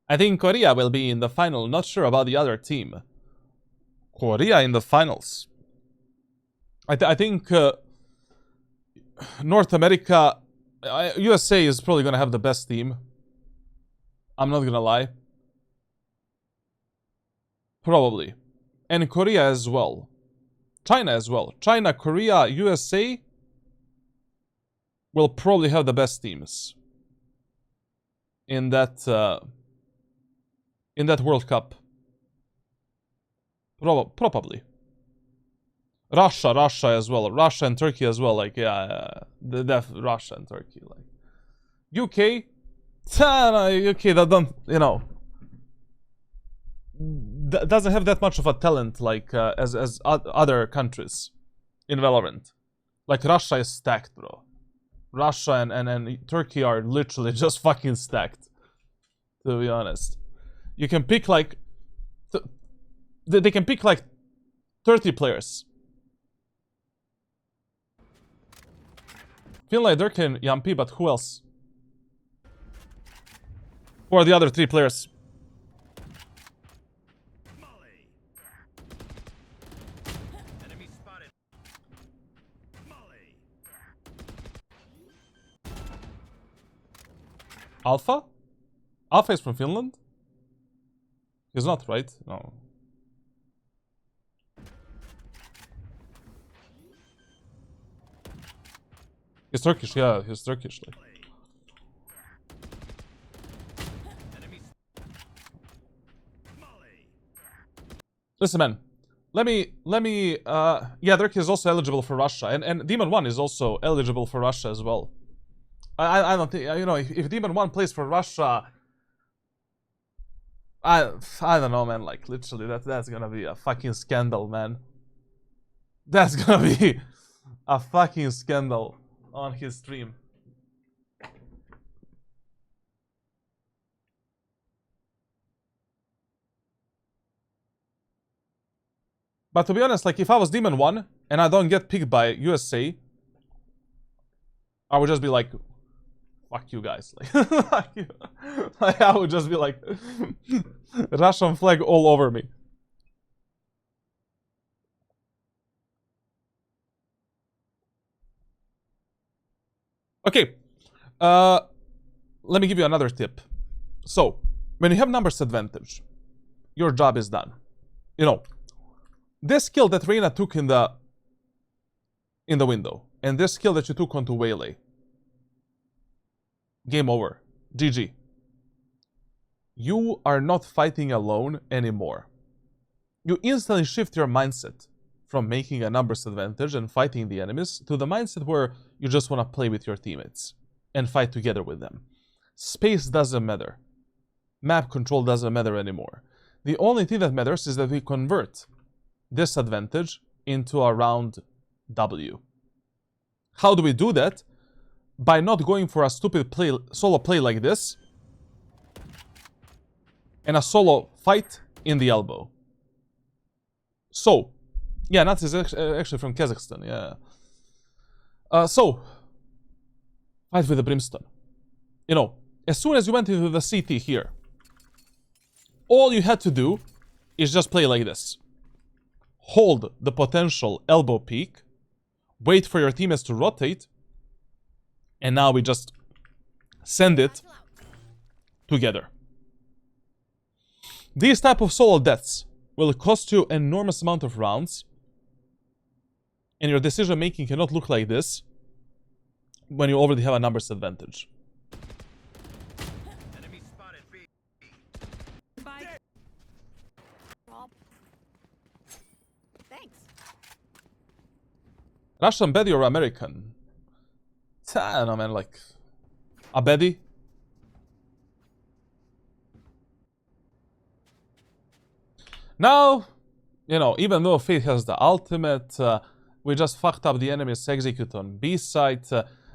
I think Korea will be in the final. Not sure about the other team. Korea in the finals. I think North America... USA is probably gonna have the best team. I'm not gonna lie. Probably. And Korea as well. China as well. China, Korea, USA will probably have the best teams in that World Cup. Probably. Russia as well. Russia and Turkey as well. Like, yeah, Russia and Turkey. Like, UK, UK that don't, you know, doesn't have that much of a talent like as other countries in Valorant. Like Russia is stacked, bro. Russia and Turkey are literally just fucking stacked. To be honest, you can pick like they can pick like 30 players. Feel like Dirk and Yampi, but who else? Who are the other 3 players? Alpha? Alpha is from Finland? He's not, right? No. He's Turkish, yeah, he's Turkish. Like. Listen, man. Let me, yeah, Dirk is also eligible for Russia. And Demon 1 is also eligible for Russia as well. I don't think, you know, if Demon 1 plays for Russia, I don't know, man. Like, literally, that's gonna be a fucking scandal, man. That's gonna be a fucking scandal on his stream. But to be honest, like, if I was Demon 1 and I don't get picked by USA, I would just be like, fuck you guys. Like, fuck you. Like, I would just be like, Russian flag all over me. Okay. Let me give you another tip. So, when you have numbers advantage, your job is done. You know, this skill that Reyna took in the window, and this skill that you took onto Waylay. Game over. GG. You are not fighting alone anymore. You instantly shift your mindset from making a numbers advantage and fighting the enemies to the mindset where you just want to play with your teammates and fight together with them. Space doesn't matter. Map control doesn't matter anymore. The only thing that matters is that we convert this advantage into a round W. How do we do that? By not going for a stupid solo play like this and a solo fight in the elbow. So, yeah, Nats is actually from Kazakhstan, yeah. So, fight with the Brimstone. You know, as soon as you went into the CT here, all you had to do is just play like this. Hold the potential elbow peak, wait for your teammates to rotate, and now we just send it together. These type of solo deaths will cost you an enormous amount of rounds, and your decision making cannot look like this when you already have a numbers advantage. Enemy spotted B. Rob. Thanks. Russian Betty or American? I don't know, man, like a Betty? Now, you know, even though Fate has the ultimate, we just fucked up the enemy's execute on B site.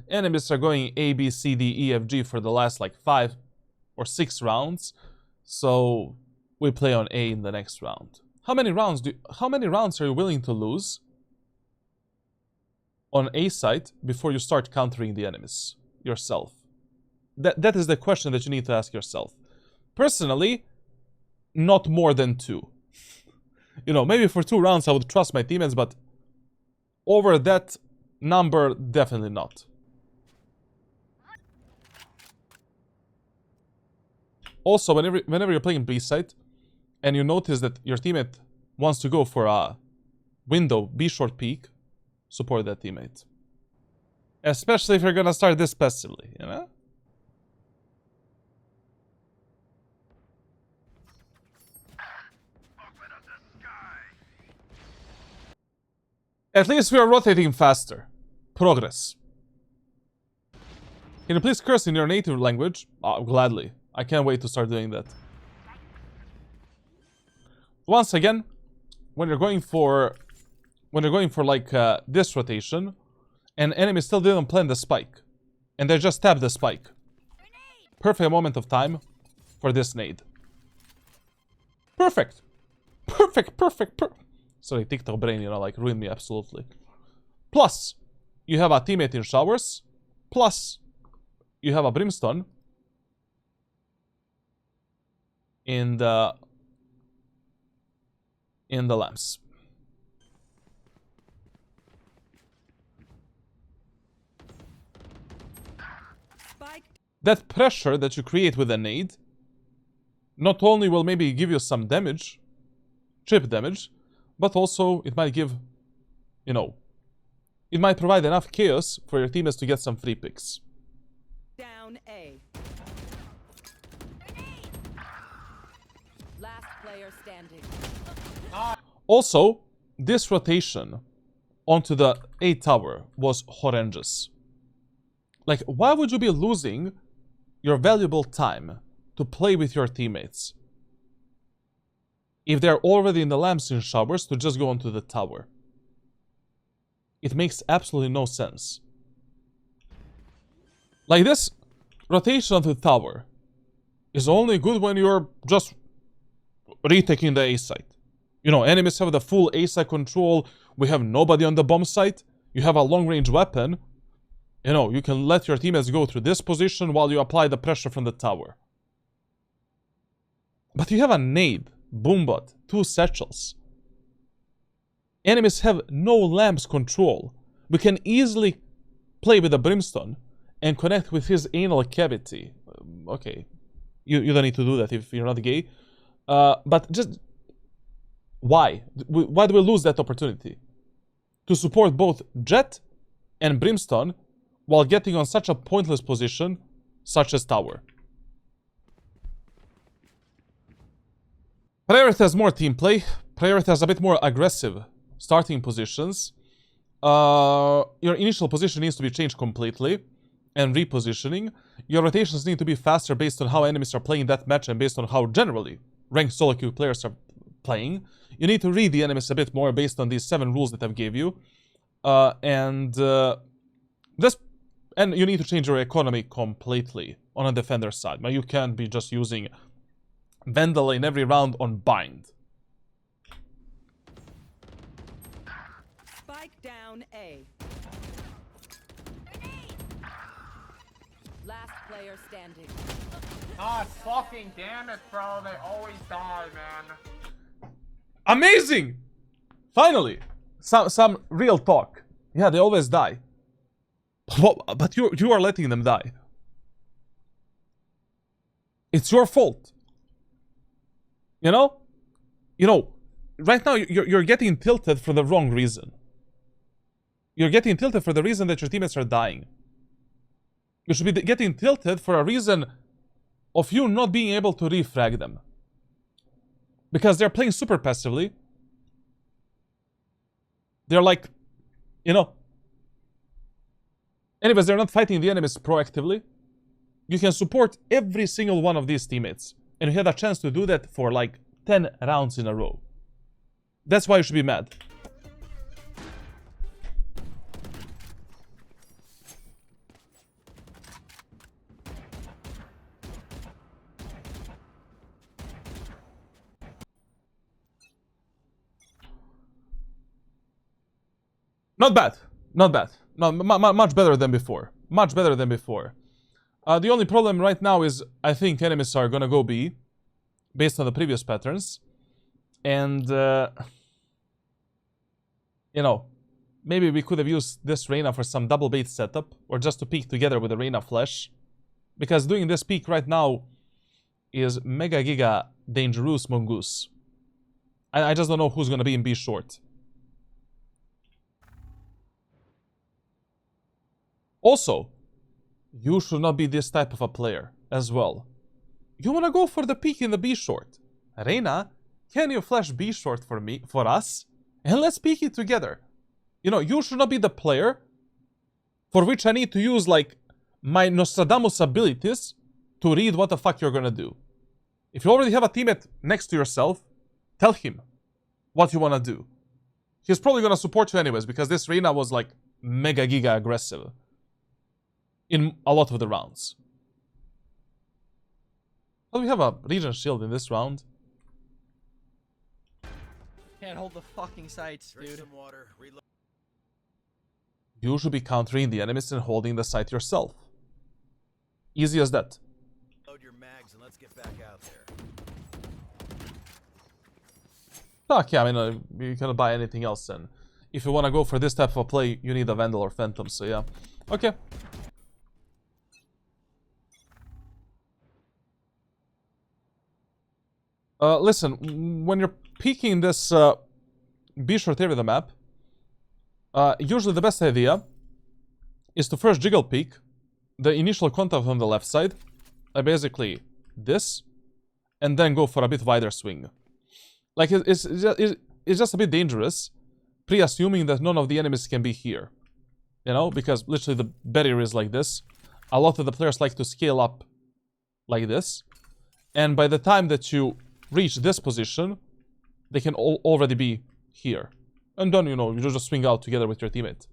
Enemies are going A, B, C, D, E, F, G for the last like 5 or 6 rounds. So we play on A in the next round. How many rounds are you willing to lose on A site before you start countering the enemies yourself? That is the question that you need to ask yourself. Personally, not more than 2. You know, maybe for 2 rounds I would trust my teammates, but over that number, definitely not. Also, whenever you're playing B site and you notice that your teammate wants to go for a window B short peek, support that teammate. Especially if you're gonna start this passively, you know? At least we are rotating faster. Progress. Can you please curse in your native language? Oh, gladly. I can't wait to start doing that. Once again, when you're going for like this rotation, and enemy still didn't plant the spike, and they just tapped the spike. Perfect moment of time for this nade. Perfect. Sorry, TikTok brain, you know, like ruined me absolutely. Plus, you have a teammate in showers. Plus, you have a brimstone in the lamps. Spike. That pressure that you create with a nade not only will maybe give you some damage, chip damage, but also it might give, you know, it might provide enough chaos for your teammates to get some free picks. Down A. Last player standing. Also, this rotation onto the A tower was horrendous. Like, why would you be losing your valuable time to play with your teammates if they're already in the lamps in showers to just go onto the tower? It makes absolutely no sense. Like, this rotation onto the tower is only good when you're just retaking the A site. You know, enemies have the full A site control. We have nobody on the bomb site. You have a long-range weapon. You know, you can let your teammates go through this position while you apply the pressure from the tower. But you have a nade, boombot, 2 satchels. Enemies have no lamps control. We can easily play with a brimstone and connect with his anal cavity. Okay, you don't need to do that if you're not gay. But just... why? Why do we lose that opportunity? To support both Jet and Brimstone while getting on such a pointless position such as tower. Prioritize more team play. Prioritize a bit more aggressive starting positions. Your initial position needs to be changed completely and repositioning. Your rotations need to be faster based on how enemies are playing that match and based on how generally ranked solo queue players are playing. You need to read the enemies a bit more based on these 7 rules that I've gave you. And you need to change your economy completely on a defender side. Now, you can't be just using Vandal in every round on bind. Spike down A. Last player standing. God fucking damn it, bro. They always die, man. Amazing! Finally! Some real talk. Yeah, they always die. But you are letting them die. It's your fault. You know? You know, right now you're getting tilted for the wrong reason. You're getting tilted for the reason that your teammates are dying. You should be getting tilted for a reason of you not being able to refrag them. Because they're playing super passively. They're like, you know. Anyways, they're not fighting the enemies proactively. You can support every single one of these teammates. And you had a chance to do that for like 10 rounds in a row. That's why you should be mad. Not bad. Not bad. No, much better than before. Much better than before. The only problem right now is I think enemies are gonna go B, based on the previous patterns. And, you know, maybe we could have used this Reyna for some double bait setup, or just to peek together with the Reyna flash. Because doing this peek right now is mega giga dangerous mongoose. I just don't know who's gonna be in B short. Also, you should not be this type of a player as well. You wanna go for the peek in the B short. Reyna, can you flash B short for us? And let's peek it together. You know, you should not be the player for which I need to use, like, my Nostradamus abilities to read what the fuck you're gonna do. If you already have a teammate next to yourself, tell him what you wanna do. He's probably gonna support you anyways, because this Reyna was, like, mega giga aggressive in a lot of the rounds. But we have a Regent Shield in this round. Can't hold the fucking sights, dude. You should be countering the enemies and holding the site yourself. Easy as that. Load your mags and let's get back out there. Okay, I mean, you cannot buy anything else then. If you want to go for this type of play, you need a Vandal or Phantom, so yeah. Okay. Listen, when you're peeking this B-short area of the map, usually the best idea is to first jiggle peek the initial contact on the left side, basically this, and then go for a bit wider swing. Like, it's just a bit dangerous, pre-assuming that none of the enemies can be here. You know, because literally the barrier is like this. A lot of the players like to scale up like this, and by the time that you reach this position, they can already be here. And then, you know, you just swing out together with your teammate.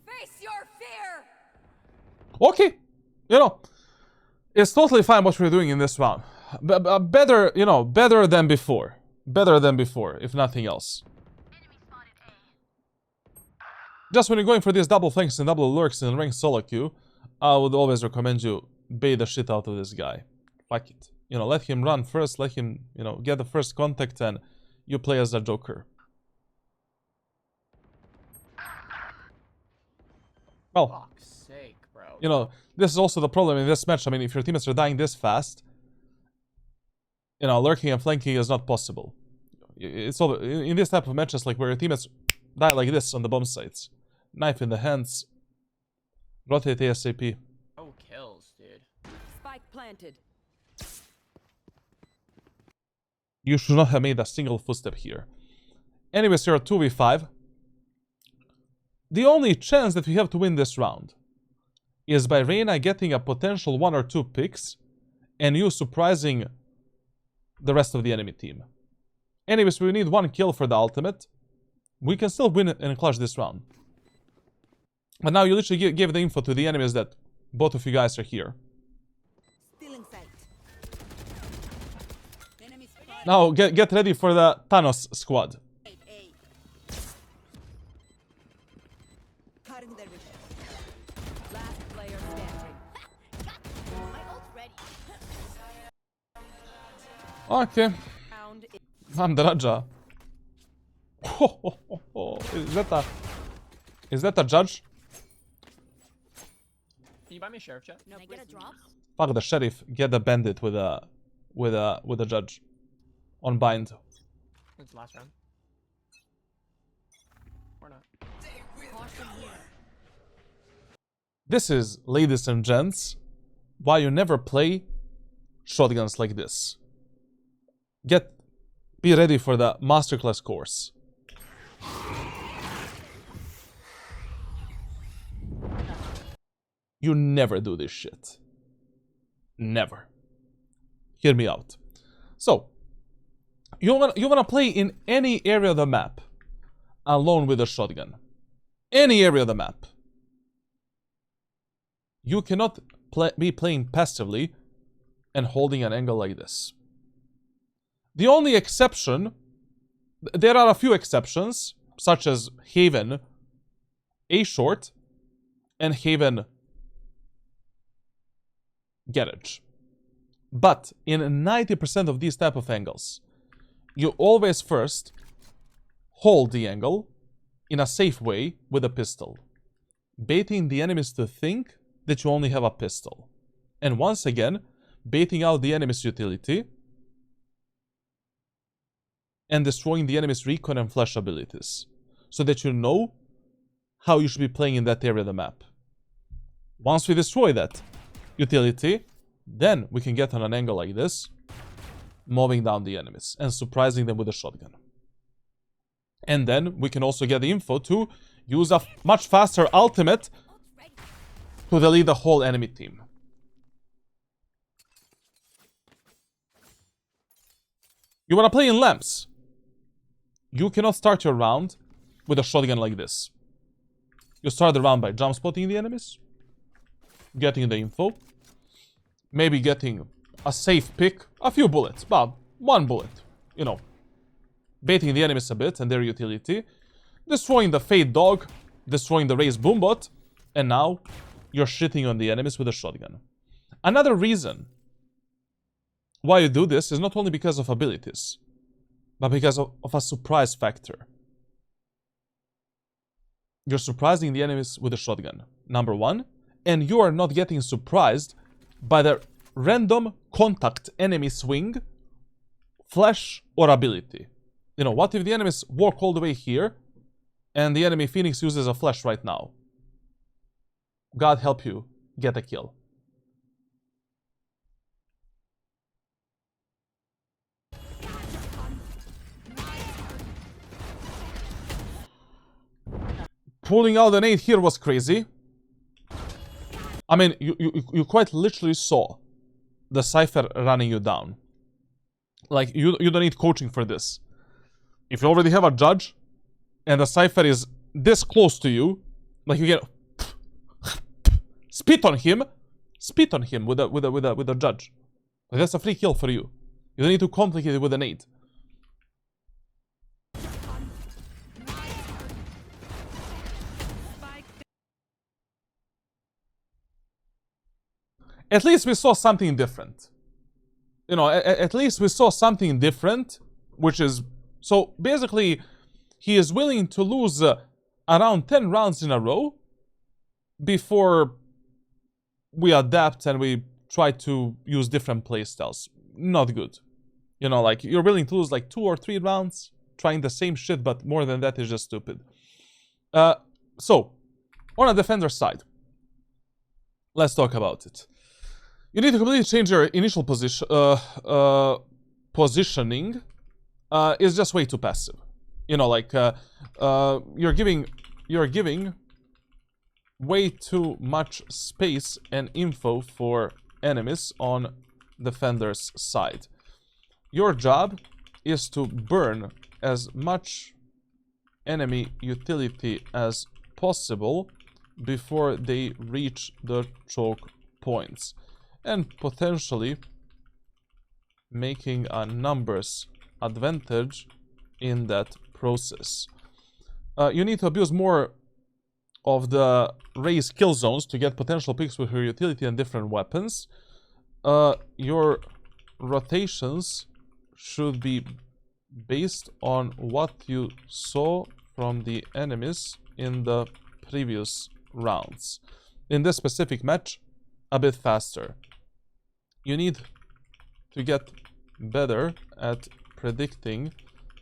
Face your fear! Okay, you know, it's totally fine what we're doing in this round. Better, you know, better than before. Better than before, if nothing else. Just when you're going for these double flanks and double lurks in ranked solo queue, I would always recommend you bait the shit out of this guy. Fuck it. You know, let him run first, let him, you know, get the first contact, and you play as a joker. Well, Fuck's sake, bro. you know, this is also the problem in this match. I mean, if your teammates are dying this fast, you know, lurking and flanking is not possible. It's all in this type of matches, like where your teammates die like this on the bomb sites. Knife in the hands. Rotate ASAP. Oh, kills, dude. Spike planted. You should not have made a single footstep here. Anyways, you're at 2v5. The only chance that we have to win this round is by Reyna getting a potential 1 or 2 picks and you surprising the rest of the enemy team. Anyways, we need 1 kill for the ultimate. We can still win and clutch this round. But now you literally gave the info to the enemies that both of you guys are here. Still in sight. Enemy spotted. Now get ready for the Thanos squad. Cutting their vision. Last player standing. My ult's ready. Okay, Round I'm the Raja. Is that a judge? Can you buy me a sheriff chat? Can I get a drop? Fuck the sheriff. Get the bandit with a judge on bind. It's last round. Or not. Caution here. This is, ladies and gents, why you never play shotguns like this. Be ready for the masterclass course. You never do this shit. Never. Hear me out. So, you wanna play in any area of the map alone with a shotgun. Any area of the map. You cannot be playing passively and holding an angle like this. The only exception, there are a few exceptions, such as Haven A short and Haven Garage. But in 90% of these type of angles, you always first hold the angle in a safe way with a pistol, baiting the enemies to think that you only have a pistol. And once again, baiting out the enemy's utility and destroying the enemy's recon and flash abilities, so that you know how you should be playing in that area of the map. Once we destroy that utility, then we can get on an angle like this, mowing down the enemies and surprising them with a shotgun. And then we can also get the info to use a much faster ultimate to delete the whole enemy team. You wanna play in lamps? You cannot start your round with a shotgun like this. You start the round by jump spotting the enemies, getting the info, maybe getting a safe pick, a few bullets, but one bullet, you know, baiting the enemies a bit and their utility, destroying the Fade Dog, destroying the Raze Boombot, and now you're shitting on the enemies with a shotgun. Another reason why you do this is not only because of abilities, but because of a surprise factor. You're surprising the enemies with a shotgun, number one, and you are not getting surprised by the random contact enemy swing, flash, or ability. You know, what if the enemies walk all the way here, and the enemy Phoenix uses a flash right now? God help you get a kill. Pulling out an 8 here was crazy. I mean, you quite literally saw the Cypher running you down. Like, you don't need coaching for this. If you already have a judge, and the Cypher is this close to you, like you get spit on him with a judge. Like, that's a free kill for you. You don't need to complicate it with an 8. At least we saw something different. You know, at least we saw something different, which is... So, basically, he is willing to lose around 10 rounds in a row before we adapt and we try to use different playstyles. Not good. You know, like, you're willing to lose like 2 or 3 rounds trying the same shit, but more than that is just stupid. So, on a defender side, let's talk about it. You need to completely change your initial positioning. It's just way too passive. You know, like you're giving way too much space and info for enemies on defender's side. Your job is to burn as much enemy utility as possible before they reach the choke points, and potentially making a numbers advantage in that process. You need to abuse more of the Raze kill zones to get potential picks with her utility and different weapons. Your rotations should be based on what you saw from the enemies in the previous rounds. In this specific match, a bit faster. You need to get better at predicting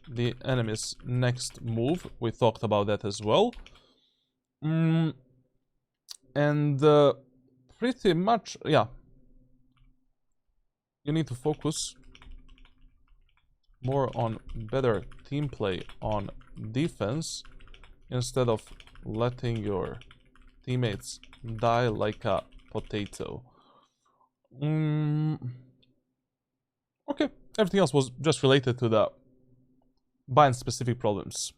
the enemy's next move. We talked about that as well. And pretty much, yeah. You need to focus more on better team play on defense instead of letting your teammates die like a potato. Okay, everything else was just related to the bind specific problems.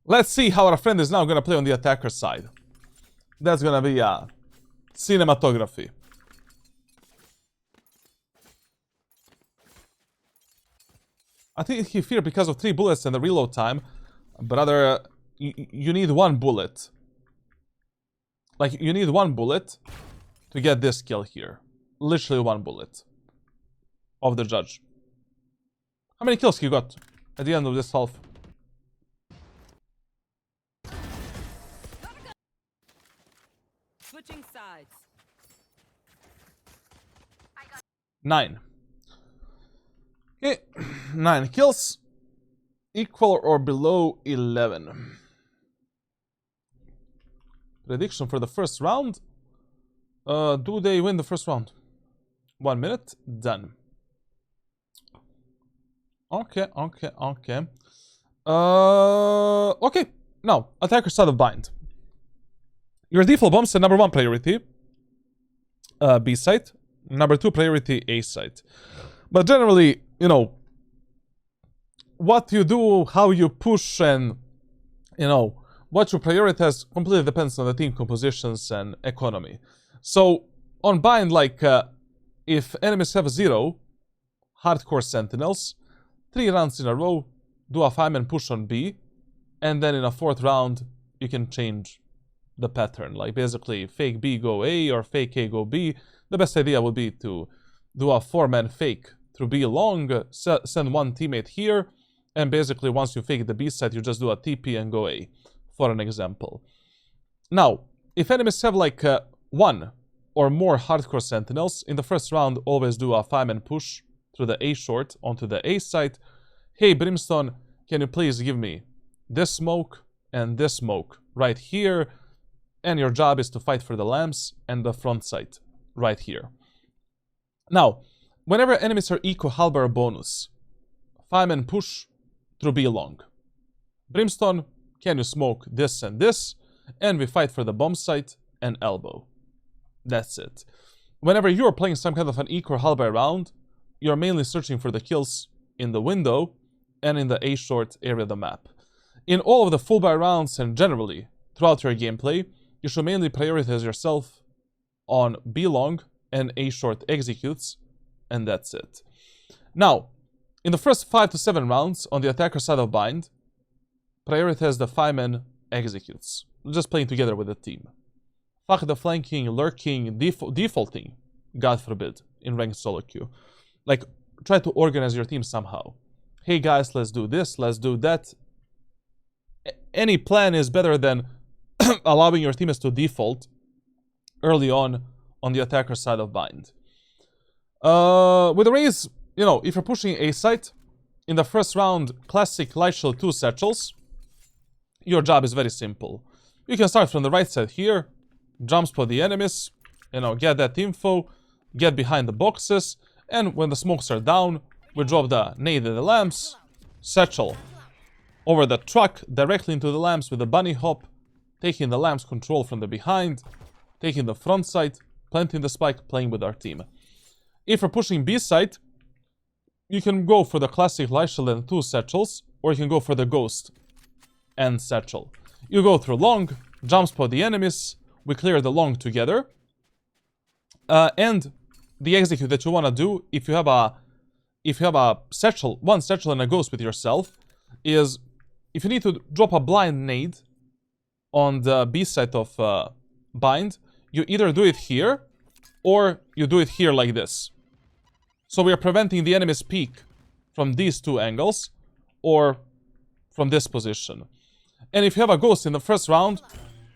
Let's see how our friend is now gonna play on the attacker side. That's gonna be cinematography. I think he feared because of 3 bullets and the reload time. Brother, you need 1 bullet. Like, you need 1 bullet to get this kill here. Literally 1 bullet. Of the judge. How many kills he got at the end of this half? Switching sides. 9. Okay, 9 kills. Equal or below 11. Prediction for the first round. Do they win the first round? 1 minute. Done. Okay. Okay. Now, attacker side of bind. Your default bombs are number 1 priority. B site. Number 2 priority A site. But generally, you know, what you do, how you push, and, you know, what you prioritize completely depends on the team compositions and economy. So, on bind, like, if enemies have 0 hardcore sentinels, 3 rounds in a row, do a 5-man push on B, and then in a 4th round, you can change the pattern. Like, basically, fake B go A or fake A go B. The best idea would be to do a 4-man fake through B long, send one teammate here, and basically once you fake the B side, you just do a TP and go A, for an example. Now, if enemies have like 1 or more hardcore sentinels, in the first round, always do a 5-man push through the A short onto the A site. Hey, Brimstone, can you please give me this smoke and this smoke right here? And your job is to fight for the lamps and the front site right here. Now, whenever enemies are eco halber bonus, 5-man push through B long. Brimstone, can you smoke this and this? And we fight for the bomb site and elbow. That's it. Whenever you're playing some kind of an eco halber round, you're mainly searching for the kills in the window and in the A short area of the map. In all of the full buy rounds and generally throughout your gameplay, you should mainly prioritize yourself on B long and A short executes, and that's it. Now, in the first 5 to 7 rounds on the attacker side of bind, prioritize the 5-man executes, just playing together with the team. Fuck the flanking, lurking, defaulting, God forbid, in ranked solo queue. Like, try to organize your team somehow. Hey guys, let's do this, let's do that. Any plan is better than allowing your teammates to default early on the attacker side of bind. With the Raze, you know, if you're pushing A site, in the first round, classic light shield 2 satchels, your job is very simple. You can start from the right side here, jump spot the enemies, you know, get that info, get behind the boxes, and when the smokes are down, we drop the nade at the lamps, satchel over the truck, directly into the lamps with a bunny hop, taking the lamps control from the behind, taking the front side, planting the spike, playing with our team. If we're pushing B side, you can go for the classic light shield and 2 satchels, or you can go for the ghost and satchel. You go through long, jump spot the enemies, we clear the long together, and the execute that you want to do, if you have a satchel, one satchel and a ghost with yourself, is if you need to drop a blind nade on the B side of bind, you either do it here or you do it here like this. So we are preventing the enemy's peek from these 2 angles or from this position. And if you have a ghost in the first round,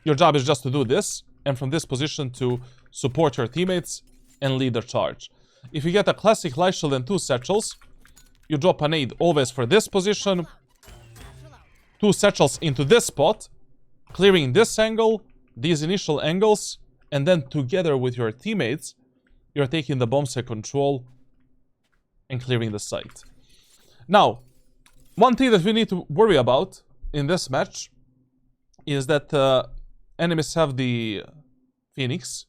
your job is just to do this, and from this position to support your teammates and lead the charge. If you get a classic light shield and 2 satchels, you drop a nade always for this position, 2 satchels into this spot, clearing this angle, these initial angles, and then together with your teammates, you're taking the bomb site control and clearing the site. Now, one thing that we need to worry about in this match is that enemies have the Phoenix.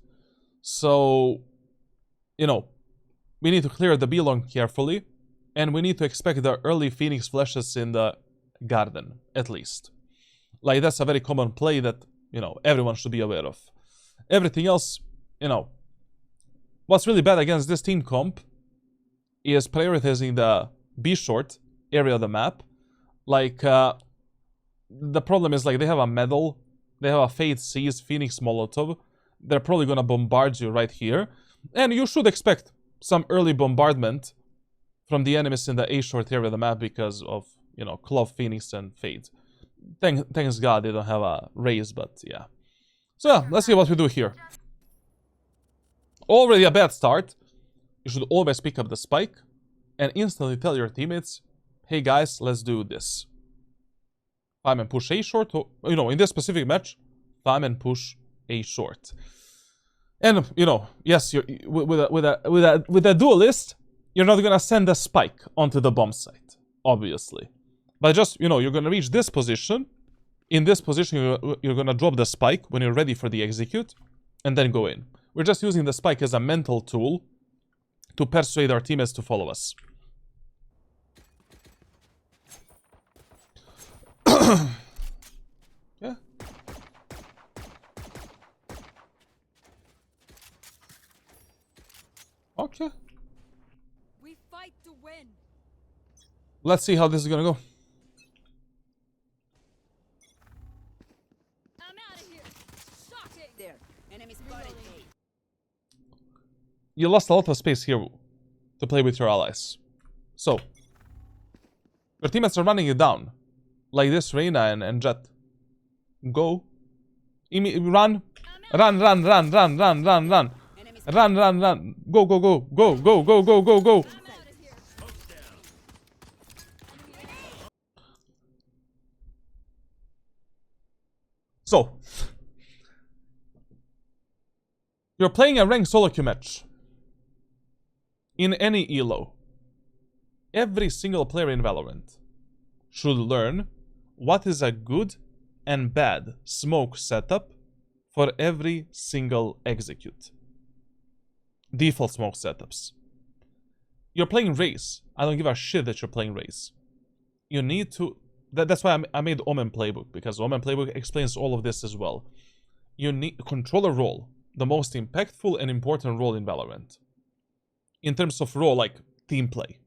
So, you know, we need to clear the B long carefully, and we need to expect the early Phoenix flashes in the garden, at least. Like, that's a very common play that, you know, everyone should be aware of. Everything else, you know, what's really bad against this team comp is prioritizing the B short area of the map. Like, the problem is, like, they have a medal, they have a Fade Seize, Phoenix Molotov. They're probably gonna bombard you right here. And you should expect some early bombardment from the enemies in the A short area of the map because of, you know, Clove, Phoenix, and Fade. Thanks God they don't have a Raze, but yeah. So yeah, let's see what we do here. Already a bad start. You should always pick up the spike and instantly tell your teammates, hey guys, let's do this. 5-man push A short, or, you know, in this specific match, 5-man push A short. And, you know, yes, you're, with a duelist, you're not gonna send a spike onto the bomb site, obviously. But just, you know, you're gonna reach this position. In this position, you're gonna drop the spike when you're ready for the execute, and then go in. We're just using the spike as a mental tool to persuade our teammates to follow us. Yeah. Okay. We fight to win. Let's see how this is gonna go. I'm out of here. Shocking. There. Enemy spotted. A. You lost a lot of space here to play with your allies. So, your teammates are running it down. Like this, Reyna and Jet. Go. Run. Run, run, run, run, run, run, run. Enemy Run, run, run. Go, go, go. Go, go, go, go, go, go. I'm out of here. So, you're playing a ranked solo queue match. In any elo. Every single player in Valorant should learn what is a good and bad smoke setup for every single execute. Default smoke setups. You're playing Raze. I don't give a shit that you're playing Raze. You need to... That's why I made Omen Playbook, because Omen Playbook explains all of this as well. You need controller role, the most impactful and important role in Valorant. In terms of role, like team play.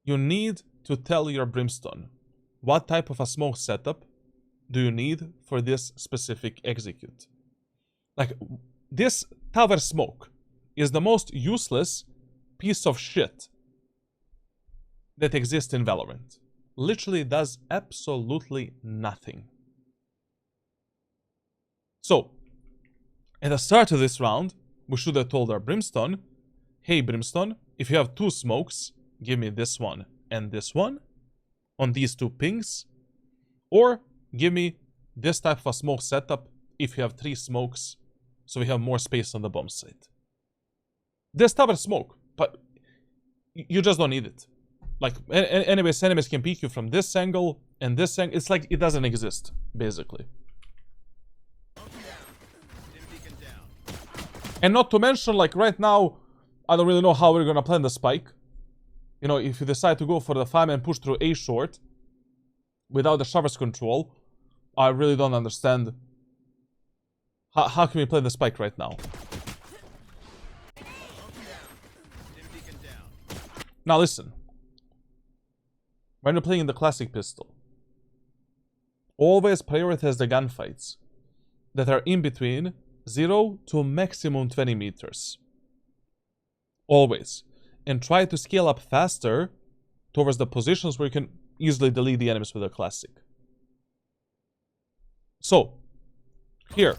You need to tell your Brimstone what type of a smoke setup do you need for this specific execute. Like, this tower smoke is the most useless piece of shit that exists in Valorant. Literally does absolutely nothing. So, at the start of this round, we should have told our Brimstone, hey Brimstone, if you have 2 smokes, give me this one and this one on these 2 pings. Or give me this type of a smoke setup if you have 3 smokes, so we have more space on the bomb site. This type of smoke, but you just don't need it. Like, anyways, enemies can peek you from this angle and this angle. It's like it doesn't exist, basically. And not to mention, like, right now, I don't really know how we're gonna plan the spike. You know, if you decide to go for the 5-man push through A short without the shover's control, I really don't understand how can we play the spike right now. Now listen, when you're playing the classic pistol, always prioritize the gunfights that are in between 0 to maximum 20 meters. Always. And try to scale up faster towards the positions where you can easily delete the enemies with a classic. So, here.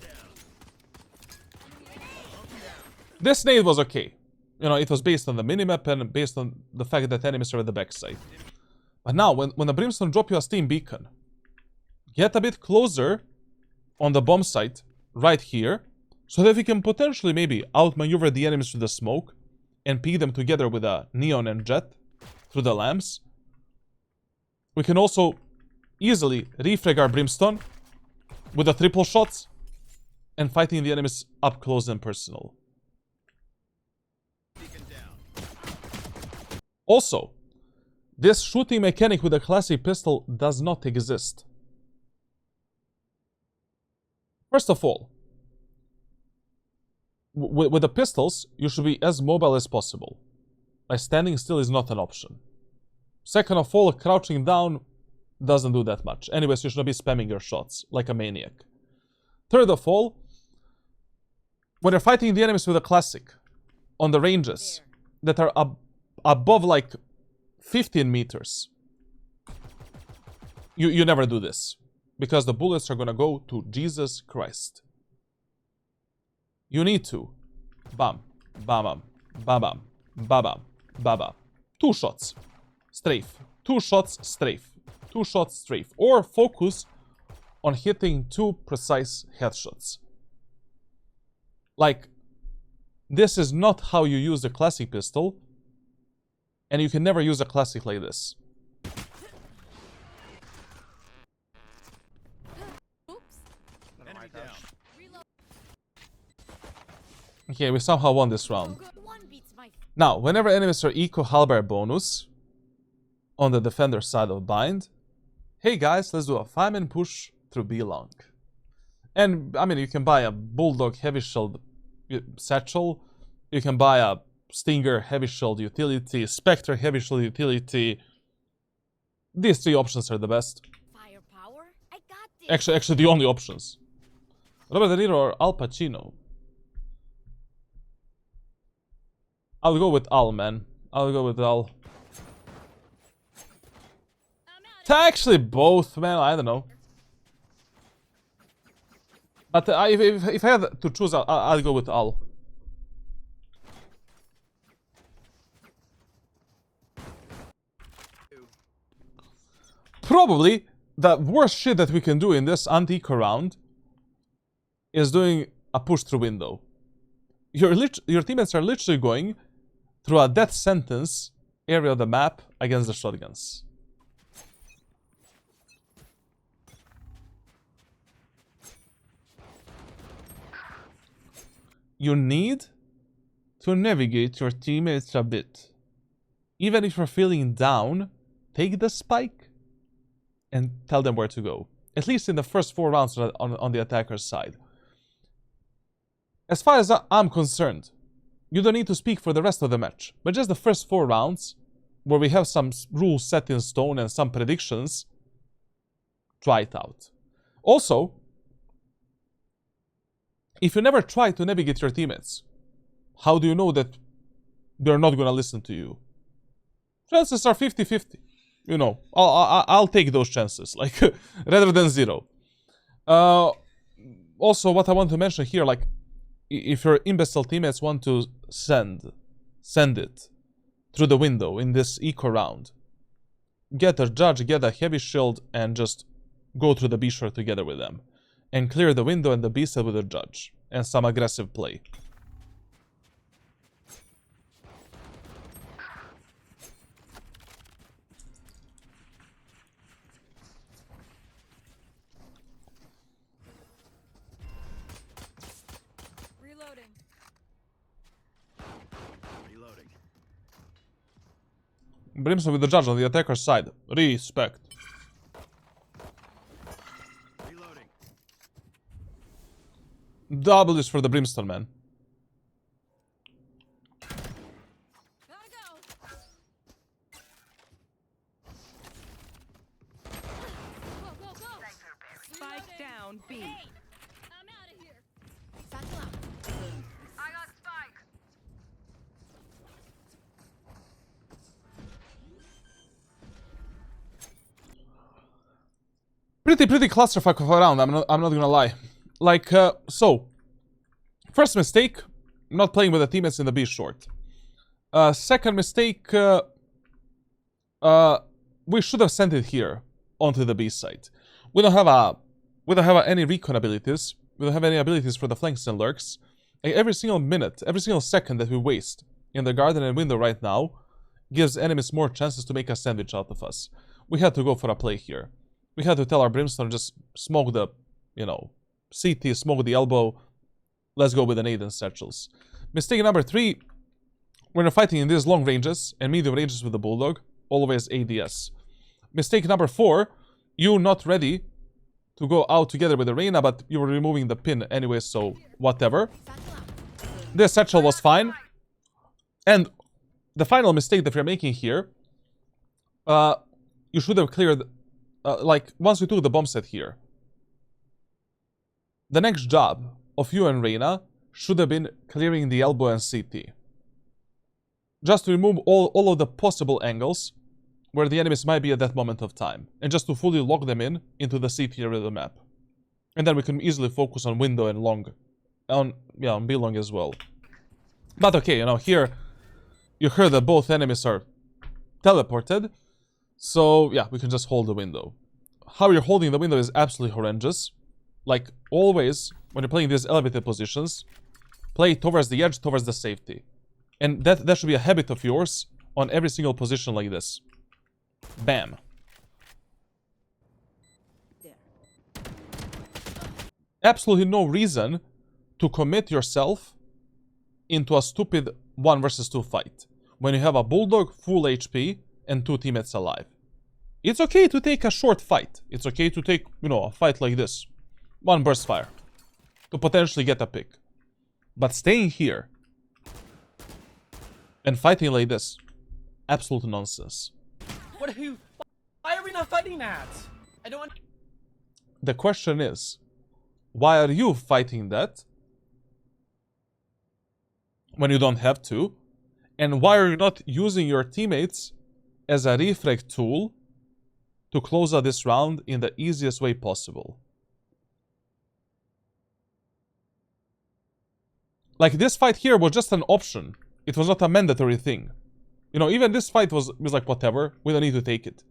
This nade was okay. You know, it was based on the minimap and based on the fact that enemies are at the backside. But now, when the Brimstone drop you a steam beacon, get a bit closer on the bomb site, right here, so that we can potentially maybe outmaneuver the enemies with the smoke and peek them together with a Neon and Jet through the lamps. We can also easily refrag our Brimstone with the triple shots and fighting the enemies up close and personal. Also, this shooting mechanic with a classic pistol does not exist. First of all, with the pistols, you should be as mobile as possible. Like, standing still is not an option. Second of all, crouching down doesn't do that much. Anyways, you should not be spamming your shots like a maniac. Third of all, when you're fighting the enemies with a classic on the ranges that are above like 15 meters, you never do this, because the bullets are gonna go to Jesus Christ. You need to bam, bam, bam, bam, bam, bam, bam, bam, bam. 2 shots, strafe. 2 shots, strafe. 2 shots, strafe. Or focus on hitting 2 precise headshots. Like, this is not how you use the classic pistol, and you can never use a classic like this. Enemy down. Okay, we somehow won this round. One beats my Now, whenever enemies are eco halberd bonus, on the defender side of bind. Hey guys, let's do a 5-man push through B long. And I mean, you can buy a Bulldog Heavy Shield satchel, you can buy a Stinger Heavy Shield utility, Spectre Heavy Shield utility. These three options are the best. Firepower? I got this. Actually, the only options. Robert De Niro or Al Pacino? I'll go with Al, man. I'll go with Al. Actually, both, man. I don't know. But if I had to choose, I'll go with Al. Probably the worst shit that we can do in this anti-eco round is doing a push through window. Your teammates are literally going through a death sentence area of the map against the shotguns. You need to navigate your teammates a bit. Even if you're feeling down, take the spike and tell them where to go. At least in the first 4 rounds on the attacker's side. As far as I'm concerned, you don't need to speak for the rest of the match. But just the first 4 rounds, where we have some rules set in stone and some predictions, try it out. Also, if you never try to navigate your teammates, how do you know that they're not gonna listen to you? Chances are 50-50. You know, I'll take those chances, like, rather than 0. Also, what I want to mention here, like, if your imbecile teammates want to send it through the window in this eco round, get a judge, get a heavy shield, and just go through the B short together with them. And clear the window and the B side with a judge. And some aggressive play. Reloading. Reloading. Brimstone with the judge on the attacker's side. Respect. Double is for the Brimstone, man. Gotta go. Go, go, go. Spike down, B. I'm out of here. Satchel out. I got spike. Pretty clusterfuck of a round, I'm not gonna lie. Like, so, first mistake, not playing with the teammates in the B short. Second mistake, we should have sent it here, onto the B side. We don't have any recon abilities, we don't have any abilities for the flanks and lurks. Like, every single minute, every single second that we waste in the garden and window right now, gives enemies more chances to make a sandwich out of us. We had to go for a play here. We had to tell our Brimstone, just smoke the, you know, CT, smoke the elbow. Let's go with the nade and satchels. Mistake number 3. When you're fighting in these long ranges and medium ranges with the Bulldog, always ADS. Mistake number 4. You're not ready to go out together with the Reyna, but you were removing the pin anyway, so whatever. This satchel was fine. And the final mistake that we're making here, you should have cleared, like, once you took the bomb set here, the next job of you and Reyna should have been clearing the elbow and CT. Just to remove all of the possible angles where the enemies might be at that moment of time. And just to fully lock them in into the CT area of the map. And then we can easily focus on window and long. On B long as well. But okay, you know, here you heard that both enemies are teleported. So yeah, we can just hold the window. How you're holding the window is absolutely horrendous. Like, always, when you're playing these elevated positions, play towards the edge, towards the safety. And that should be a habit of yours on every single position like this. Bam. There. Absolutely no reason to commit yourself into a stupid 1 versus 2 fight. When you have a Bulldog full HP and 2 teammates alive. It's okay to take a short fight. It's okay to take, you know, a fight like this. 1 burst fire. To potentially get a pick. But staying here and fighting like this, absolute nonsense. What are you? Why are we not fighting that? I don't. The question is, why are you fighting that when you don't have to? And why are you not using your teammates as a refrag tool to close out this round in the easiest way possible? Like, this fight here was just an option. It was not a mandatory thing. You know, even this fight was like, whatever. We don't need to take it.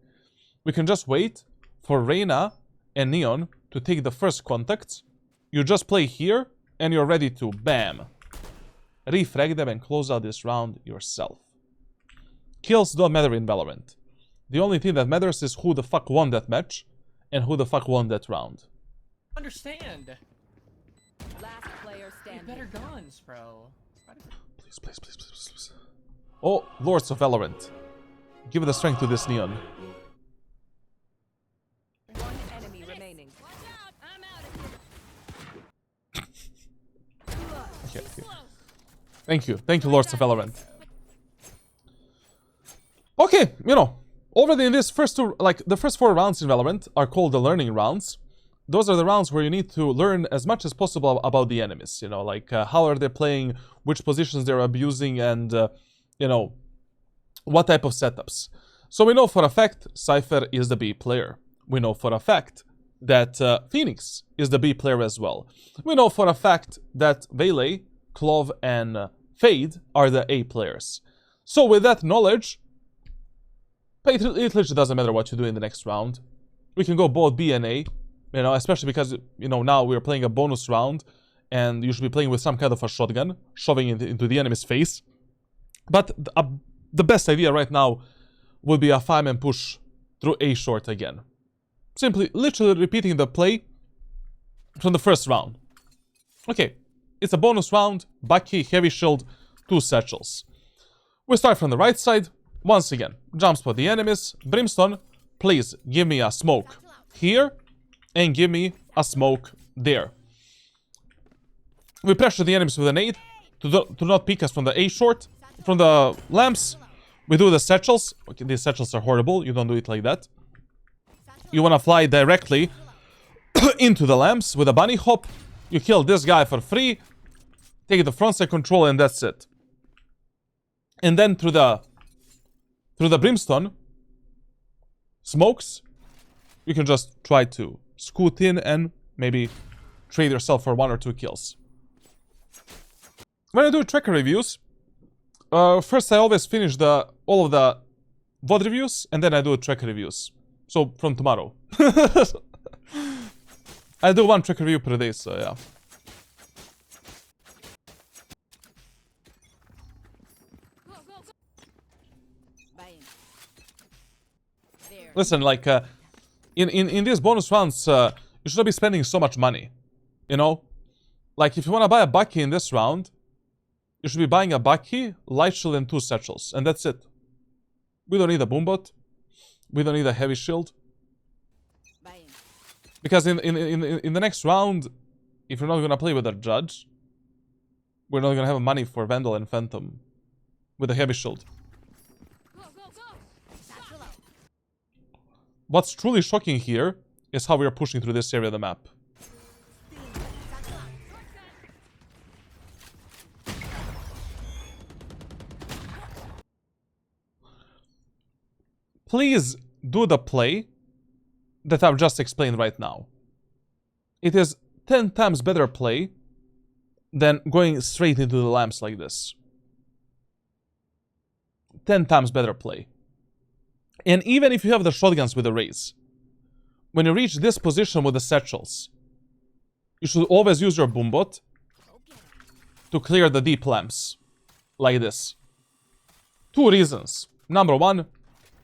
We can just wait for Reyna and Neon to take the first contacts. You just play here, and you're ready to, bam, refrag them and close out this round yourself. Kills don't matter in Valorant. The only thing that matters is who the fuck won that match, and who the fuck won that round. Understand. Last player Get standing. better guns, bro. Please, please, please, please, please. Oh, Lords of Valorant. Give the strength to this Neon. One enemy remaining. Watch out! I'm out of here. Okay. Thank you. Thank you, Lords of Valorant. Okay, you know, already in this first two, like, the first 4 rounds in Valorant are called the learning rounds. Those are the rounds where you need to learn as much as possible about the enemies, you know, like, how are they playing, which positions they're abusing, and, you know, what type of setups. So we know for a fact Cypher is the B player. We know for a fact that Phoenix is the B player as well. We know for a fact that Vayley, Clove, and Fade are the A players. So with that knowledge, it literally doesn't matter what you do in the next round. We can go both B and A, you know, especially because, you know, now we're playing a bonus round, and you should be playing with some kind of a shotgun, shoving it into the enemy's face. But the best idea right now would be a 5-man push through A short again. Simply, literally repeating the play from the first round. Okay, it's a bonus round, Bucky, Heavy Shield, 2 satchels. We start from the right side. Once again, jump spot the enemies. Brimstone, please give me a smoke here, and give me a smoke there. We pressure the enemies with a nade to not pick us from the A short. From the lamps, we do the satchels. Okay, these satchels are horrible. You don't do it like that. You want to fly directly into the lamps with a bunny hop. You kill this guy for free. Take the frontside control, and that's it. And then through the brimstone smokes, you can just try to scoot in and maybe trade yourself for 1 or 2 kills. When I do tracker reviews, first I always finish all of the VOD reviews, and then I do tracker reviews. So from tomorrow. I do 1 tracker review per day, so yeah. Bang. There. Listen, like, in these bonus rounds, you should not be spending so much money. You know? Like, if you want to buy a Bucky in this round, you should be buying a Bucky, Light Shield, and 2 satchels. And that's it. We don't need a Boombot. We don't need a Heavy Shield. Bang. Because in the next round, if you're not going to play with a Judge, we're not going to have money for Vandal and Phantom with a Heavy Shield. Satchel out. What's truly shocking here is how we are pushing through this area of the map. Satchel out. Please do the play that I've just explained right now. It is 10 times better play than going straight into the lamps like this. 10 times better play. And even if you have the shotguns with the Raze, when you reach this position with the satchels, you should always use your Boombot to clear the deep lamps. Like this. 2 reasons. Number 1,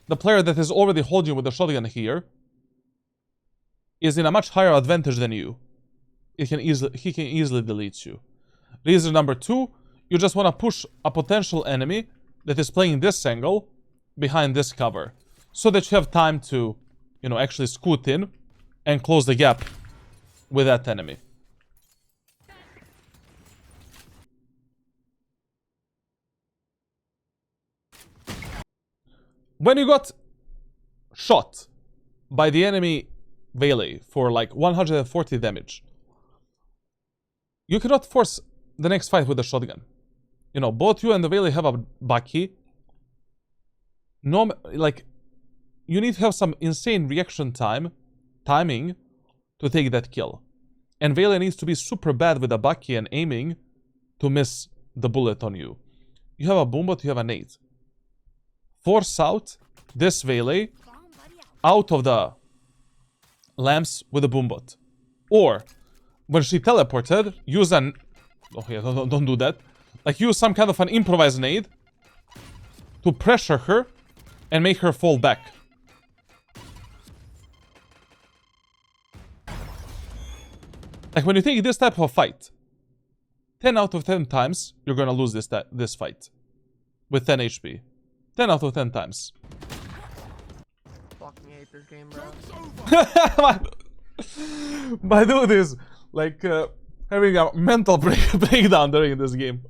the player that is already holding with the shotgun here is in a much higher advantage than you. He can easily delete you. Reason number 2, you just want to push a potential enemy that is playing this angle behind this cover so that you have time to, you know, actually scoot in and close the gap with that enemy. When you got shot by the enemy Vele for like 140 damage, you cannot force the next fight with a shotgun. You know, both you and the Vele have a Bucky. No, like, you need to have some insane reaction timing to take that kill. And Vele needs to be super bad with a Bucky and aiming to miss the bullet on you. You have a Boombot, you have a nade. Force out this Vele out of the lamps with a Boombot. Or, when she teleported, use an... Oh yeah, don't do that. Like, use some kind of an improvised nade to pressure her and make her fall back. Like, when you take this type of fight, 10 out of 10 times, you're gonna lose this fight. With 10 HP. 10 out of 10 times. Fucking hate this game, bro. My dude is, like, having a mental breakdown during this game.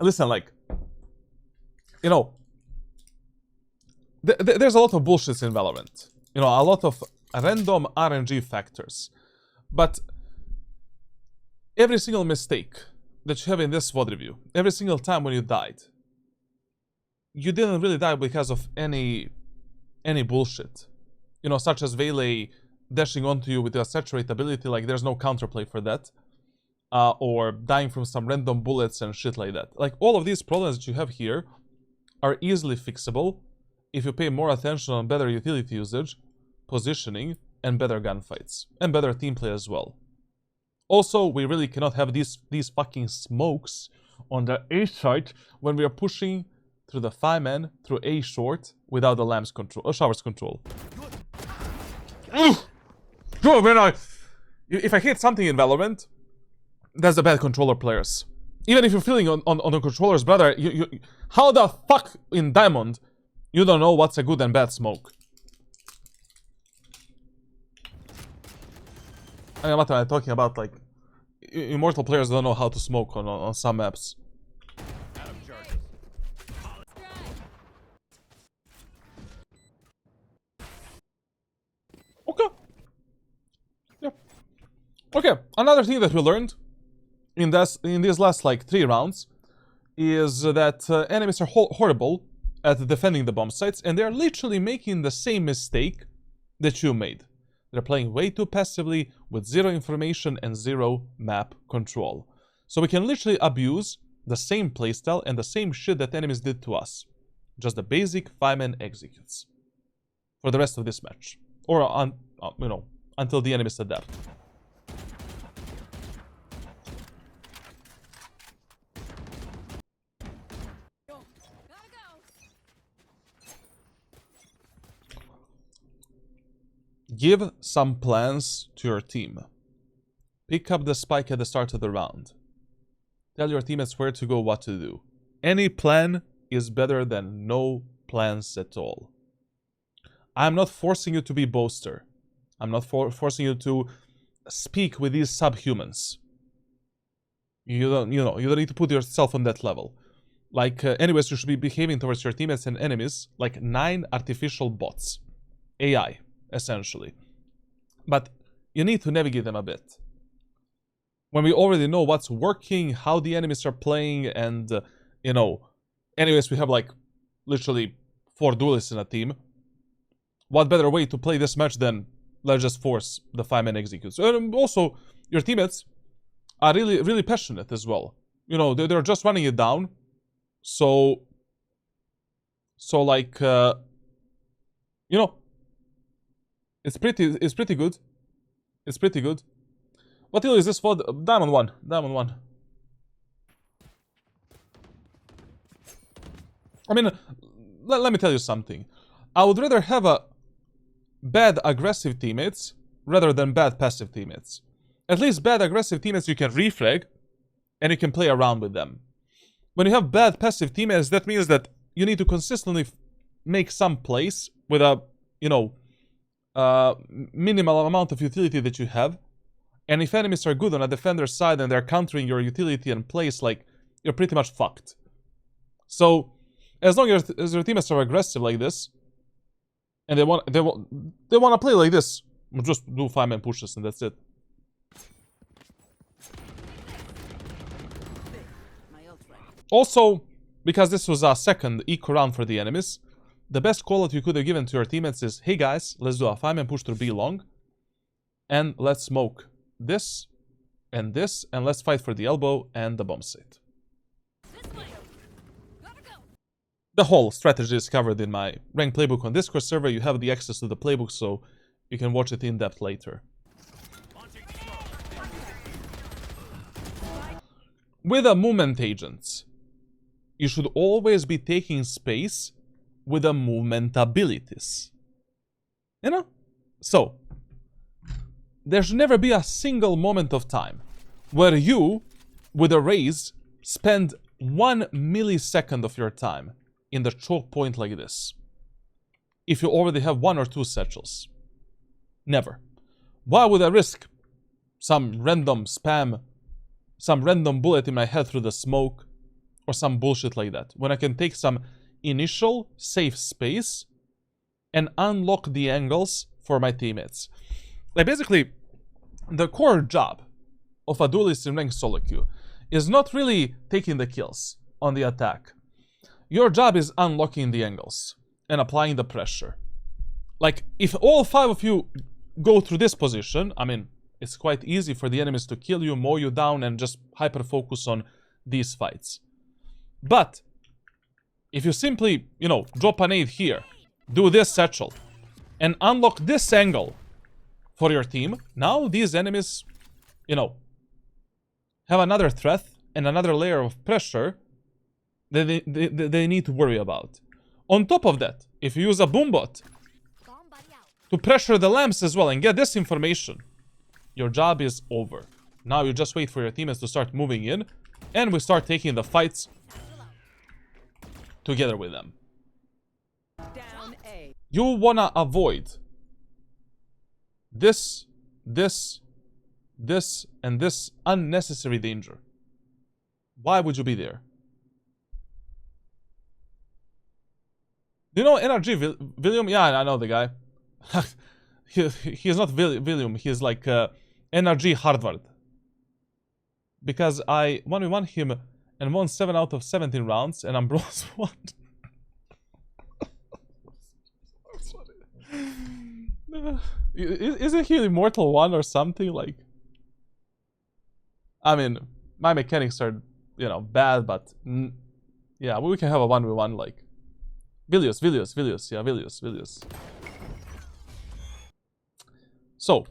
Listen, like, you know, there's a lot of bullshit in Valorant. You know, a lot of random RNG factors. But every single mistake that you have in this VOD review, every single time when you died, you didn't really die because of any bullshit. You know, such as Vele dashing onto you with a saturate ability, like there's no counterplay for that. Or dying from some random bullets and shit like that. Like, all of these problems that you have here are easily fixable if you pay more attention on better utility usage, positioning, and better gunfights. And better team play as well. Also, we really cannot have these fucking smokes on the A side when we are pushing through the 5-man through A short without the lamps control, showers control. Bro, man, if I hate something in Valorant, that's the bad controller players. Even if you're feeling on the controllers, brother, how the fuck in Diamond you don't know what's a good and bad smoke? I mean, what am I talking about? Like, Immortal players don't know how to smoke on some maps. Okay. Yeah. Okay, another thing that we learned in these last, like, 3 rounds is that enemies are horrible at defending the bomb sites, and they're literally making the same mistake that you made. They're playing way too passively with 0 information and 0 map control. So we can literally abuse the same playstyle and the same shit that enemies did to us. Just the basic 5-man executes. For the rest of this match. Or, you know, until the enemies adapt. Give some plans to your team. Pick up the spike at the start of the round. Tell your teammates where to go, what to do. Any plan is better than no plans at all. I'm not forcing you to be boaster. I'm not forcing you to speak with these subhumans. You don't need to put yourself on that level. Like, anyways, you should be behaving towards your teammates and enemies like 9 artificial bots. AI. Essentially. But you need to navigate them a bit. When we already know what's working, how the enemies are playing, and, you know, anyways, we have, like, literally 4 duelists in a team. What better way to play this match than let's just force the 5-man executes. And also, your teammates are really passionate as well. You know, they're just running it down. So like, you know, it's pretty good. It's pretty good. What deal is this for? Diamond 1. Diamond 1. I mean, let me tell you something. I would rather have a bad aggressive teammates rather than bad passive teammates. At least bad aggressive teammates you can refrag and you can play around with them. when you have bad passive teammates, that means that you need to consistently make some plays with a, you know, minimal amount of utility that you have. And if enemies are good on a defender's side and they're countering your utility and plays, like, you're pretty much fucked. So, as long as your teammates are aggressive like this, and they want to play like this, just do 5-man pushes and that's it. Also, because this was a second eco round for the enemies, the best call that you could have given to your teammates is, hey guys, let's do a 5-man push through B long, and let's smoke this, and let's fight for the elbow and the bomb site. The whole strategy is covered in my ranked playbook on Discord server. You have the access to the playbook, so you can watch it in depth later. With a movement agent, you should always be taking space with the movement abilities. You know? So, there should never be a single moment of time where you, with a Raze, spend 1 millisecond of your time in the choke point like this, if you already have 1 or 2 satchels. Never. Why would I risk some random spam, some random bullet in my head through the smoke, or some bullshit like that, when I can take some initial safe space and unlock the angles for my teammates? Like, basically, the core job of a duelist in ranked solo queue is not really taking the kills on the attack. Your job is unlocking the angles and applying the pressure. Like, if all 5 of you go through this position, I mean, it's quite easy for the enemies to kill you, mow you down, and just hyper-focus on these fights. But, if you simply, you know, drop a nade here, do this satchel, and unlock this angle for your team, now these enemies, you know, have another threat and another layer of pressure that they need to worry about. On top of that, if you use a boombot to pressure the lamps as well and get this information, your job is over. Now you just wait for your teammates to start moving in, and we start taking the fights together with them. Down A. You wanna avoid this, and this unnecessary danger. Why would you be there? Do you know NRG William? Yeah, I know the guy. He's not William, he's like NRG Harvard. Because I 1v1 him and won 7 out of 17 rounds, and I'm bronze 1. Isn't he Immortal 1 or something? Like, I mean, my mechanics are, you know, bad, but yeah, we can have a 1v1, like, Vilius, yeah, Vilius. So,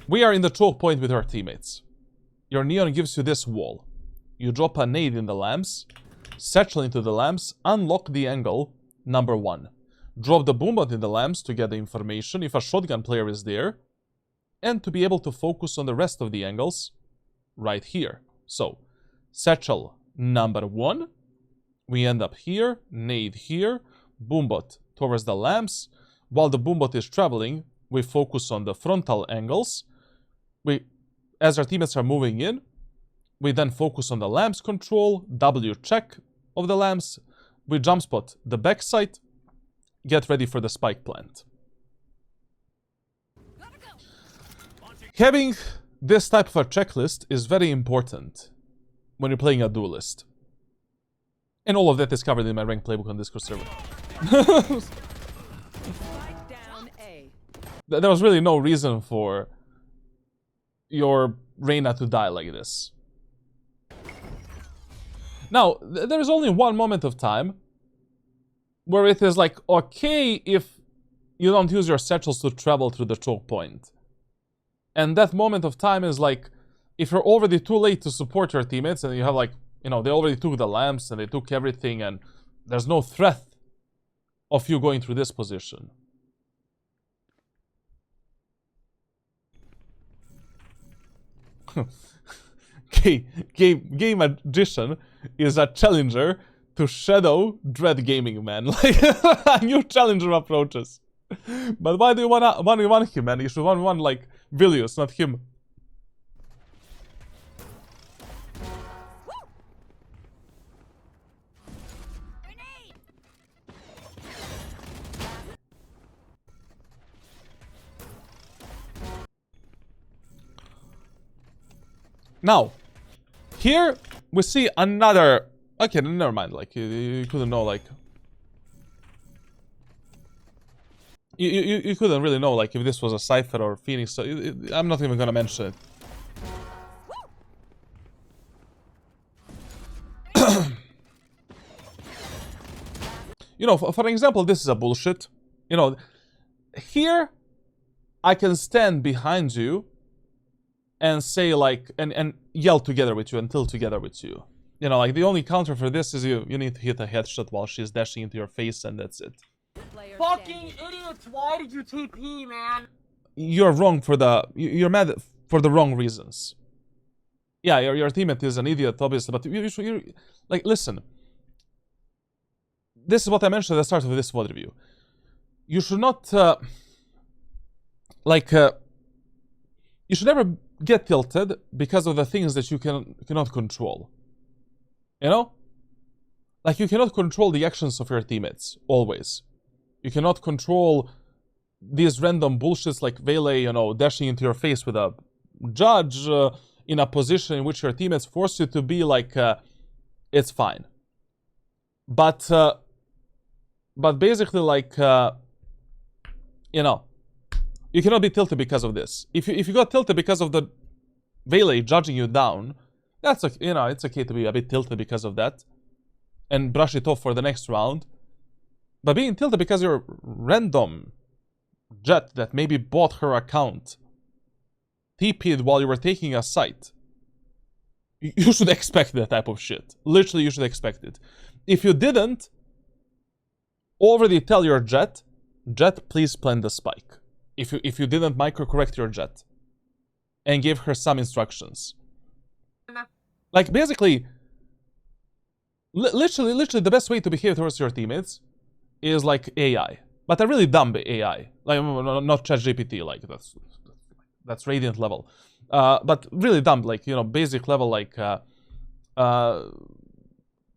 we are in the choke point with our teammates. Your neon gives you this wall. You drop a nade in the lamps, satchel into the lamps, unlock the angle, number 1. Drop the boombot in the lamps to get the information if a shotgun player is there, and to be able to focus on the rest of the angles right here. So, satchel number 1, we end up here, nade here, boombot towards the lamps. While the boombot is traveling, we focus on the frontal angles. As our teammates are moving in, we then focus on the lamps control, W check of the lamps, we jump spot the backside, get ready for the spike plant. Having this type of a checklist is very important when you're playing a duelist. And all of that is covered in my ranked playbook on Discord server. Down A. There was really no reason for your Reyna to die like this. Now, there is only one moment of time where it is like, okay, if you don't use your satchels to travel through the choke point. And that moment of time is like, if you're already too late to support your teammates and you have like, you know, they already took the lamps and they took everything and there's no threat of you going through this position. Game Magician is a challenger to Shadow Dread Gaming, man. Like, new challenger approaches. But why do you want him, man? You should want like Vilius, not him. Grenade! Now, here we see another. Okay, never mind. Like you couldn't know. Like you couldn't really know. Like if this was a Cypher or Phoenix. So I'm not even gonna mention it. You know, for example, this is a bullshit. You know, here I can stand behind you and say like and yell together with you and tilt together with you. You know, like the only counter for this is you need to hit a headshot while she's dashing into your face, and that's it. Player Fucking standing. idiots! Why did you TP, man? You're wrong for the you're mad for the wrong reasons. Yeah, your teammate is an idiot, obviously, but you like listen. This is what I mentioned at the start of this VOD review. You should not you should never get tilted because of the things that you cannot control. You know? Like you cannot control the actions of your teammates, always. You cannot control these random bullshits like Vele, you know, dashing into your face with a judge in a position in which your teammates force you to be like, it's fine. But basically like, you know, you cannot be tilted because of this. If you got tilted because of the Vele judging you down, that's okay, you know, it's okay to be a bit tilted because of that and brush it off for the next round. But being tilted because you're random Jet that maybe bought her account TP'd while you were taking a site, you should expect that type of shit. Literally, you should expect it. If you didn't, already tell your Jet, please plant the spike. If you didn't micro-correct your Jet and give her some instructions. Like, basically, literally, the best way to behave towards your teammates is like AI. But a really dumb AI. Like, not ChatGPT, like, that's Radiant level. But really dumb, like, you know, basic level, like,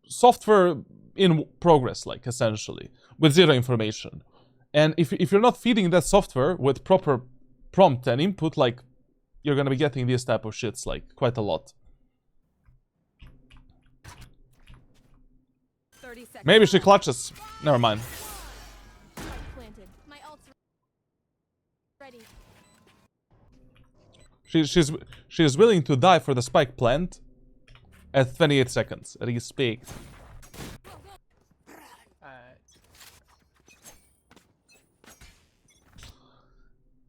software in progress, like, essentially, with zero information. And if you're not feeding that software with proper prompt and input, like, you're gonna be getting these type of shits, like, quite a lot. 30 seconds. Maybe she clutches. Never mind. Planted. My ult's ready. She's willing to die for the spike plant at 28 seconds. Respect.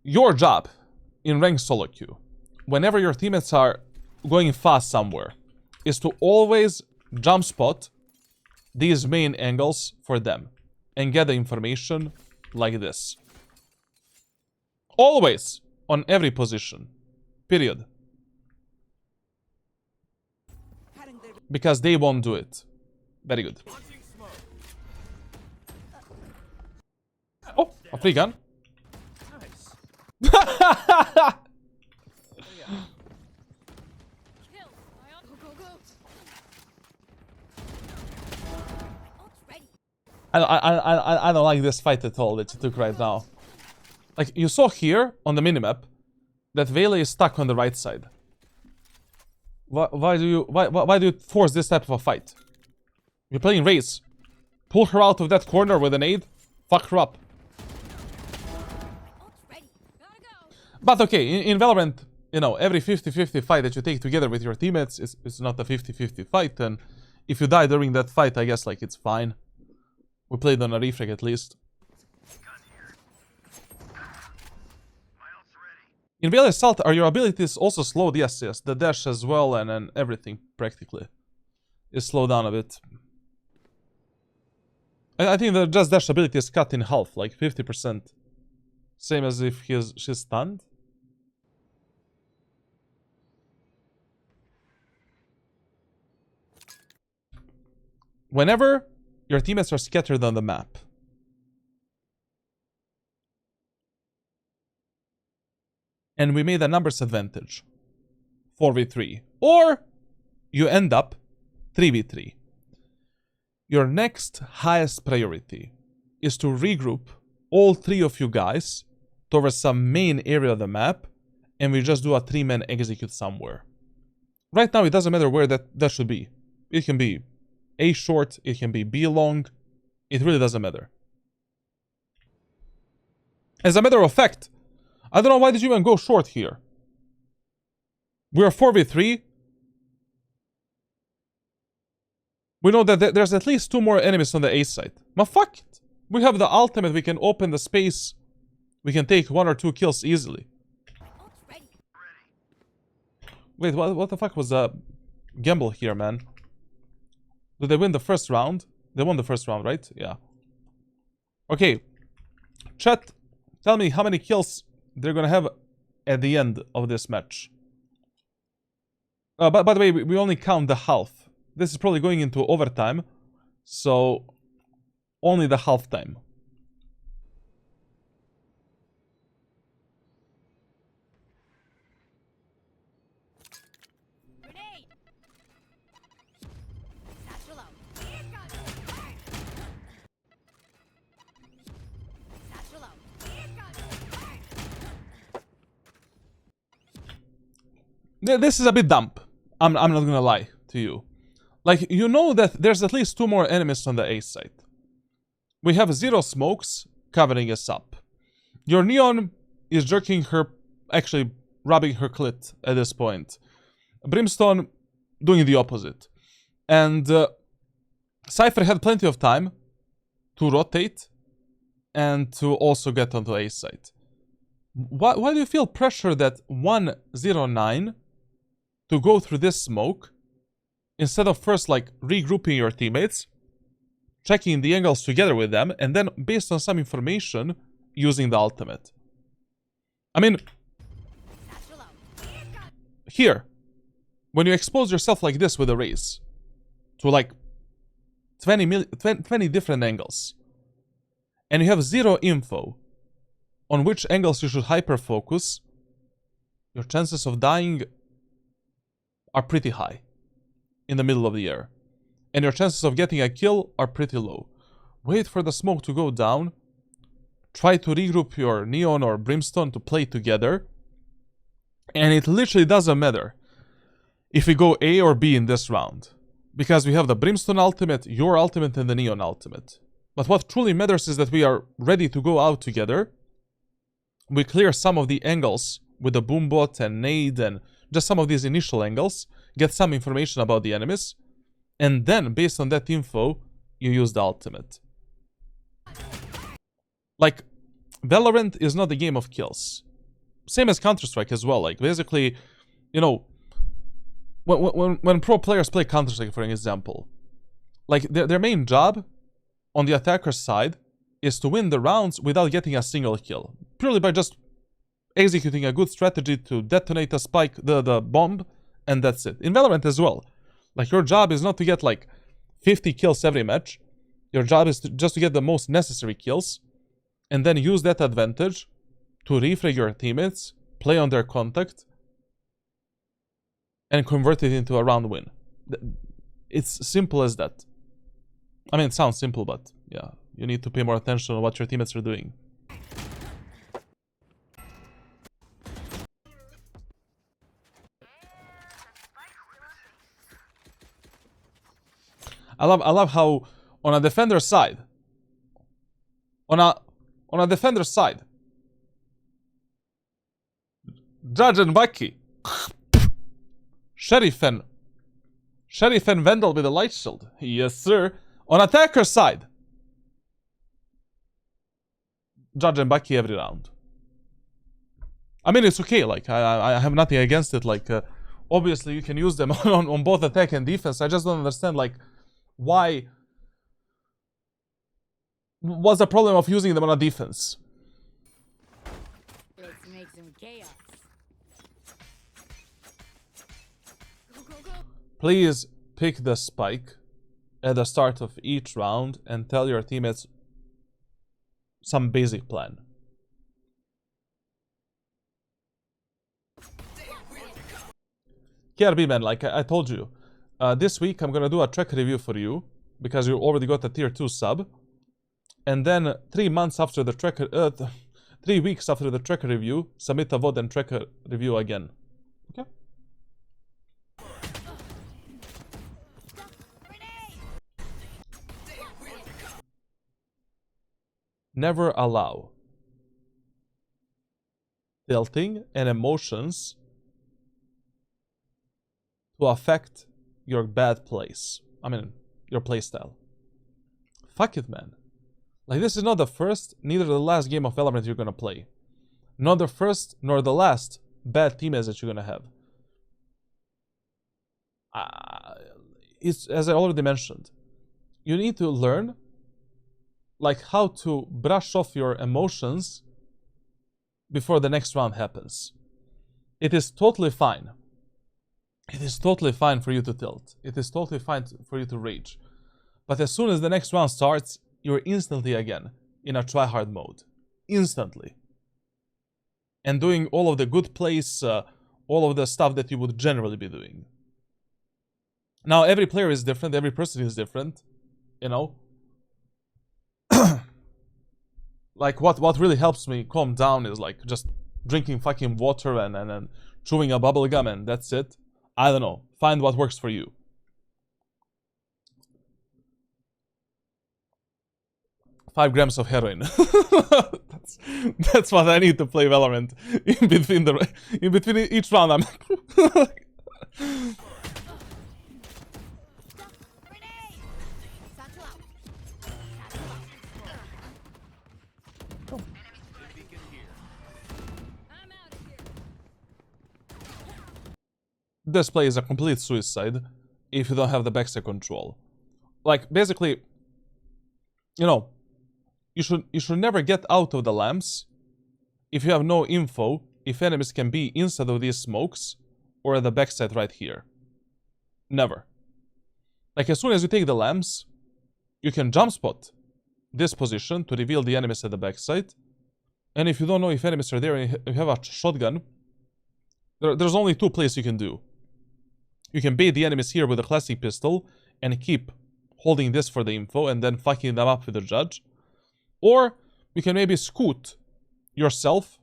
Your job in ranked solo queue, whenever your teammates are going fast somewhere, is to always jump spot these main angles for them and get the information like this. Always on every position. Period. Because they won't do it. Very good. Oh, a free gun. Kill. Go, go, go. Ult's ready. I don't like this fight at all that you took right now. Like, you saw here on the minimap that Vele is stuck on the right side. Why do you force this type of a fight? You're playing Raze. Pull her out of that corner with an aid. Fuck her up. Ult's ready. Gotta go. But okay, in Valorant, you know, every 50-50 fight that you take together with your teammates is not a 50-50 fight, and if you die during that fight, I guess, like, it's fine. We played on a refrag at least. In Veil Assault, are your abilities also slowed? Yes, yes. The dash as well, and everything, practically, is slowed down a bit. I think the just dash ability is cut in half, like 50%. Same as if she's stunned. whenever your teammates are scattered on the map, and we made a numbers advantage, 4v3, or you end up 3v3, your next highest priority is to regroup all three of you guys towards some main area of the map, and we just do a 3-man execute somewhere. Right now, it doesn't matter where that should be. It can be A short, it can be B long, it really doesn't matter. As a matter of fact, I don't know why did you even go short here. We are 4v3. We know that there's at least 2 more enemies on the A side. But fuck it. We have the ultimate, we can open the space. We can take 1 or 2 kills easily. Wait, what the fuck was the gamble here, man? Did they win the first round? They won the first round, right? Yeah. Okay. Chat, tell me how many kills they're gonna have at the end of this match. By the way, we only count the half. This is probably going into overtime, so only the half time. Grenade! Satchel out. Satchel out. This is a bit dumb. I'm not gonna lie to you. Like, you know that there's at least 2 more enemies on the A side. We have 0 smokes covering us up. Your Neon is jerking her, actually rubbing her clit at this point. Brimstone doing the opposite. And Cypher had plenty of time to rotate and to also get onto A side. Why do you feel pressure that 109 to go through this smoke instead of first like regrouping your teammates, checking the angles together with them, and then based on some information using the ultimate? I mean, here, when you expose yourself like this with a Raze to like 20 different angles, and you have 0 info on which angles you should hyper focus, your chances of dying are pretty high in the middle of the air, and your chances of getting a kill are pretty low. Wait for the smoke to go down, try to regroup your Neon or Brimstone to play together, and it literally doesn't matter if we go A or B in this round, because we have the Brimstone ultimate, your ultimate, and the Neon ultimate. But what truly matters is that we are ready to go out together. We clear some of the angles with the boombot and nade and just some of these initial angles, get some information about the enemies, and then based on that info, you use the ultimate. Like, Valorant is not a game of kills. Same as Counter-Strike as well. Like, basically, you know, when pro players play Counter-Strike, for example, like, their main job on the attacker's side is to win the rounds without getting a single kill, purely by just executing a good strategy to detonate a spike, the bomb, and that's it. In Valorant as well, like, your job is not to get like 50 kills every match. Your job is just to get the most necessary kills, and then use that advantage to refrag your teammates, play on their contact, and convert it into a round win. It's simple as that. I mean, it sounds simple, but yeah, you need to pay more attention on what your teammates are doing. I love how on a defender's side, on a defender's side, Judge and Bucky, Sheriff and Vandal with a light shield. Yes, sir. On attacker's side, Judge and Bucky every round. I mean, it's okay. Like, I have nothing against it. Like, obviously you can use them on both attack and defense. I just don't understand, like, why. What's the problem of using them on a defense? Let's make some chaos. Go, go, go. Please pick the spike at the start of each round and tell your teammates some basic plan. KRB, man, like I told you, this week I'm gonna do a track review for you because you already got a tier 2 sub, and then 3 months after the track, 3 weeks after the tracker review, submit a VOD and tracker review again. Okay? Never allow tilting and emotions to affect your bad plays. I mean, your playstyle. Fuck it, man. Like, this is not the first, neither the last game of Valorant you're gonna play. Not the first, nor the last bad teammates that you're gonna have. It's, as I already mentioned, you need to learn, like, how to brush off your emotions before the next round happens. It is totally fine. It is totally fine for you to tilt. It is totally fine for you to rage. But as soon as the next round starts, you're instantly again in a tryhard mode. Instantly. And doing all of the good plays, all of the stuff that you would generally be doing. Now, every player is different, every person is different, you know? Like, what really helps me calm down is, like, just drinking fucking water and chewing a bubble gum, and that's it. I don't know. Find what works for you. $5 grams of heroin. that's what I need to play Valorant in between each round. I'm This play is a complete suicide if you don't have the backside control. Like, basically, you know, you should never get out of the lamps if you have no info if enemies can be inside of these smokes or at the backside right here. Never. Like, as soon as you take the lamps, you can jump spot this position to reveal the enemies at the backside. And if you don't know if enemies are there and you have a shotgun, there's only 2 plays you can do. You can bait the enemies here with a classic pistol and keep holding this for the info and then fucking them up with the judge. Or you can maybe scoot yourself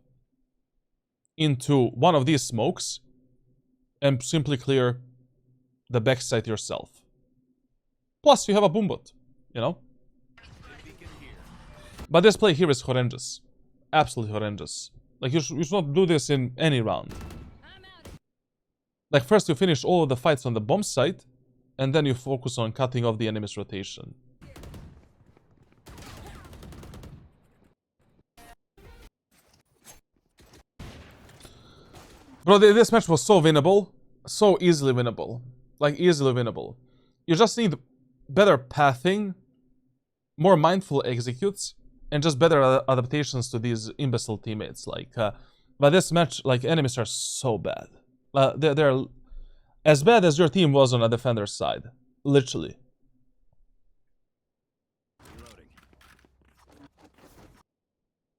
into one of these smokes and simply clear the backside yourself. Plus, you have a boombot, you know? But this play here is horrendous. Absolutely horrendous. Like, you should not do this in any round. Like, first you finish all of the fights on the bomb site, and then you focus on cutting off the enemy's rotation. Bro, this match was so winnable. So easily winnable. Like, easily winnable. You just need better pathing, more mindful executes, and just better adaptations to these imbecile teammates. Like, but this match, like, enemies are so bad. They're as bad as your team was on a defender's side. Literally.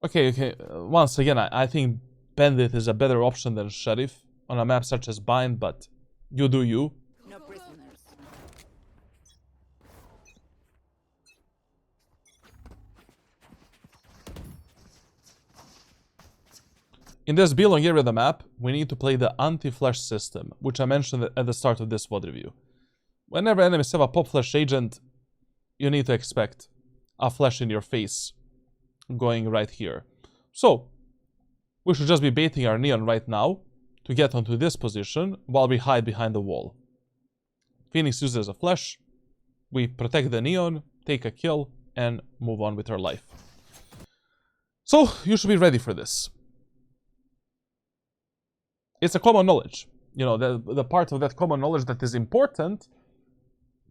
Okay. Once again, I think Bandit is a better option than Sheriff on a map such as Bind, but you do you. No prisoners. In this B-long area of the map, we need to play the anti-flash system, which I mentioned at the start of this VOD review. Whenever enemies have a pop flash agent, you need to expect a flash in your face going right here. So, we should just be baiting our neon right now to get onto this position while we hide behind the wall. Phoenix uses a flash, we protect the neon, take a kill, and move on with our life. So, you should be ready for this. It's a common knowledge. You know, the part of that common knowledge that is important,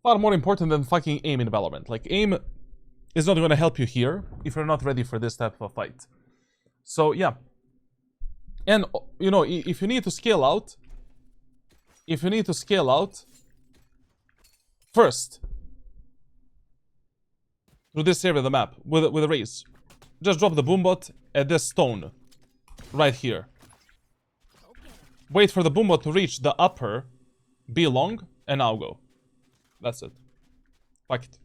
far more important than fucking aim in Valorant. Like, aim is not going to help you here if you're not ready for this type of a fight. So, yeah. And, you know, if you need to scale out, first, through this area of the map with a Raze. Just drop the boombot at this stone right here. Wait for the boombot to reach the upper, be long, and now go. That's it. Fuck it.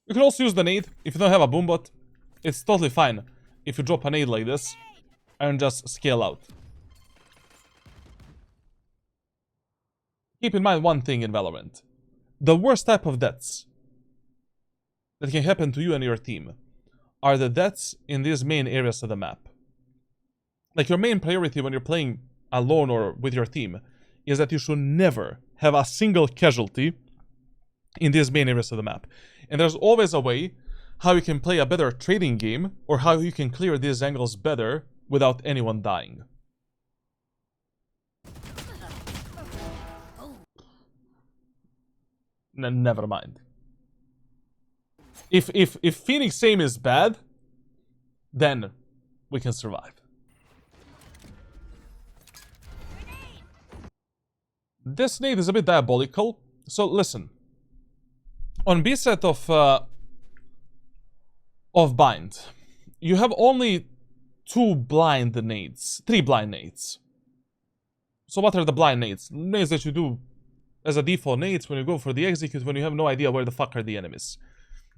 You can also use the nade if you don't have a boombot. It's totally fine if you drop a nade like this and just scale out. Keep in mind one thing in Valorant. The worst type of deaths that can happen to you and your team are the deaths in these main areas of the map. Like, your main priority when you're playing alone or with your team is that you should never have a single casualty in these main areas of the map. And there's always a way how you can play a better trading game or how you can clear these angles better without anyone dying. Never mind. If Phoenix aim is bad, then we can survive. This nade is a bit diabolical. So listen. On B set of bind, you have only 2 blind nades, 3 blind nades. So what are the blind nades? Nades that you do as a default nades when you go for the execute when you have no idea where the fuck are the enemies.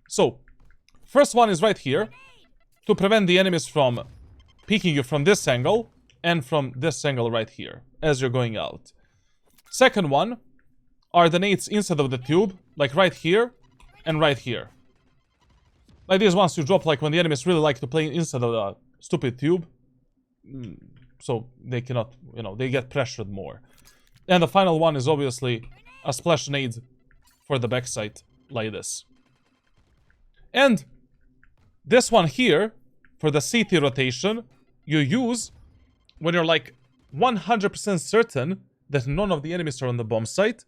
So, first one is right here to prevent the enemies from peeking you from this angle and from this angle right here as you're going out. Second one are the nades inside of the tube, like right here and right here. Like these ones you drop like when the enemies really like to play inside of the stupid tube. So they cannot, you know, they get pressured more. And the final one is obviously a splash nade for the backside, like this. And this one here, for the CT rotation, you use when you're like 100% certain that none of the enemies are on the bomb site,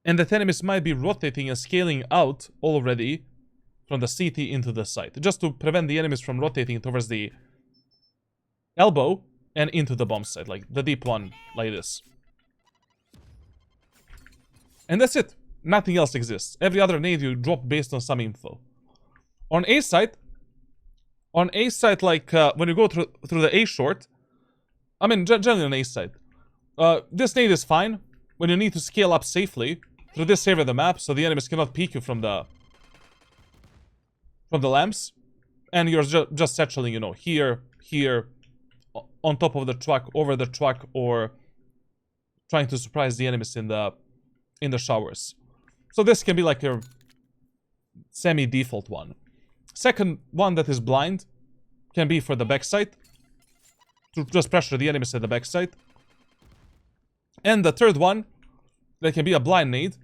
and that enemies might be rotating and scaling out already from the CT into the site, just to prevent the enemies from rotating towards the elbow and into the bomb site, like the deep one, like this. And that's it. Nothing else exists. Every other nade you drop based on some info. On A site, like when you go through the A short, I mean generally on A site, this nade is fine when you need to scale up safely through this area of the map, so the enemies cannot peek you from the lamps, and you're just satcheling, you know, here, on top of the truck, over the truck, or trying to surprise the enemies in the showers. So this can be like your semi-default one. Second one that is blind can be for the backside, to just pressure the enemies at the backside. And the third one that can be a blind nade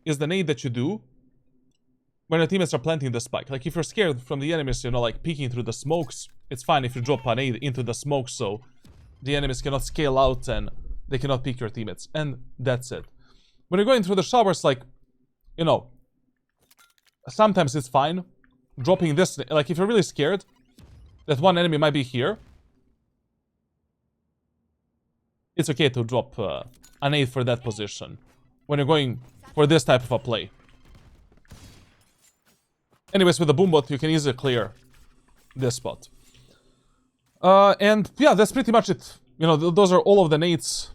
is the nade that you do when your teammates are planting the spike. Like if you're scared from the enemies, you know, like peeking through the smokes, it's fine if you drop a nade into the smoke so the enemies cannot scale out and they cannot peek your teammates. And that's it. When you're going through the showers, like, you know, sometimes it's fine dropping this, like if you're really scared that one enemy might be here, it's okay to drop an nade for that position when you're going for this type of a play. Anyways, with the boombot, you can easily clear this spot. And yeah, that's pretty much it. You know, those are all of the nades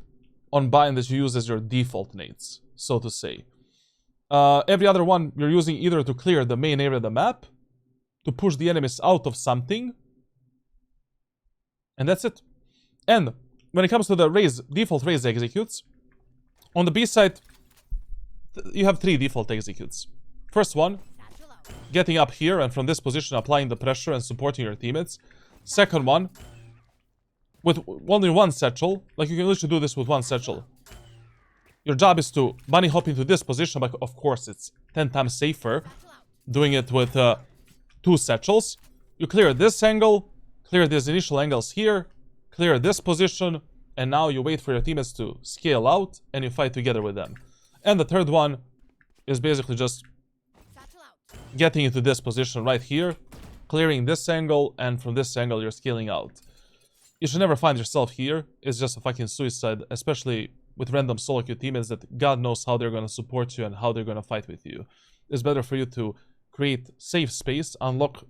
on bind that you use as your default nades, so to say. Every other one you're using either to clear the main area of the map, to push the enemies out of something, and that's it. And when it comes to the Raze, default Raze executes, on the B side, you have 3 default executes. First one, getting up here and from this position applying the pressure and supporting your teammates. Second one, with only one satchel, like you can literally do this with one satchel. Your job is to bunny hop into this position, but of course it's 10 times safer doing it with 2 satchels. You clear this angle, clear these initial angles here, clear this position, and now you wait for your teammates to scale out and you fight together with them. And the third one is basically just getting into this position right here, clearing this angle, and from this angle you're scaling out. You should never find yourself here. It's just a fucking suicide, especially with random solo queue teammates that God knows how they're gonna support you and how they're gonna fight with you. it's better for you to create safe space, unlock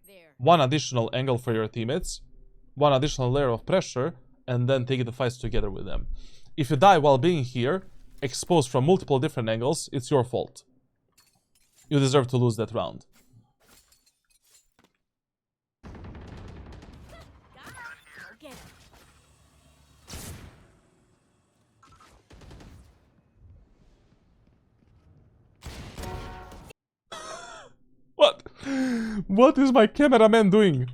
There. one additional angle for your teammates, one additional layer of pressure, and then take the fights together with them. If you die while being here, exposed from multiple different angles, it's your fault. You deserve to lose that round. Go get him. What? What is my cameraman doing?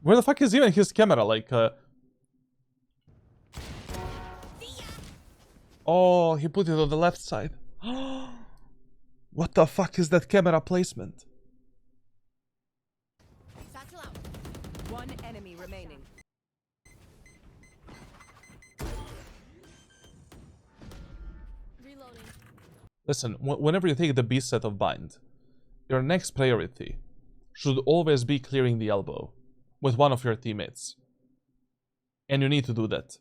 Where the fuck is even his camera? Like, oh, he put it on the left side. What the fuck is that camera placement? Satchel out. One enemy remaining. Reloading. Listen, whenever you take the B set of bind, your next priority should always be clearing the elbow with one of your teammates. And you need to do that.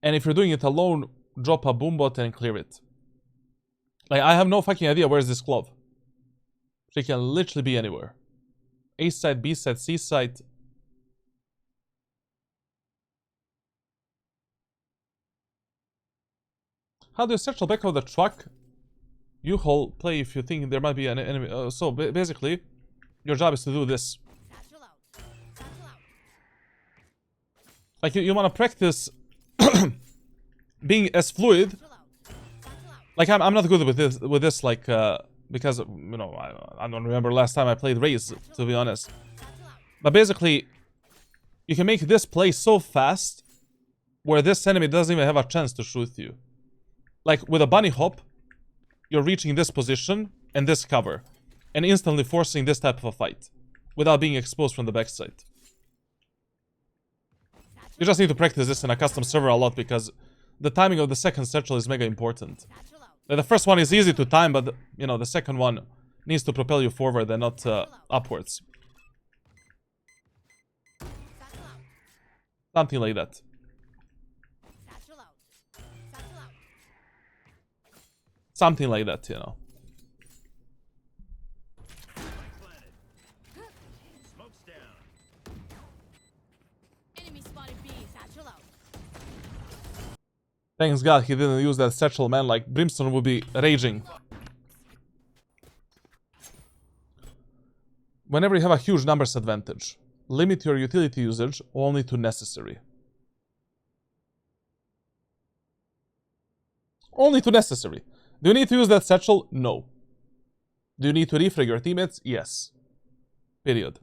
And if you're doing it alone, drop a boombot and clear it. Like, I have no fucking idea where's this glove. She can literally be anywhere. A side, B side, C side. How do you satchel back of the truck? You hold play if you think there might be an enemy. So basically, your job is to do this. Satchel out. Satchel out. Like, you want to practice being as fluid. Satchel out. Satchel out. Like, I'm not good with this like because you know I don't remember last time I played Raze, to be honest. Satchel out. But basically, you can make this play so fast where this enemy doesn't even have a chance to shoot you. Like, with a bunny hop, you're reaching this position and this cover, and instantly forcing this type of a fight without being exposed from the backside. You just need to practice this in a custom server a lot because the timing of the second satchel is mega important. Satchel out. Like, the first one is easy to time, but you know, the second one needs to propel you forward and not upwards. Satchel out. Something like that. Satchel out. Satchel out. Something like that, you know. Smoke's down. Enemy spotted B. Satchel out. Thanks God he didn't use that satchel, man. Like, Brimstone would be raging. Whenever you have a huge numbers advantage, limit your utility usage only to necessary. Only to necessary. Do you need to use that satchel? No. Do you need to refrag your teammates? Yes. Period.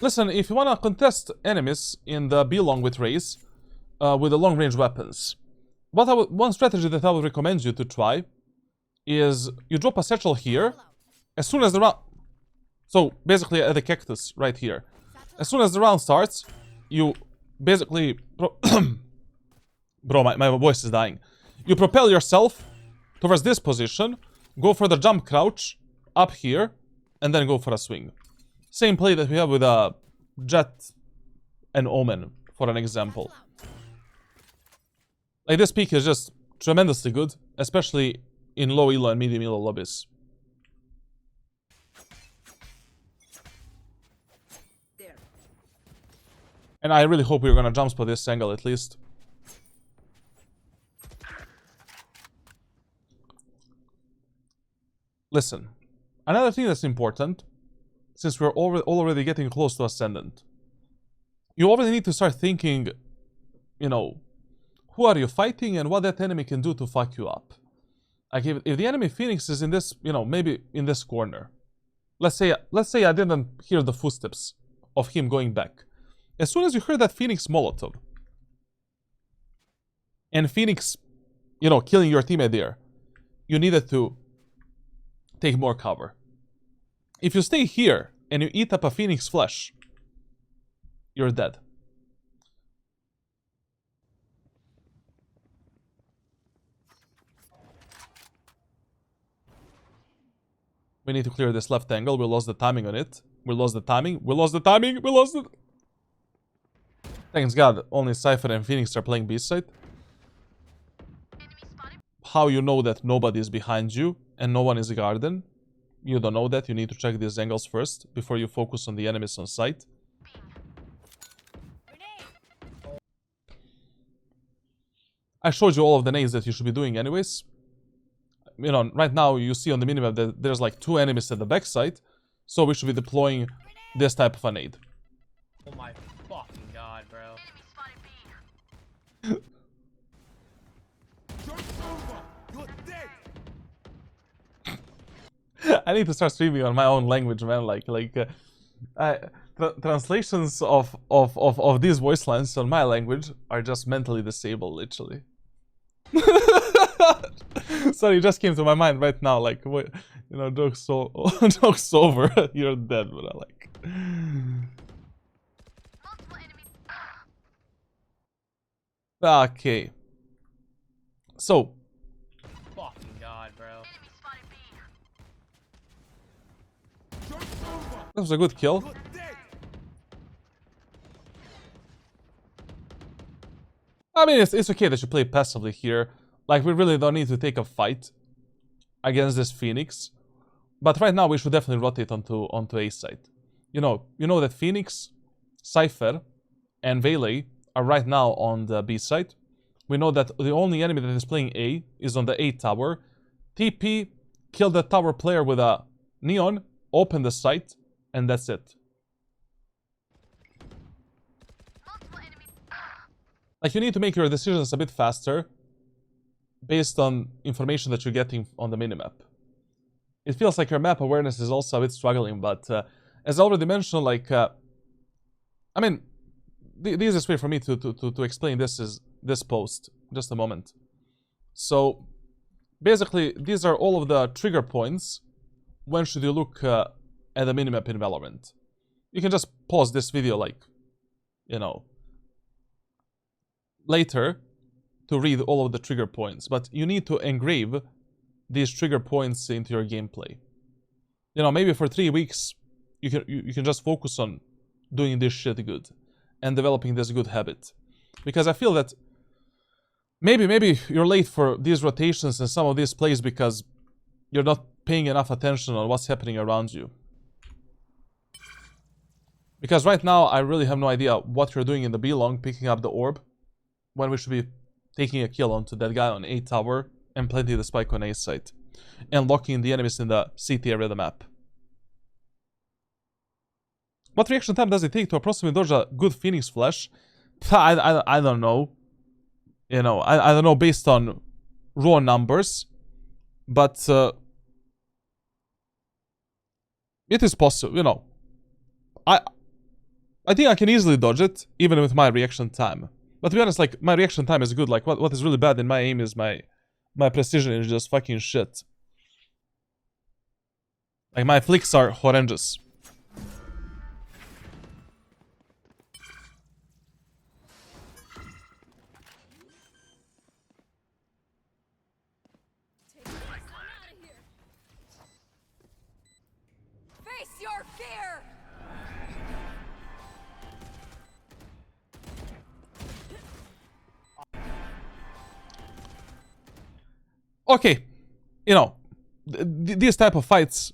Listen, if you want to contest enemies in the B-long with Raze, with the long-range weapons, one strategy that I would recommend you to try is you drop a satchel here. As soon as the round... So, basically at the cactus right here. As soon as the round starts, you basically... Bro, my voice is dying. You propel yourself towards this position, go for the jump crouch up here, and then go for a swing. Same play that we have with a Jet and Omen, for an example. Like, this peak is just tremendously good, especially in low elo and medium elo lobbies. There. And I really hope we're gonna jump spot this angle at least. Listen, another thing that's important, since we're already getting close to Ascendant, you already need to start thinking, you know, who are you fighting and what that enemy can do to fuck you up. Like, if the enemy Phoenix is in this, you know, maybe in this corner. Let's say I didn't hear the footsteps of him going back. As soon as you heard that Phoenix Molotov, and Phoenix, you know, killing your teammate there, you needed to take more cover. If you stay here and you eat up a Phoenix flesh, you're dead. We need to clear this left angle. We lost the timing on it. We lost the timing. We lost the timing. We lost it. Thanks God, only Cypher and Phoenix are playing B side. how you know that nobody is behind you and no one is garden. You don't know that. You need to check these angles first before you focus on the enemies on sight. I showed you all of the nades that you should be doing anyways. You know, right now you see on the minimap that there's like 2 enemies at the backside. So we should be deploying this type of a nade. Oh my fucking god, bro. I need to start streaming on my own language, man. Translations of these voice lines on my language are just mentally disabled, literally. Sorry, it just came to my mind right now. Like, what, you know, jokes over. You're dead, but I like. Okay. So. Fucking god, bro. That was a good kill. I mean, it's okay that you play passively here. Like, we really don't need to take a fight against this Phoenix. But right now, we should definitely rotate onto A side. You know that Phoenix, Cypher, and Valet are right now on the B side. We know that the only enemy that is playing A is on the A tower. TP, kill the tower player with a Neon, open the site, and that's it. Like, you need to make your decisions a bit faster based on information that you're getting on the minimap. It feels like your map awareness is also a bit struggling, but as I already mentioned, like, I mean, the easiest way for me to explain this is this post. Just a moment. So, basically, these are all of the trigger points. When should you look at the minimap in Valorant? You can just pause this video, like, you know, later to read all of the trigger points, but you need to engrave these trigger points into your gameplay. You know, maybe for 3 weeks you can just focus on doing this shit good and developing this good habit, because I feel that maybe you're late for these rotations and some of these plays because you're not paying enough attention on what's happening around you. Because right now I really have no idea what you're doing in the B long, picking up the orb, when we should be taking a kill onto that guy on A tower and planting the spike on A site and locking the enemies in the CT area of the map. What reaction time does it take to approximately dodge a good Phoenix flash? I don't know. You know, I don't know based on raw numbers, but it is possible. You know, I think I can easily dodge it even with my reaction time. But to be honest, like, my reaction time is good. Like, what is really bad in my aim is my precision is just fucking shit. Like, my flicks are horrendous. Face your fear! Okay, you know, these type of fights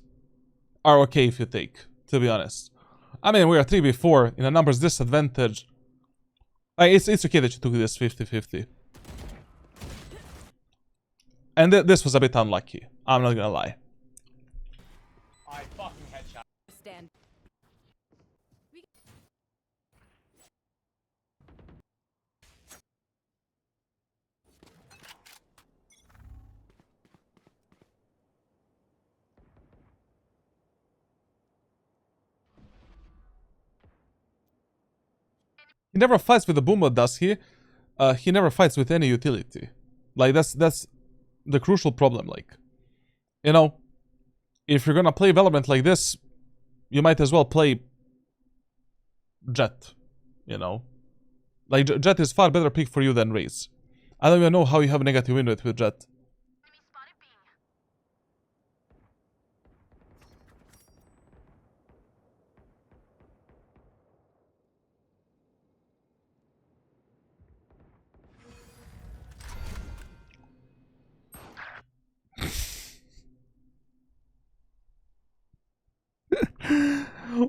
are okay if you take, to be honest. I mean, we are 3v4 in a numbers disadvantage. It's okay that you took this 50-50. And this was a bit unlucky, I'm not gonna lie. I fucking headshot. Stand. He never fights with the Boomba, does he? He never fights with any utility. Like, that's the crucial problem, like. You know, if you're gonna play Valorant like this, you might as well play Jett, you know? Like, Jett is far better pick for you than Raze. I don't even know how you have a negative win rate with Jett.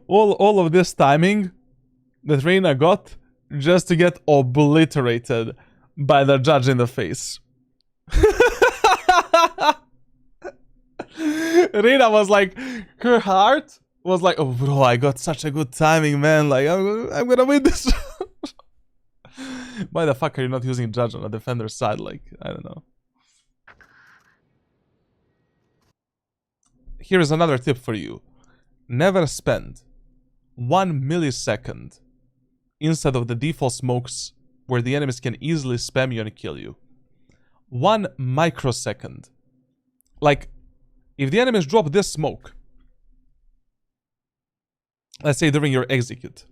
all of this timing that Reina got just to get obliterated by the judge in the face. Reina was like, her heart was like, oh bro, I got such a good timing, man. Like, I'm gonna win this. Why the fuck are you not using judge on the defender's side? Like, I don't know. Here is another tip for you. Never spend 1 millisecond inside of the default smokes where the enemies can easily spam you and kill you. 1 microsecond. Like, if the enemies drop this smoke, let's say during your execute,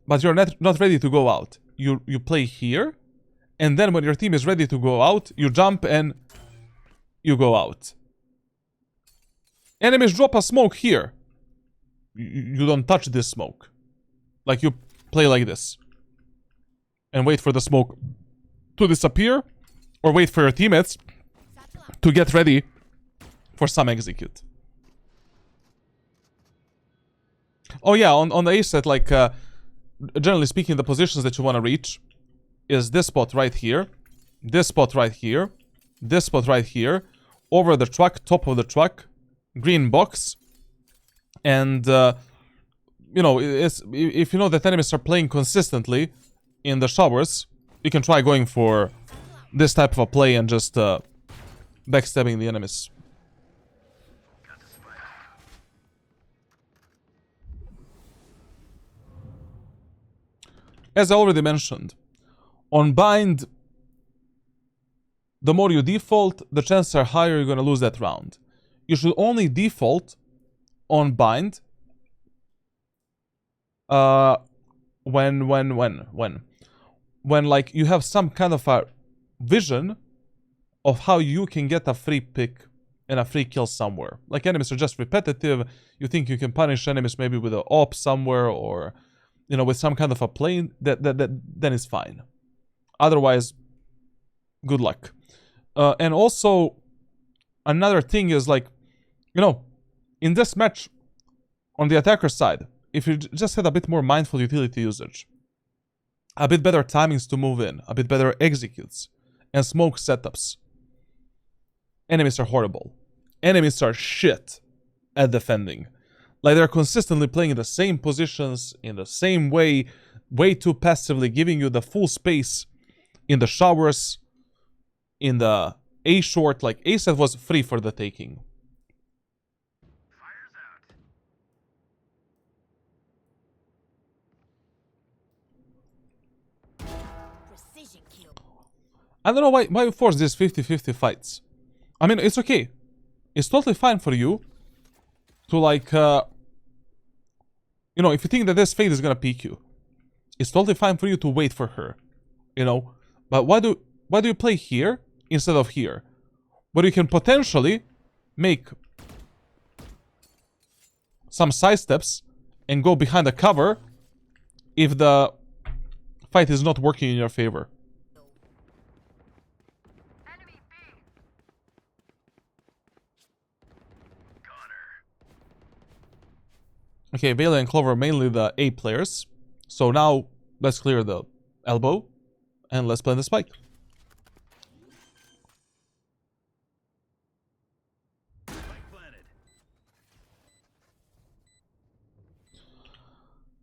but you're not ready to go out, you play here, and then when your team is ready to go out, you jump and you go out. Enemies drop a smoke here. You don't touch this smoke. Like, you play like this. And wait for the smoke to disappear. Or wait for your teammates to get ready for some execute. Oh yeah, on the A set, like, generally speaking, the positions that you want to reach is this spot right here. This spot right here. This spot right here. Over the truck, top of the truck. Green box. And, you know, if you know that enemies are playing consistently in the showers, you can try going for this type of a play and just backstabbing the enemies. As I already mentioned, on bind, the more you default, the chances are higher you're going to lose that round. You should only default on bind when like you have some kind of a vision of how you can get a free pick and a free kill somewhere. Like, enemies are just repetitive. You think you can punish enemies maybe with an op somewhere, or, you know, with some kind of a play, then it's fine. Otherwise, good luck. And also, another thing is, like, you know, in this match, on the attacker side, if you just had a bit more mindful utility usage, a bit better timings to move in, a bit better executes, and smoke setups, enemies are horrible. Enemies are shit at defending. Like, they're consistently playing in the same positions, in the same way too passively, giving you the full space in the showers, in the A short. Like, A set was free for the taking. Precision kill. I don't know why you force these 50-50 fights. I mean, it's okay. It's totally fine for you to, like, you know, if you think that this Fade is gonna peek you, it's totally fine for you to wait for her, you know. But why do you play here instead of here, where you can potentially make some side steps and go behind the cover if the fight is not working in your favor? Okay, Vela and Clover are mainly the A players. So now, let's clear the elbow. And let's play the spike.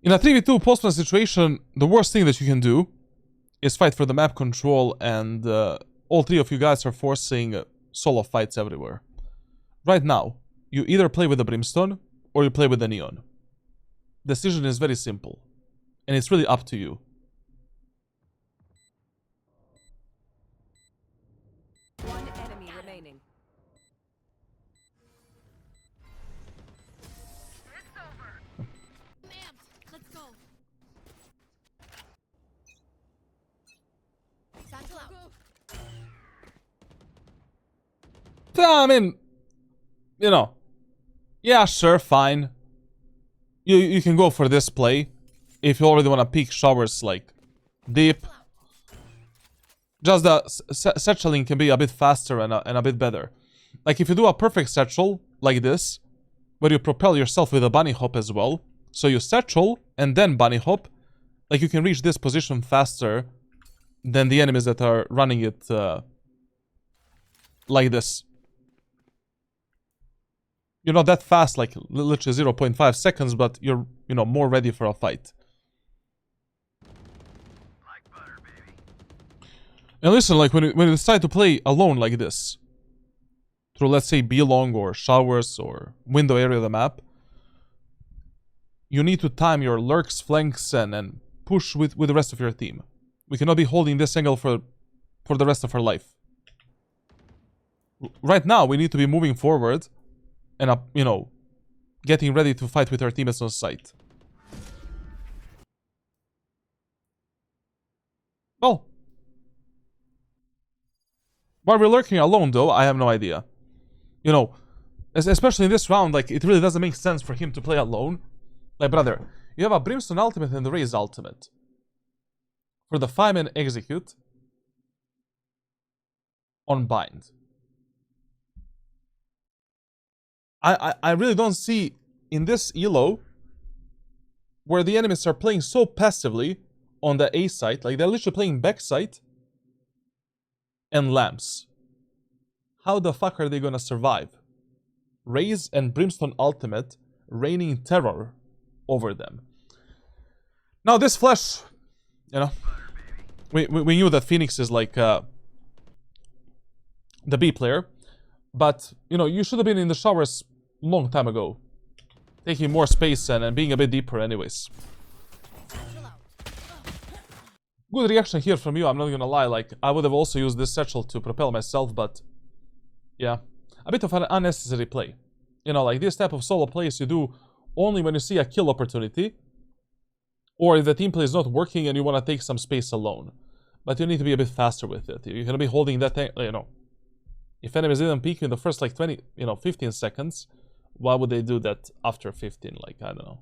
In a 3v2 post-plan situation, the worst thing that you can do is fight for the map control, and all three of you guys are forcing solo fights everywhere. Right now, you either play with the Brimstone or you play with the Neon. Decision is very simple, and it's really up to you. One enemy remaining. Let's go. Satchel out. I mean, you know, yeah, sure, fine. You can go for this play if you already want to peek showers, like, deep. Just the satcheling can be a bit faster and a bit better. Like, if you do a perfect satchel like this, where you propel yourself with a bunny hop as well. So you satchel and then bunny hop. Like you can reach this position faster than the enemies that are running it like this. You're not that fast, like literally 0.5 seconds, but you're, you know, more ready for a fight. And listen, like when you decide to play alone like this, through let's say B-long or showers or window area of the map, you need to time your lurks, flanks, and push with the rest of your team. We cannot be holding this angle for the rest of our life. Right now, we need to be moving forward and, you know, getting ready to fight with our teammates on site. Well, why we're lurking alone, though, I have no idea. You know, especially in this round, like, it really doesn't make sense for him to play alone. Like, brother, you have a Brimstone ultimate and the Raze ultimate. For the 5-man execute on bind. I really don't see in this elo where the enemies are playing so passively on the A site, like they're literally playing backside and lamps. How the fuck are they gonna survive? Raze and Brimstone ultimate raining terror over them. Now this flash, you know, we knew that Phoenix is like the B player, but you know, you should have been in the showers long time ago, taking more space and being a bit deeper anyways. Good reaction here from you, I'm not gonna lie. Like, I would have also used this satchel to propel myself, but yeah, a bit of an unnecessary play. You know, like this type of solo plays you do only when you see a kill opportunity, or if the team play is not working and you want to take some space alone. But you need to be a bit faster with it. You're gonna be holding that, you know, if enemies didn't peek in the first like 20, you know, 15 seconds, why would they do that after 15? Like, I don't know.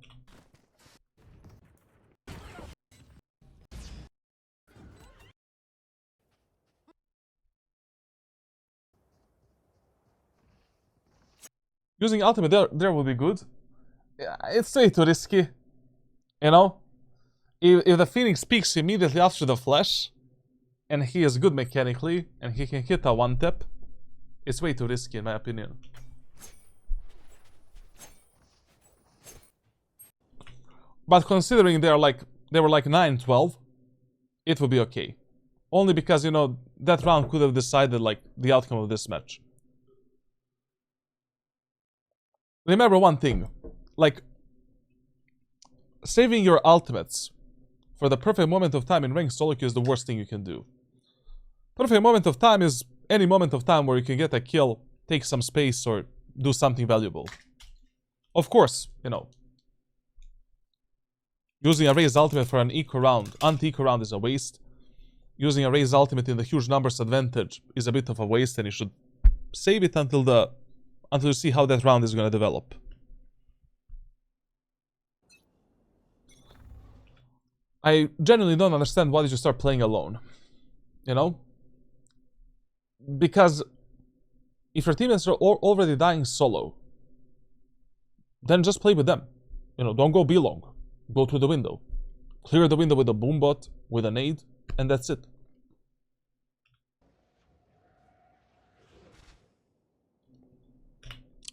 Using ultimate there would be good. It's way too risky, you know? If the Phoenix peeks immediately after the flash, and he is good mechanically, and he can hit a one-tap, it's way too risky in my opinion. But considering they were like 9-12, it would be okay. Only because, you know, that round could have decided like the outcome of this match. Remember one thing, like, saving your ultimates for the perfect moment of time in ranked solo queue is the worst thing you can do. Perfect moment of time is any moment of time where you can get a kill, take some space, or do something valuable. Of course, you know, using a Raze ultimate for an eco round, anti-eco round is a waste. Using a Raze ultimate in the huge numbers advantage is a bit of a waste, and you should save it until you see how that round is going to develop. I genuinely don't understand why did you start playing alone. You know? Because if your teammates are already dying solo, then just play with them. You know, don't go B-long. Go through the window. Clear the window with a boombot, with a nade, and that's it.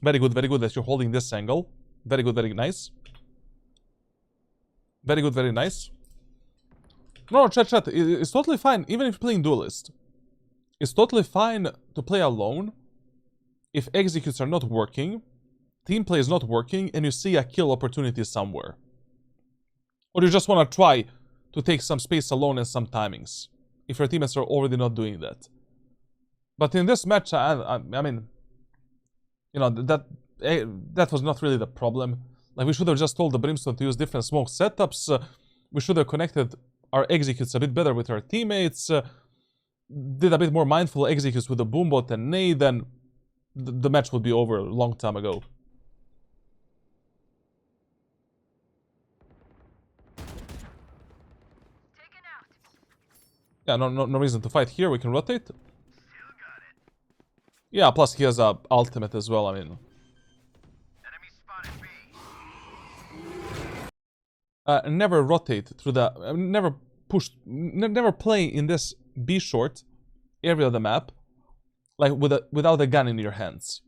Very good that you're holding this angle. Very good, very nice. Very good, very nice. No, chat, it's totally fine, even if you're playing duelist. It's totally fine to play alone if executes are not working, team play is not working, and you see a kill opportunity somewhere. Or you just want to try to take some space alone and some timings, if your teammates are already not doing that. But in this match, I mean, you know, that was not really the problem. Like, we should have just told the Brimstone to use different smoke setups. We should have connected our executes a bit better with our teammates. Did a bit more mindful executes with the boombot and nade, then the match would be over a long time ago. Yeah, no reason to fight here. We can rotate. Yeah, plus he has a ultimate as well. I mean, never rotate through the... never push... never play in this B short area of the map, like without a gun in your hands.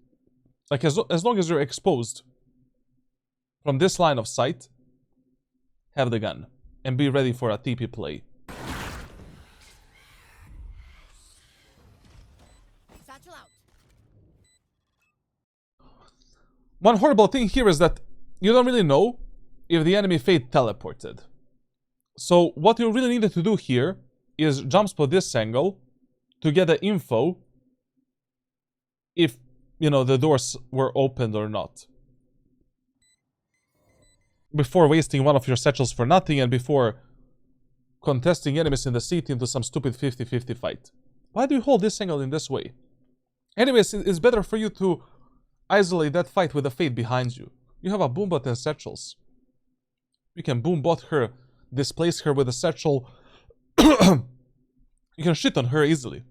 Like as long as you're exposed from this line of sight, have the gun and be ready for a TP play. Satchel out. One horrible thing here is that you don't really know if the enemy fade teleported. So what you really needed to do here is jump spot this angle to get the info if, you know, the doors were opened or not. Before wasting one of your satchels for nothing and before contesting enemies in the city into some stupid 50-50 fight. Why do you hold this angle in this way? Anyways, it's better for you to isolate that fight with a fade behind you. You have a boombot and satchels. You can boombot her, displace her with a satchel. You can shit on her easily.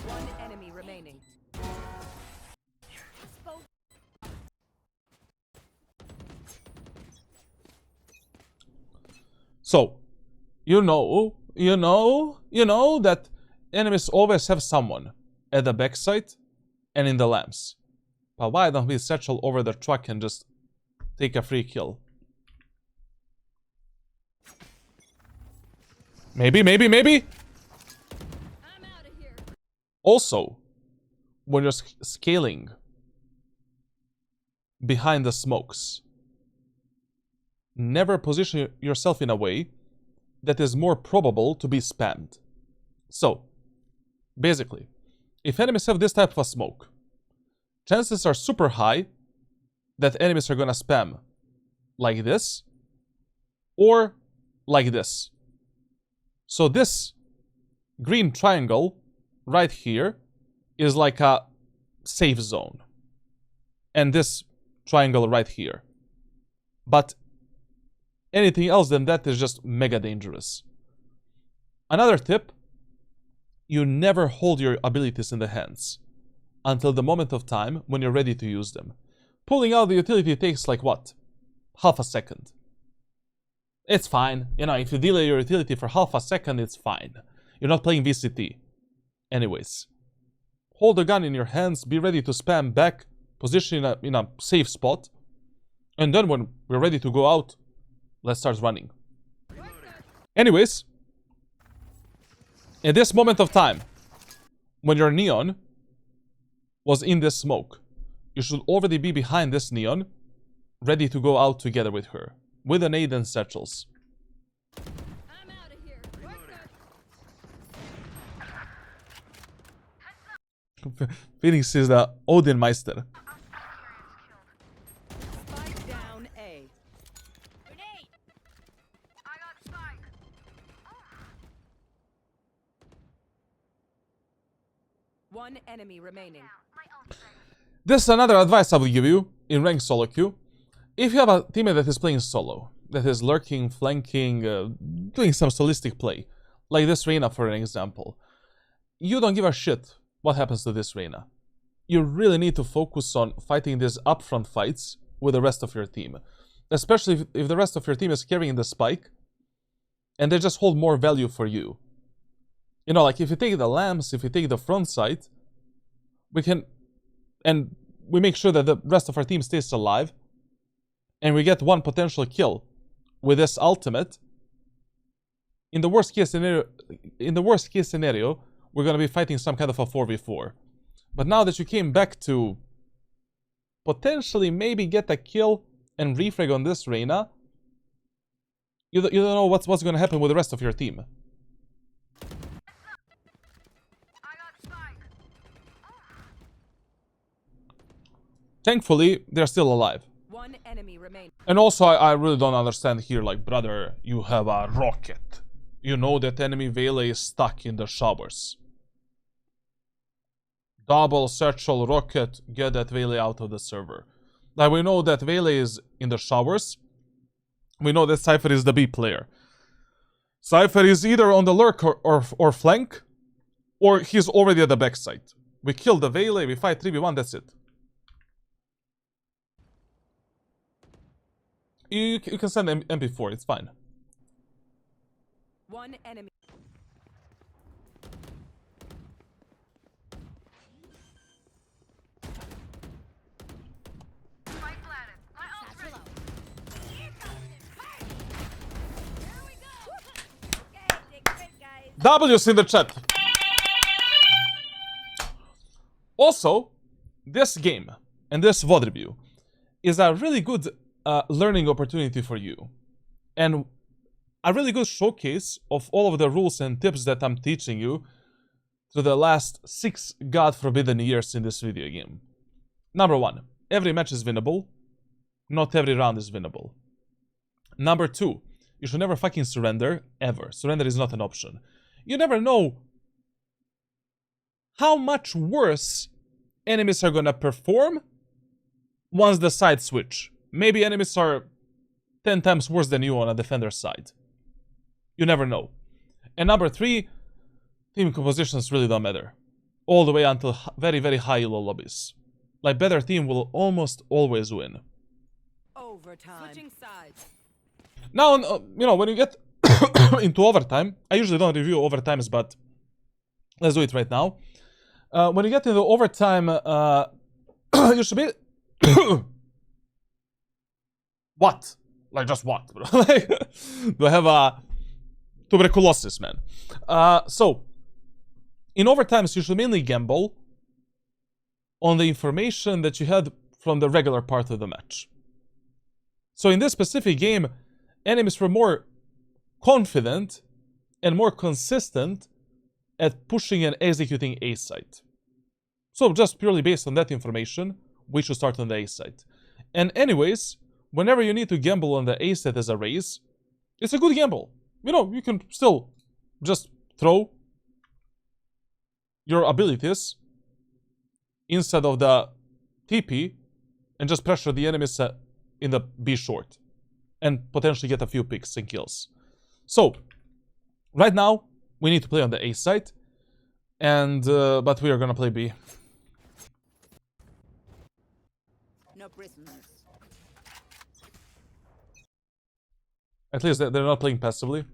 One enemy remaining. So, you know that enemies always have someone at the backside and in the lamps. But why don't we satchel over the truck and just take a free kill? Maybe. I'm out of here. Also, when you're scaling behind the smokes, never position yourself in a way that is more probable to be spammed. So, basically, if enemies have this type of a smoke, chances are super high that enemies are gonna spam like this or like this. So this green triangle right here is like a safe zone. And this triangle right here. But anything else than that is just mega dangerous. Another tip, you never hold your abilities in the hands until the moment of time when you're ready to use them. Pulling out the utility takes like what? Half a second. It's fine. You know, if you delay your utility for half a second, it's fine. You're not playing VCT. Anyways, hold the gun in your hands, be ready to spam back, position in a safe spot, and then when we're ready to go out, let's start running. Anyways, in this moment of time, when your neon was in this smoke, you should already be behind this neon, ready to go out together with her, with an aid and satchels. I'm out of here. Phoenix is the Odin Meister. Spike down A. Grenade. One enemy remaining. This is another advice I will give you in ranked solo queue. If you have a teammate that is playing solo, that is lurking, flanking, doing some solistic play, like this Reyna for an example, you don't give a shit what happens to this Reyna. You really need to focus on fighting these upfront fights with the rest of your team. Especially if the rest of your team is carrying the spike, and they just hold more value for you. You know, like if you take the lamps, if you take the front side, we can... and we make sure that the rest of our team stays alive, and we get one potential kill with this ultimate. In the worst case scenario, we're gonna be fighting some kind of a 4v4. But now that you came back to potentially maybe get a kill and refrag on this Reyna, you don't know what's gonna happen with the rest of your team. Thankfully, they're still alive. One enemy remaining. And also, I really don't understand here, like, brother, you have a rocket. You know that enemy Vele is stuck in the showers. Double satchel rocket, get that Vele out of the server. Like, we know that Vele is in the showers. We know that Cypher is the B player. Cypher is either on the lurk or flank, or he's already at the backside. We kill the Vele, we fight 3v1, that's it. You can send MP4, it's fine. One enemy. Satchel out. Here comes the party. Here we go. Okay, take a break, guys. W's in the chat. Also, this game and this VOD review is a really good learning opportunity for you. And a really good showcase of all of the rules and tips that I'm teaching you through the last 6 God forbidden years in this video game. Number 1, every match is winnable. Not every round is winnable. Number 2, you should never fucking surrender, ever. Surrender is not an option. You never know how much worse enemies are gonna perform once the sides switch. Maybe enemies are 10 times worse than you on a defender's side. You never know. And number 3, team compositions really don't matter. All the way until very, very high elo lobbies. Like, better team will almost always win. Overtime. Switching sides. Now, you know, when you get into overtime, I usually don't review overtimes, but let's do it right now. When you get into overtime, you should be... What? Like, just what, bro? Like, do I have tuberculosis, man? So, in overtimes, you should mainly gamble on the information that you had from the regular part of the match. So in this specific game, enemies were more confident and more consistent at pushing and executing A site. So just purely based on that information, we should start on the A site. And anyways, whenever you need to gamble on the A site as a Raze, it's a good gamble. You know, you can still just throw your abilities inside of the TP and just pressure the enemies in the B short and potentially get a few picks and kills. So, right now, we need to play on the A site, and but we are gonna play B. No prisoners. At least they're not playing passively.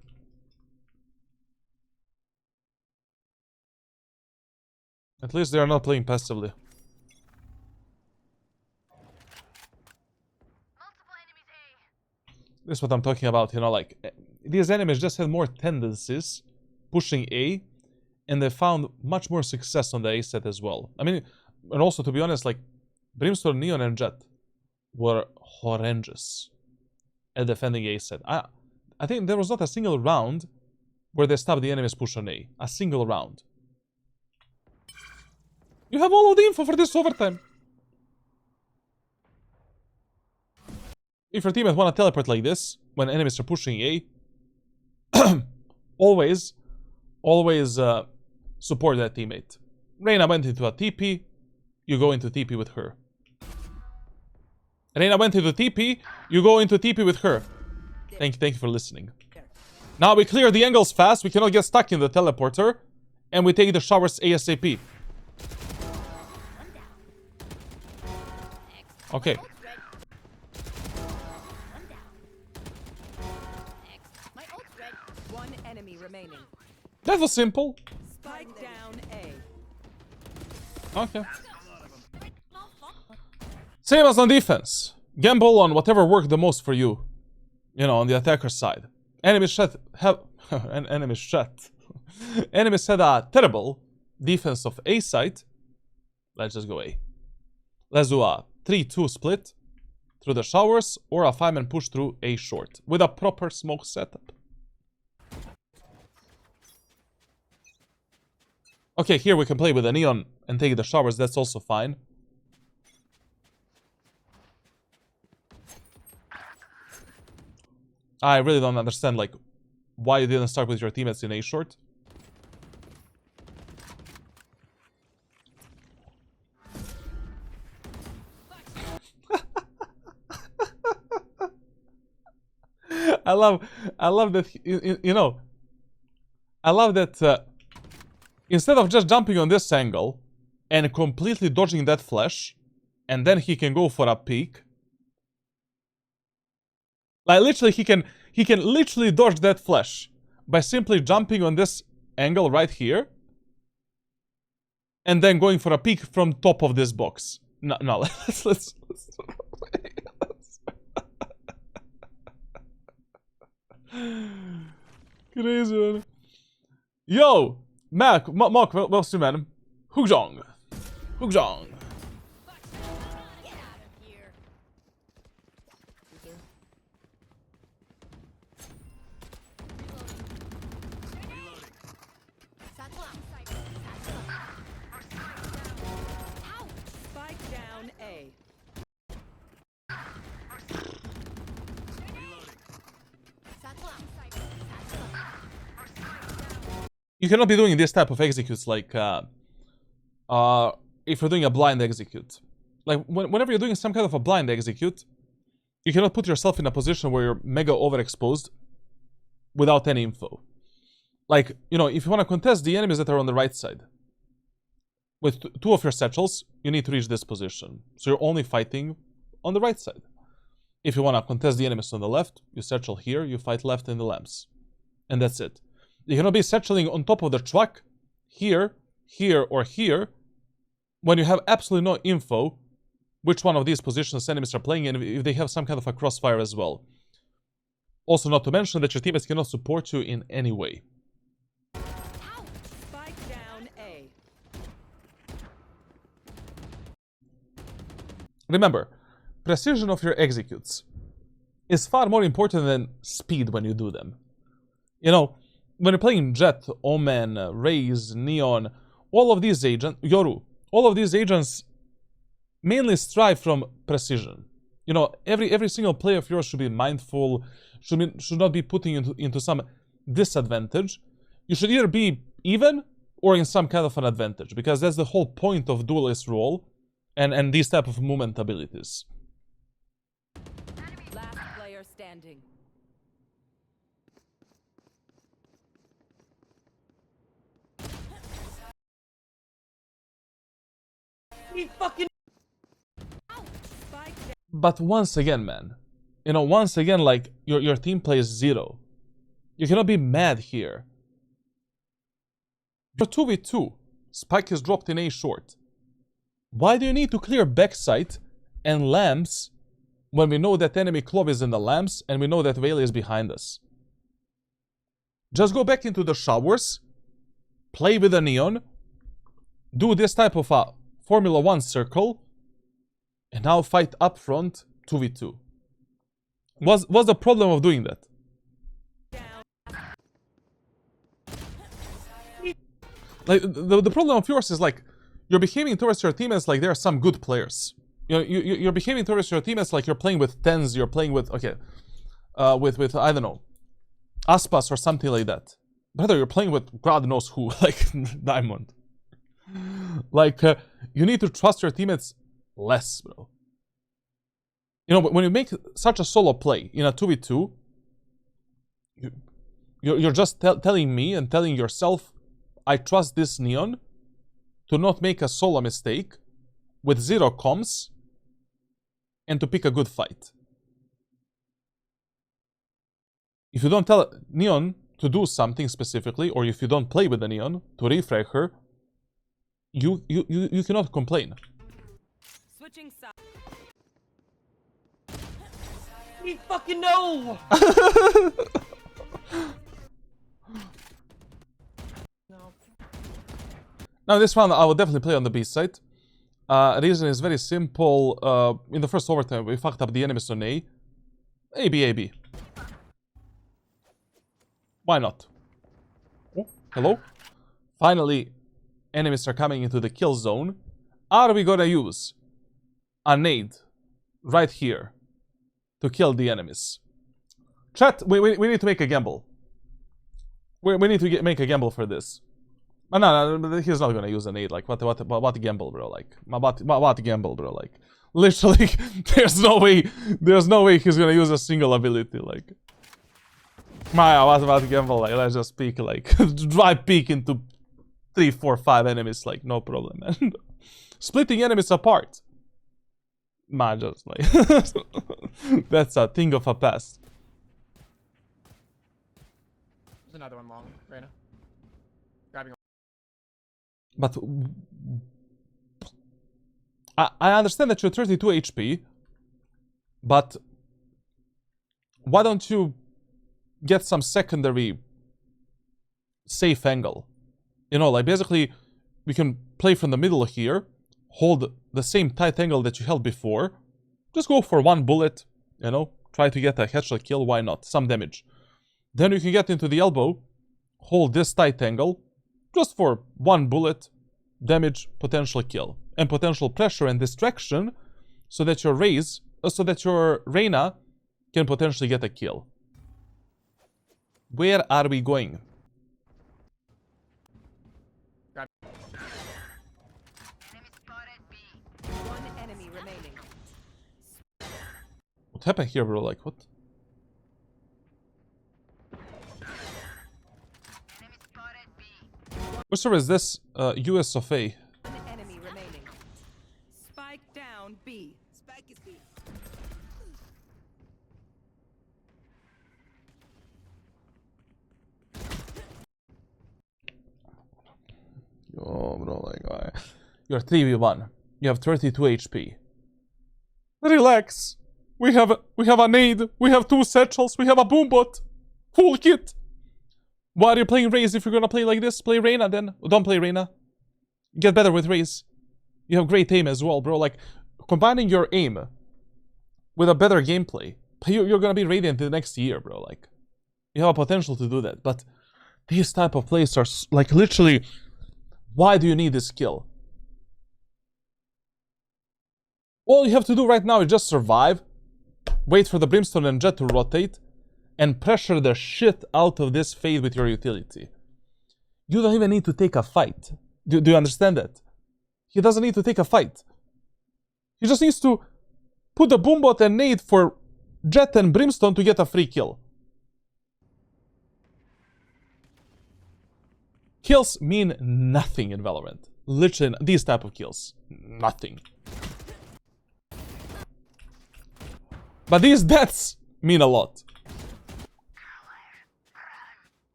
At least they are not playing passively. This is what I'm talking about, you know, like, these enemies just had more tendencies pushing A, and they found much more success on the A set as well. I mean, and also, to be honest, like, Brimstone, Neon, and Jet were horrendous at defending A set. I think there was not a single round where they stopped the enemy's push on A. A single round. You have all of the info for this overtime. If your teammates want to teleport like this, when enemies are pushing A, always support that teammate. Reyna went into a TP, you go into TP with her. Reyna went into TP, you go into TP with her. Thank you for listening. Now we clear the angles fast, we cannot get stuck in the teleporter, and we take the showers ASAP. Okay. One enemy remaining. That was simple. Spike down A. Okay. Same as on defense. Gamble on whatever worked the most for you. You know, on the attacker side. Enemies had Enemies had a terrible defense of A site. Let's just go A. Let's do a 3-2 split through the showers, or a 5-man push through A short with a proper smoke setup. Okay, here we can play with the Neon and take the showers, that's also fine. I really don't understand, like, why you didn't start with your teammates in A short. I love that, you know, I love that instead of just jumping on this angle and completely dodging that flash, and then he can go for a peek. Like literally, he can literally dodge that flash by simply jumping on this angle right here, and then going for a peek from top of this box. No, let's crazy, man. Yo, Mark, wel stu man. Hoekjong. Hoekjong. Get out of here. Satchel out. Satchel out. Ouch. Spike down A. Satchel out. Satchel out. You cannot be doing this type of executes like if you're doing a blind execute. Like whenever you're doing some kind of a blind execute, you cannot put yourself in a position where you're mega overexposed without any info. Like, you know, if you want to contest the enemies that are on the right side with two of your satchels, you need to reach this position. So you're only fighting on the right side. If you want to contest the enemies on the left, you satchel here, you fight left in the lamps. And that's it. You cannot be satcheling on top of the truck, here, here, or here, when you have absolutely no info which one of these positions enemies are playing in, if they have some kind of a crossfire as well. Also, not to mention that your teammates cannot support you in any way. Spike down A. Remember, precision of your executes is far more important than speed when you do them. You know, when you're playing Jet, Omen, Raze, Neon, all of these agents, Yoru, all of these agents mainly strive from precision. You know, every single play of yours should be mindful, should not be putting into some disadvantage. You should either be even or in some kind of an advantage, because that's the whole point of duelist role and these type of movement abilities. Last player standing. He fucking. Spike down. But once again, man, you know, once again, like, your team plays 0. You cannot be mad here. You're 2v2. Spike is dropped in A short. Why do you need to clear backside and lamps when we know that enemy Clove is in the lamps and we know that Vale is behind us? Just go back into the showers, play with the Neon, do this type of a Formula 1 circle, and now fight up front 2v2. What's the problem of doing that? Like, the problem of yours is like, you're behaving towards your teammates like they're some good players. You know, you're behaving towards your teammates like you're playing with tens, you're playing with, okay, with I don't know, Aspas or something like that. Brother, you're playing with God knows who, like Diamond. Like, you need to trust your teammates less, bro. You know, when you make such a solo play in a 2v2, you're just telling me and telling yourself, I trust this Neon to not make a solo mistake with 0 comms and to pick a good fight. If you don't tell Neon to do something specifically, or if you don't play with the Neon to refrag her, you cannot complain. Switching sides. He fucking no. Now this round I will definitely play on the B side. Reason is very simple. In the first overtime we fucked up the enemies on A. A. Why not? Oh, hello? Finally, enemies are coming into the kill zone. Are we gonna use a nade right here to kill the enemies? Chat, we need to make a gamble. We need to make a gamble for this. No, he's not gonna use a nade. Like, what gamble, bro? Like, what gamble, bro? Like, literally, there's no way he's gonna use a single ability. Like, what gamble? Like, let's just peek, like, dry peek into 3, 4, 5 enemies. Like, no problem, man. Splitting enemies apart. Man, just like... That's a thing of a past. There's another one long, Reyna. Grabbing. But... I understand that you're 32 HP. But... why don't you get some secondary safe angle? You know, like basically we can play from the middle here, hold the same tight angle that you held before, just go for one bullet, you know, try to get a headshot kill, why not? Some damage. Then you can get into the elbow, hold this tight angle, just for one bullet, damage, potential kill, and potential pressure and distraction, so that your Raze, so that your Reyna can potentially get a kill. Where are we going? One enemy remaining. What happened here, bro? Like, what? Which server is this? US of A. One enemy remaining. Spike down B. Spike is B. Yo, bro, like, you're 3v1. You have 32 HP. Relax. We have a nade. We have 2 satchels. We have a boombot. Full kit. Why are you playing Raze if you're gonna play like this? Play Reyna then. Don't play Reyna. Get better with Raze. You have great aim as well, bro. Like, combining your aim with a better gameplay, you're gonna be Radiant in the next year, bro. Like, you have a potential to do that. But these type of plays are, like, literally... why do you need this skill? All you have to do right now is just survive, wait for the Brimstone and Jet to rotate, and pressure the shit out of this Fade with your utility. You don't even need to take a fight. Do you understand that? He doesn't need to take a fight. He just needs to put the Boombot and nade for Jet and Brimstone to get a free kill. Kills mean nothing in Valorant. Literally, these type of kills. Nothing. But these deaths mean a lot.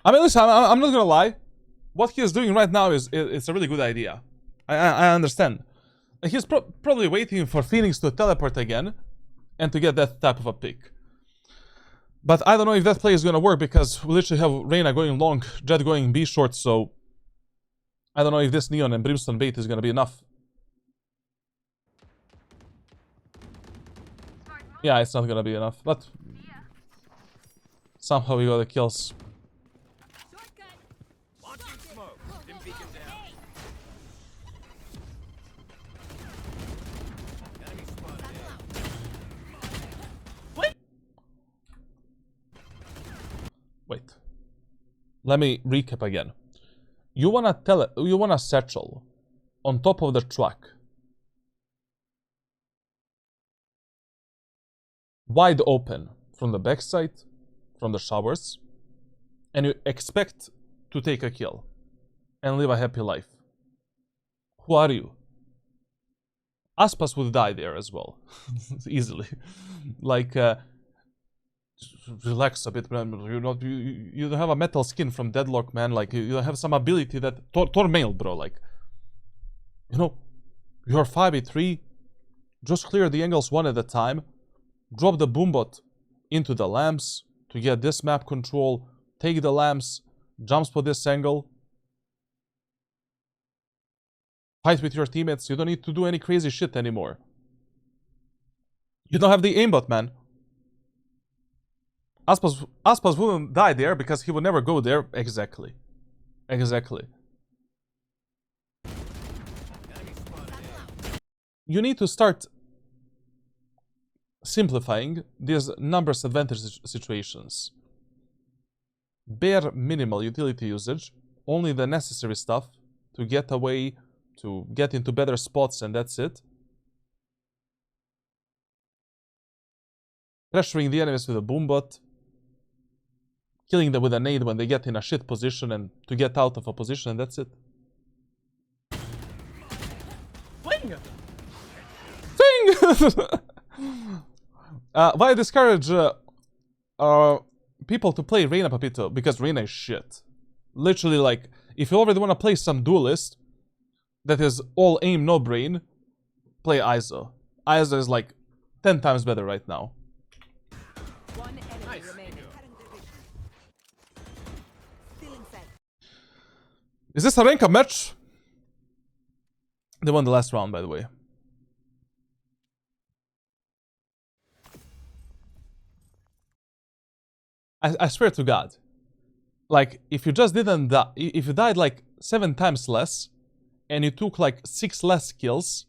I mean, listen, I'm not gonna lie. What he is doing right now is it's a really good idea. I understand. He's probably waiting for Phoenix to teleport again and to get that type of a pick. But I don't know if that play is gonna work because we literally have Reyna going long, Jet going B short, so I don't know if this Neon and Brimstone bait is gonna be enough. Yeah, it's not gonna be enough, but somehow we got the kills. Launching smoke. Dim beacon down. Enemy spotted A. Wait. Let me recap again. You want a satchel on top of the truck. Wide open from the backside, from the showers, and you expect to take a kill and live a happy life. Who are you? Aspas would die there as well. Easily. Like, relax a bit, man. You don't have a metal skin from Deadlock, man. Like, you have some ability that... Tormail, bro. Like, you know, you're 5v3. Just clear the angles one at a time. Drop the Boombot into the lamps to get this map control. Take the lamps. Jump spot this angle. Fight with your teammates. You don't need to do any crazy shit anymore. You don't have the aimbot, man. Aspas wouldn't die there because he would never go there. Exactly. Exactly. You need to start simplifying these numbers advantage situations. Bare minimal utility usage, only the necessary stuff to get away, to get into better spots, and that's it. Pressuring the enemies with a Boombot. killing them with a nade when they get in a shit position and to get out of a position, and that's it. Fling! Thing! Why I discourage people to play Reyna, Papito? Because Reyna is shit. Literally, like, if you already want to play some duelist that is all aim, no brain, play ISO. ISO is like 10 times better right now. One enemy remaining. Feeling safe. Is this a rank up match? They won the last round, by the way. I swear to God. Like, if you just didn't die, if you died like 7 times less, and you took like 6 less kills,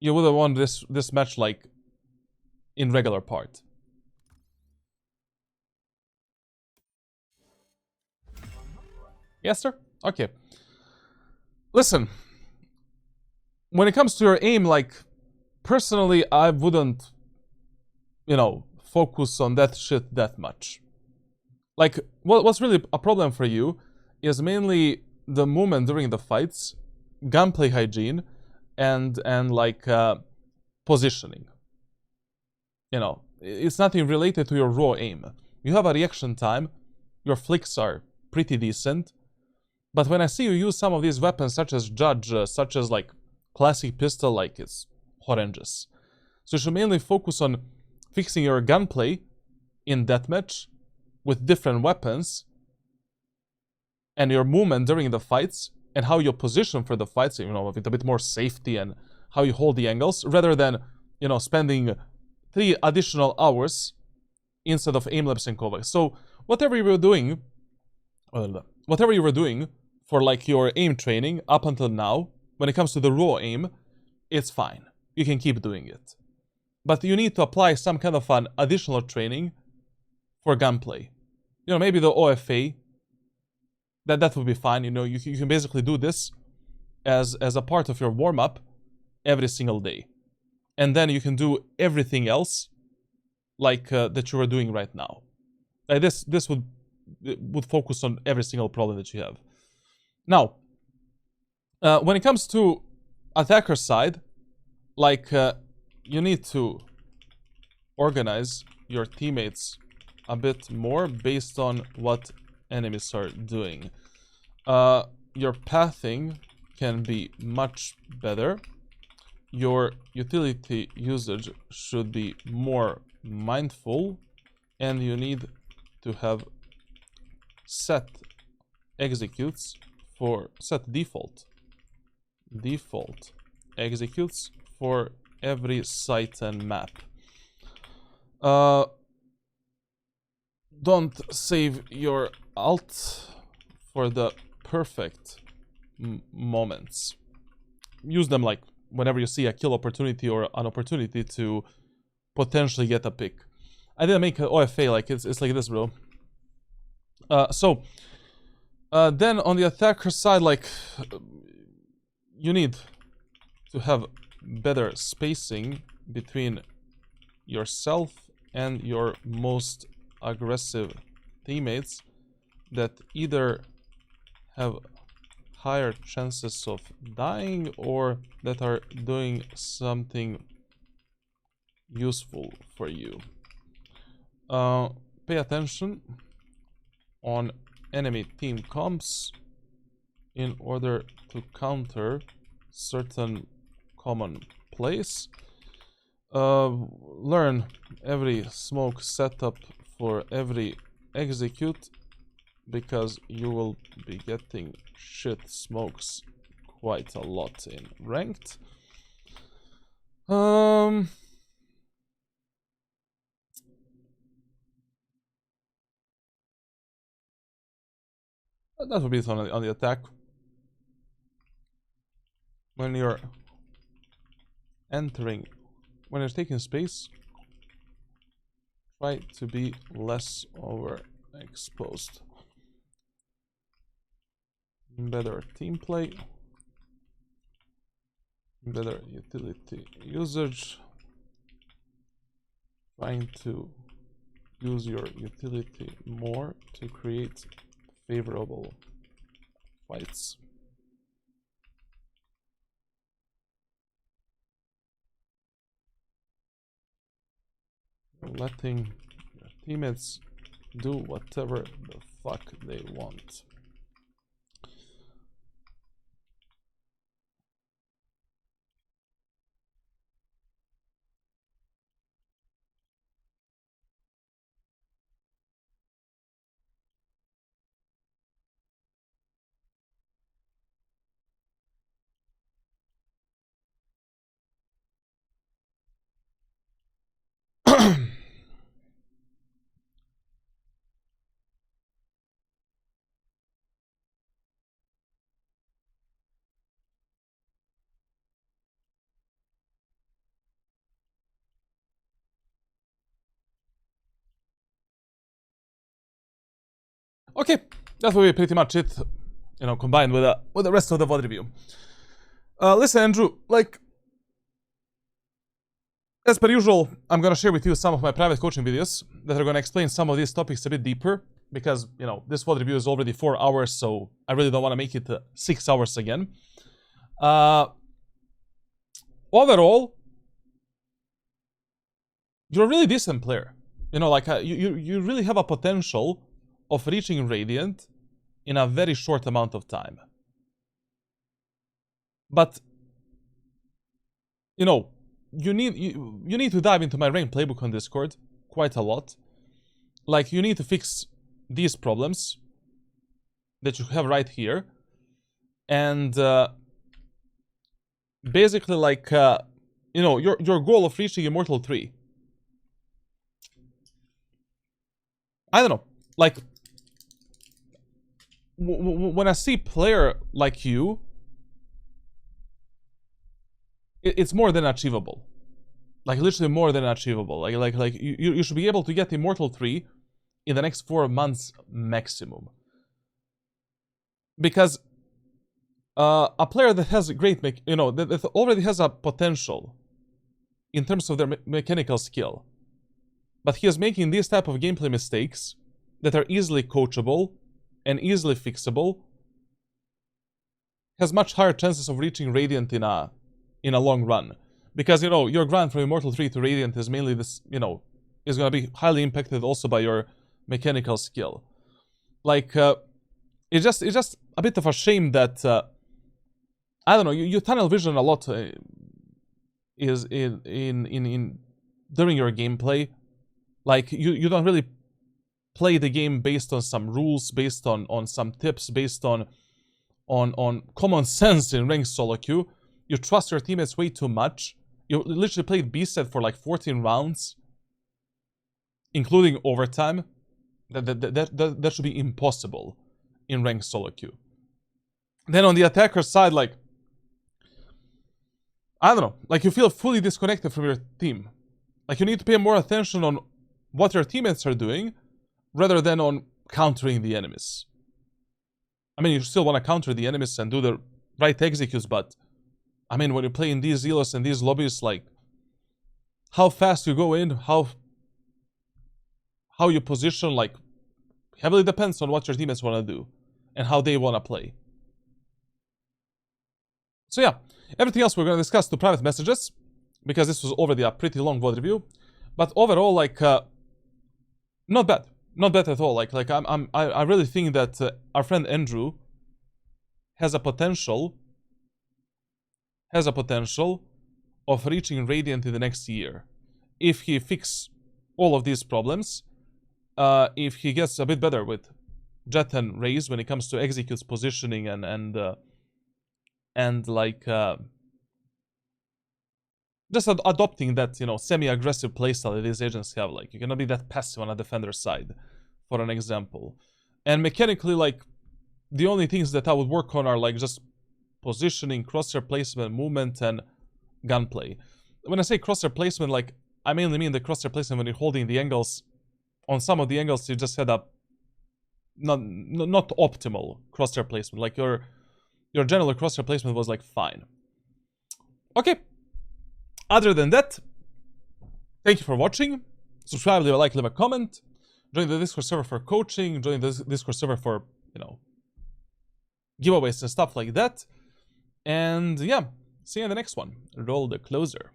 you would have won this match like in regular part. Yes, sir? Okay. Listen. When it comes to your aim, like, personally, I wouldn't, you know, focus on that shit that much. Like, what's really a problem for you is mainly the movement during the fights, gunplay hygiene, and like positioning. You know, it's nothing related to your raw aim. You have a reaction time, your flicks are pretty decent, but when I see you use some of these weapons, such as Judge, such as like classic pistol, like it's horrendous. So you should mainly focus on fixing your gunplay in deathmatch with different weapons, and your movement during the fights, and how you position for the fights, you know, with a bit more safety and how you hold the angles, rather than, you know, spending 3 additional hours instead of aim-labs and kovacs. So whatever you were doing for like your aim training up until now, when it comes to the raw aim, it's fine. You can keep doing it. But you need to apply some kind of an additional training for gunplay. You know, maybe the OFA, that would be fine. You know, you can basically do this as a part of your warm-up every single day. And then you can do everything else like that you are doing right now. Like this would focus on every single problem that you have. Now, when it comes to attacker side, like you need to organize your teammates a bit more based on what enemies are doing. Your pathing can be much better. Your utility usage should be more mindful, and you need to have set default executes for every site and map. Don't save your alt for the perfect moments. Use them like whenever you see a kill opportunity or an opportunity to potentially get a pick. I didn't make an OFA, like it's like this, bro. Then on the attacker side, like you need to have better spacing between yourself and your most aggressive teammates that either have higher chances of dying or that are doing something useful for you. Pay attention on enemy team comps in order to counter certain common plays. Learn every smoke setup for every execute, because you will be getting shit smokes quite a lot in ranked. That would be it on the attack. When you're taking space, try to be less overexposed. Better team play, better utility usage, trying to use your utility more to create favorable fights. Letting your teammates do whatever the fuck they want. Okay, that will be pretty much it, you know, combined with the rest of the VOD review. Listen, Andrew, like, as per usual, I'm gonna share with you some of my private coaching videos that are gonna explain some of these topics a bit deeper, because, you know, this VOD review is already 4 hours, so I really don't want to make it 6 hours again. Overall, you're a really decent player. You know, like, you really have a potential of reaching Radiant in a very short amount of time. But, you know, you need to dive into my ranked playbook on Discord quite a lot. Like, you need to fix these problems that you have right here. And basically, like, you know, your goal of reaching Immortal 3. I don't know. Like, when I see a player like you, it's more than achievable. Like, literally more than achievable. Like you should be able to get Immortal 3 in the next 4 months maximum. Because a player that has a great, you know, that already has a potential in terms of their mechanical skill, but he is making these type of gameplay mistakes that are easily coachable and easily fixable, has much higher chances of reaching Radiant in a long run. Because, you know, your grind from Immortal 3 to Radiant is mainly this, you know, is going to be highly impacted also by your mechanical skill. Like, it's just a bit of a shame that, I don't know, you tunnel vision a lot is in during your gameplay. Like, you don't really play the game based on some rules, based on some tips, based on common sense in ranked solo queue. You trust your teammates way too much. You literally played B-set for like 14 rounds, including overtime. That should be impossible in ranked solo queue. Then on the attacker side, like, I don't know, like, you feel fully disconnected from your team. Like, you need to pay more attention on what your teammates are doing rather than on countering the enemies. I mean, you still want to counter the enemies and do the right executes, but I mean, when you play in these Zelos and these lobbies, like, how fast you go in, how you position, like, heavily depends on what your teammates want to do and how they want to play. So yeah, everything else we're going to discuss through private messages, because this was already a pretty long VOD review. But overall, like, not bad. Not bad at all. Like I really think that our friend Andrew has a potential of reaching Radiant in the next year. If he fixes all of these problems, if he gets a bit better with Jet and Raze when it comes to executes positioning and like just adopting that, you know, semi-aggressive playstyle that these agents have. Like, you cannot be that passive on a defender's side, for an example. And mechanically, like, the only things that I would work on are, like, just positioning, crosshair placement, movement, and gunplay. When I say crosshair placement, like, I mainly mean the crosshair placement when you're holding the angles. On some of the angles, you just had a not optimal crosshair placement. Like, your general crosshair placement was, like, fine. Okay. Other than that, thank you for watching. Subscribe, leave a like, leave a comment. Join the Discord server for coaching. Join the Discord server for, you know, giveaways and stuff like that. And yeah, see you in the next one. Roll the closer.